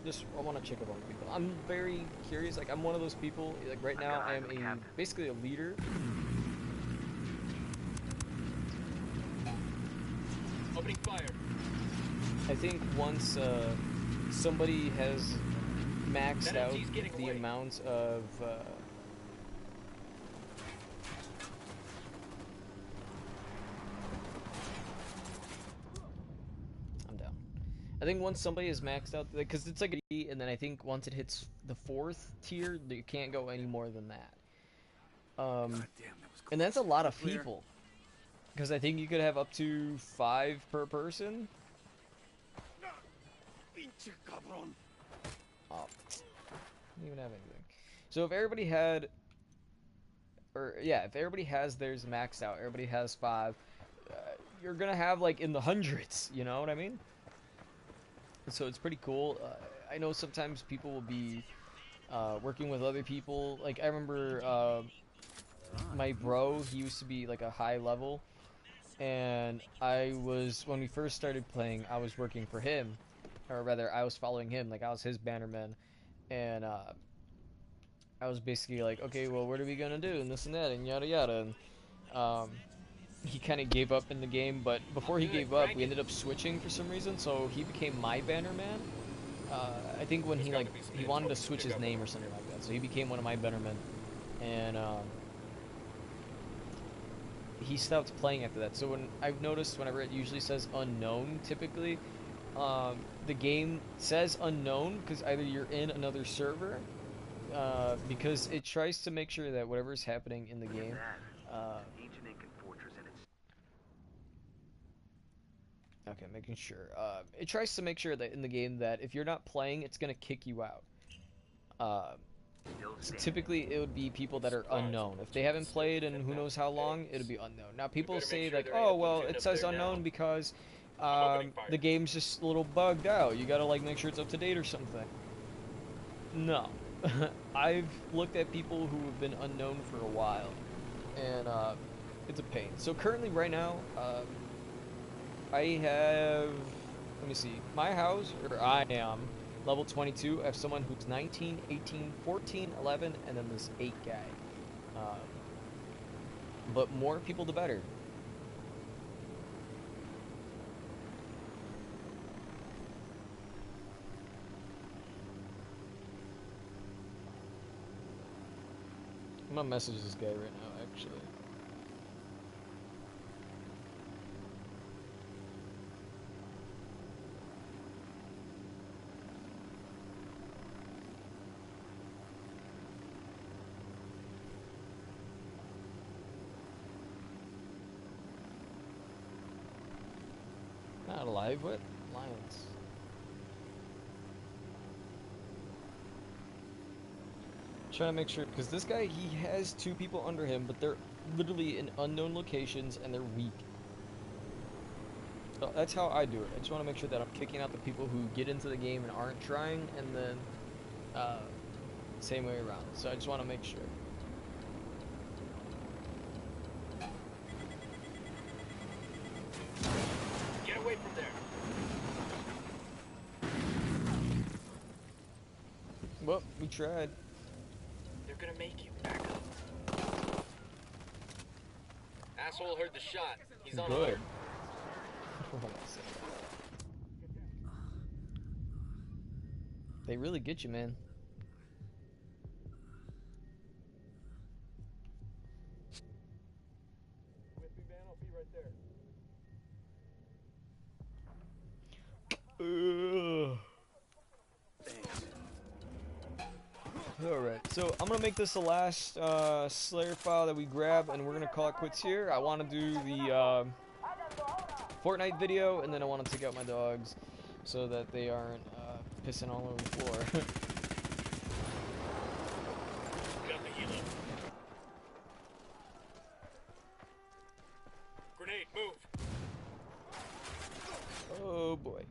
Just, I want to check up on people. I'm very curious. Like, I'm one of those people. Like, right now, I am basically a leader. Opening fire. I think once somebody has maxed out the amount of I'm I think once somebody is maxed out, because it's like a D, and then I think once it hits the 4th tier, you can't go any more than that. And that's a lot of people. Because I think you could have up to 5 per person. Oh, don't even have anything. So if everybody had, or yeah, if everybody has theirs maxed out, everybody has 5, you're gonna have like in the hundreds. You know what I mean? So it's pretty cool. I know sometimes people will be working with other people. Like I remember my bro, he used to be like a high level, and when we first started playing, I was working for him, or rather, I was following him. Like I was his bannerman, and I was basically like, okay, well, what are we gonna do, and this and that, and yada yada. And he kind of gave up in the game, but before he gave up, we ended up switching for some reason, so he became my bannerman. I think when he wanted to switch his name or something like that, so he became one of my bannermen, and he stopped playing after that. So when I've noticed, whenever it usually says unknown, typically, the game says unknown because either you're in another server, because it tries to make sure that whatever is happening in the game, okay, making sure. It tries to make sure that in the game that if you're not playing, it's gonna kick you out. So typically, it would be people that are unknown. If they haven't played in who knows how long, it'll be unknown. Now, people say like, "Oh, well, it says unknown because the game's just a little bugged out. You gotta like make sure it's up to date or something." No, I've looked at people who have been unknown for a while, and it's a pain. So currently, right now, I have, let me see, my house, or I am, level 22. I have someone who's 19, 18, 14, 11, and then this 8 guy. But more people, the better. I'm gonna message this guy right now, actually. Not alive, what? Lions. Trying to make sure, because this guy, he has 2 people under him, but they're literally in unknown locations and they're weak. So that's how I do it. I just want to make sure that I'm kicking out the people who get into the game and aren't trying, and then same way around. So I just want to make sure. Get away from there. Well, we tried. They're gonna make you back up. Asshole heard the shot. He's on alert. They really get you, man. Alright, so I'm gonna make this the last Slayer file that we grab, and we're gonna call it quits here. I want to do the Fortnite video, and then I want to take out my dogs so that they aren't pissing all over the floor. Grenade, move. Oh boy.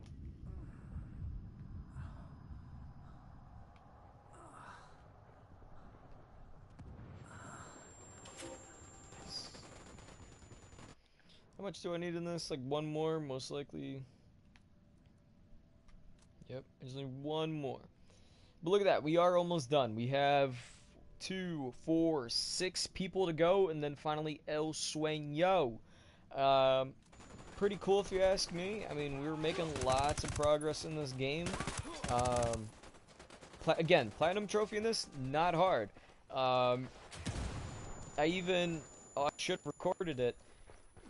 How much do I need in this? Like 1 more, most likely. Yep, there's only 1 more. But look at that, we are almost done. We have 2, 4, 6 people to go, and then finally El Sueño. Pretty cool if you ask me. I mean, we were making lots of progress in this game. Again, Platinum Trophy in this, not hard. I should have recorded it.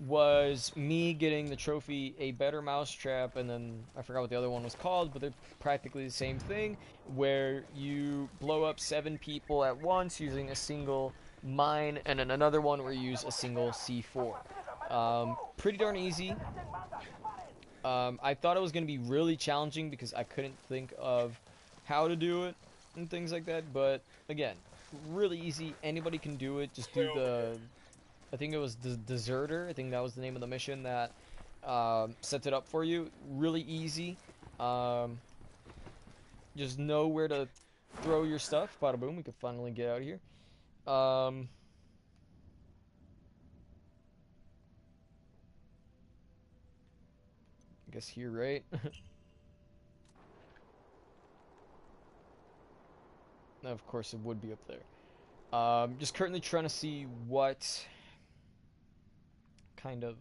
was me getting the trophy A Better Mousetrap, and then I forgot what the other one was called, but they're practically the same thing, where you blow up 7 people at once using a single mine, and then another one where you use a single C4. Pretty darn easy. I thought it was going to be really challenging because I couldn't think of how to do it and things like that, but again, really easy. Anybody can do it. Just do the... I think it was the Deserter. I think that was the name of the mission that sets it up for you. Really easy. Just know where to throw your stuff. Bada boom, we can finally get out of here. I guess here, right? Of course, it would be up there. Just currently trying to see what kind of...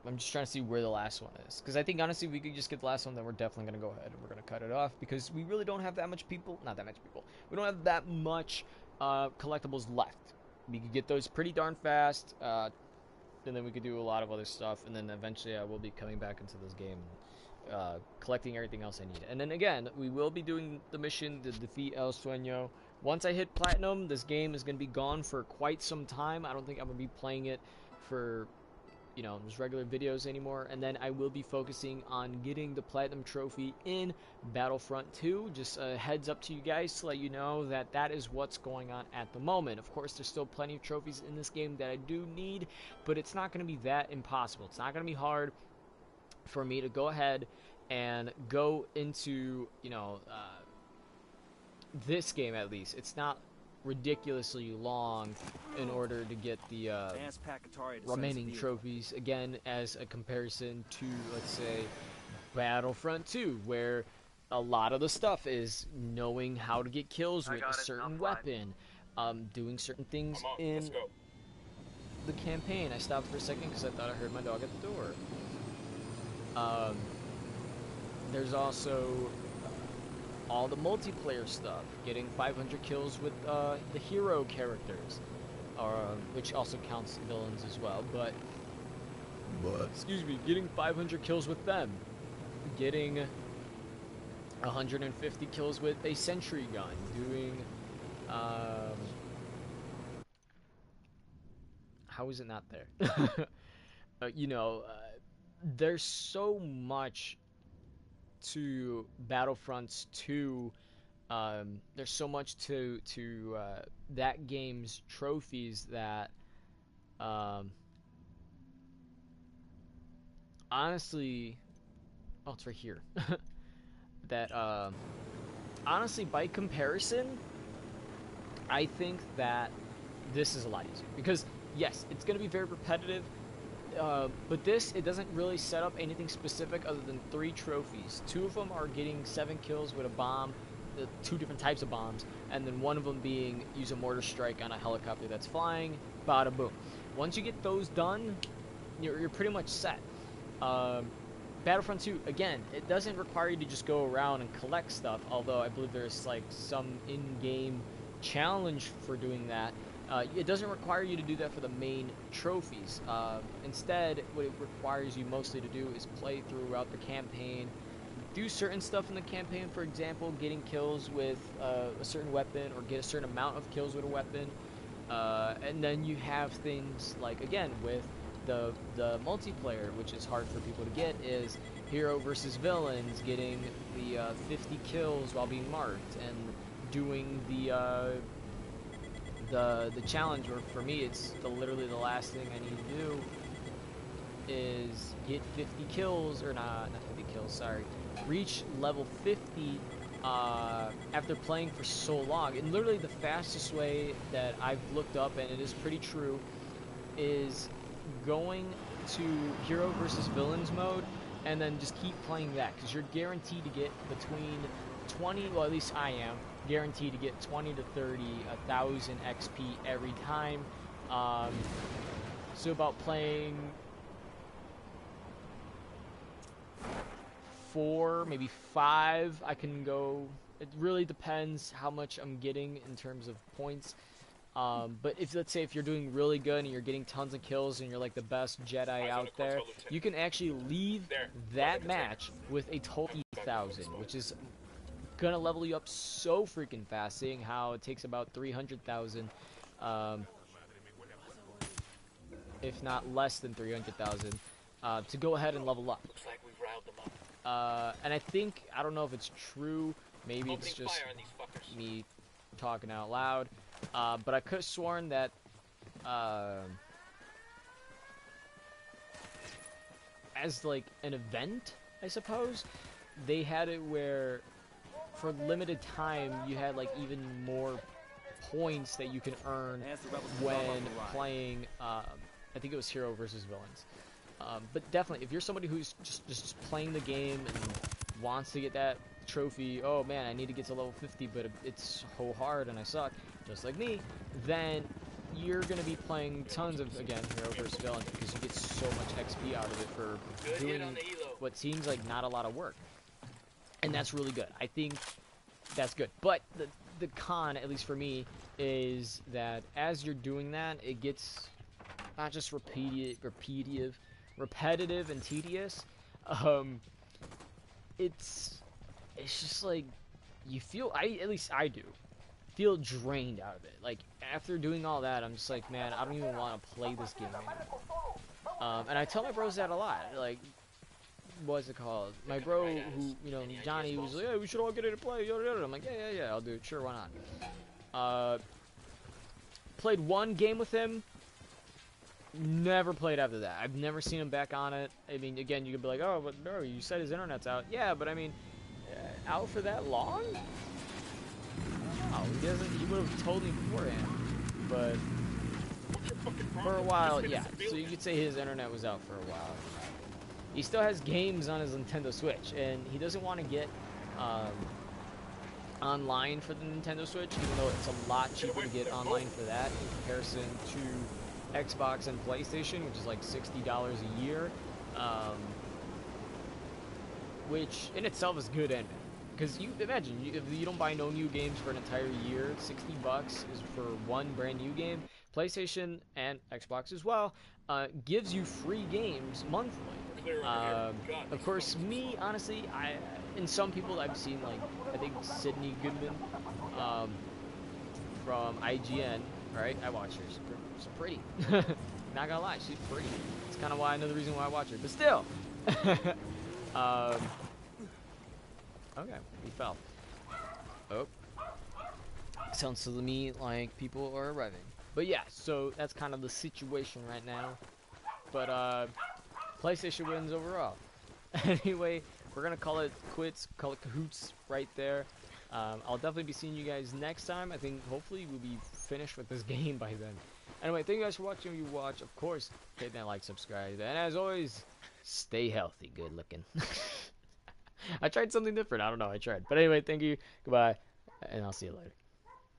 I'm just trying to see where the last one is. Because I think, honestly, if we could just get the last one, then we're definitely going to go ahead and we're going to cut it off. Because we really don't have that much people. Not that much people. We don't have that much collectibles left. We could get those pretty darn fast. And then we could do a lot of other stuff. And then eventually I will be coming back into this game. Collecting everything else I need. And then again, we will be doing the mission to defeat El Sueño. Once I hit Platinum, this game is going to be gone for quite some time. I don't think I'm going to be playing it for... you know, just regular videos anymore, and then I will be focusing on getting the Platinum Trophy in Battlefront 2. Just a heads up to you guys to let you know that that is what's going on at the moment. Of course, there's still plenty of trophies in this game that I do need, but it's not going to be that impossible. It's not going to be hard for me to go ahead and go into, you know, this game at least. It's not ridiculously long in order to get the remaining trophies, again, as a comparison to, let's say, Battlefront 2, where a lot of the stuff is knowing how to get kills with a certain weapon, doing certain things in the campaign. I stopped for a second because I thought I heard my dog at the door. There's also all the multiplayer stuff, getting 500 kills with the hero characters, which also counts villains as well, but excuse me, getting 500 kills with them, getting 150 kills with a sentry gun, doing how is it not there? You know, there's so much to Battlefronts 2. There's so much to that game's trophies that honestly, oh, it's right here. That honestly, by comparison, I think that this is a lot easier because yes, it's going to be very repetitive. But this, it doesn't really set up anything specific other than 3 trophies. 2 of them are getting 7 kills with a bomb, 2 different types of bombs, and then 1 of them being use a mortar strike on a helicopter that's flying. Bada boom. Once you get those done, you're pretty much set. Battlefront 2, again, it doesn't require you to just go around and collect stuff, although I believe there's like some in-game challenge for doing that. It doesn't require you to do that for the main trophies. Instead, what it requires you mostly to do is play throughout the campaign, do certain stuff in the campaign, for example, getting kills with a certain weapon or get a certain amount of kills with a weapon. And then you have things like, again, with the multiplayer, which is hard for people to get, is hero versus villains, getting the 50 kills while being marked, and doing the challenge, or for me, it's literally the last thing I need to do is get 50 kills, or not 50 kills, sorry, reach level 50 after playing for so long. And literally the fastest way that I've looked up, and it is pretty true, is going to hero versus villains mode and then just keep playing that, because you're guaranteed to get between 20, well, at least I am guaranteed to get 20 to 30, 1,000 XP every time. So about playing 4, maybe 5, I can go. It really depends how much I'm getting in terms of points. But if, let's say, if you're doing really good and you're getting tons of kills and you're like the best Jedi out there, you can actually leave that match with a total 1,000, which is gonna level you up so freaking fast, seeing how it takes about 300,000, if not less than 300,000, to go ahead and level up. Looks like we've riled them up. And I think, I don't know if it's true, maybe it's Opening just fire on these fuckers. me talking out loud, but I could have sworn that as like an event, I suppose, they had it where for limited time you had like even more points that you can earn when playing, I think it was hero versus villains. But definitely, if you're somebody who's just playing the game and wants to get that trophy, oh man, I need to get to level 50, but it's so hard and I suck, just like me, then you're going to be playing tons of, again, hero versus villain, because you get so much XP out of it for doing what seems like not a lot of work. And that's really good. I think that's good. But the con, at least for me, is that as you're doing that, it gets not just repetitive and tedious. It's just like you feel, at least I do, feel drained out of it. Like after doing all that, I'm just like, man, I don't even want to play this game anymore. And I tell my bros that a lot. Like, what's it called? My bro, who, you know, Johnny, was like, yeah, we should all get in and play. I'm like, yeah, I'll do it. Sure, why not? Played one game with him. Never played after that. I've never seen him back on it. I mean, again, you could be like, oh, but no, you said his internet's out. Yeah, but I mean, out for that long? I don't know. He would have told me beforehand. But for a while, yeah. So you could say his internet was out for a while. He still has games on his Nintendo Switch, and he doesn't want to get online for the Nintendo Switch, even though it's a lot cheaper to get online for that in comparison to Xbox and PlayStation, which is like $60 a year, which in itself is good and bad. Because you imagine, if you don't buy no new games for an entire year, $60 is for one brand new game. PlayStation and Xbox as well gives you free games monthly. Of course, me, honestly, and some people I've seen, like, I think Sydney Goodman from IGN, right? I watch her. She's pretty. Not gonna lie, she's pretty. It's kind of another reason why I watch her. But still. Okay, we fell. Oh. Sounds to me like people are arriving. But yeah, so that's kind of the situation right now. But PlayStation wins overall. Anyway, we're gonna call it quits, call it cahoots right there. I'll definitely be seeing you guys next time. I think hopefully we'll be finished with this game by then. Anyway, thank you guys for watching. If you watch, of course, hit that like, subscribe, and as always, stay healthy, good looking. I tried something different. I don't know. I tried. But anyway, thank you. Goodbye. And I'll see you later.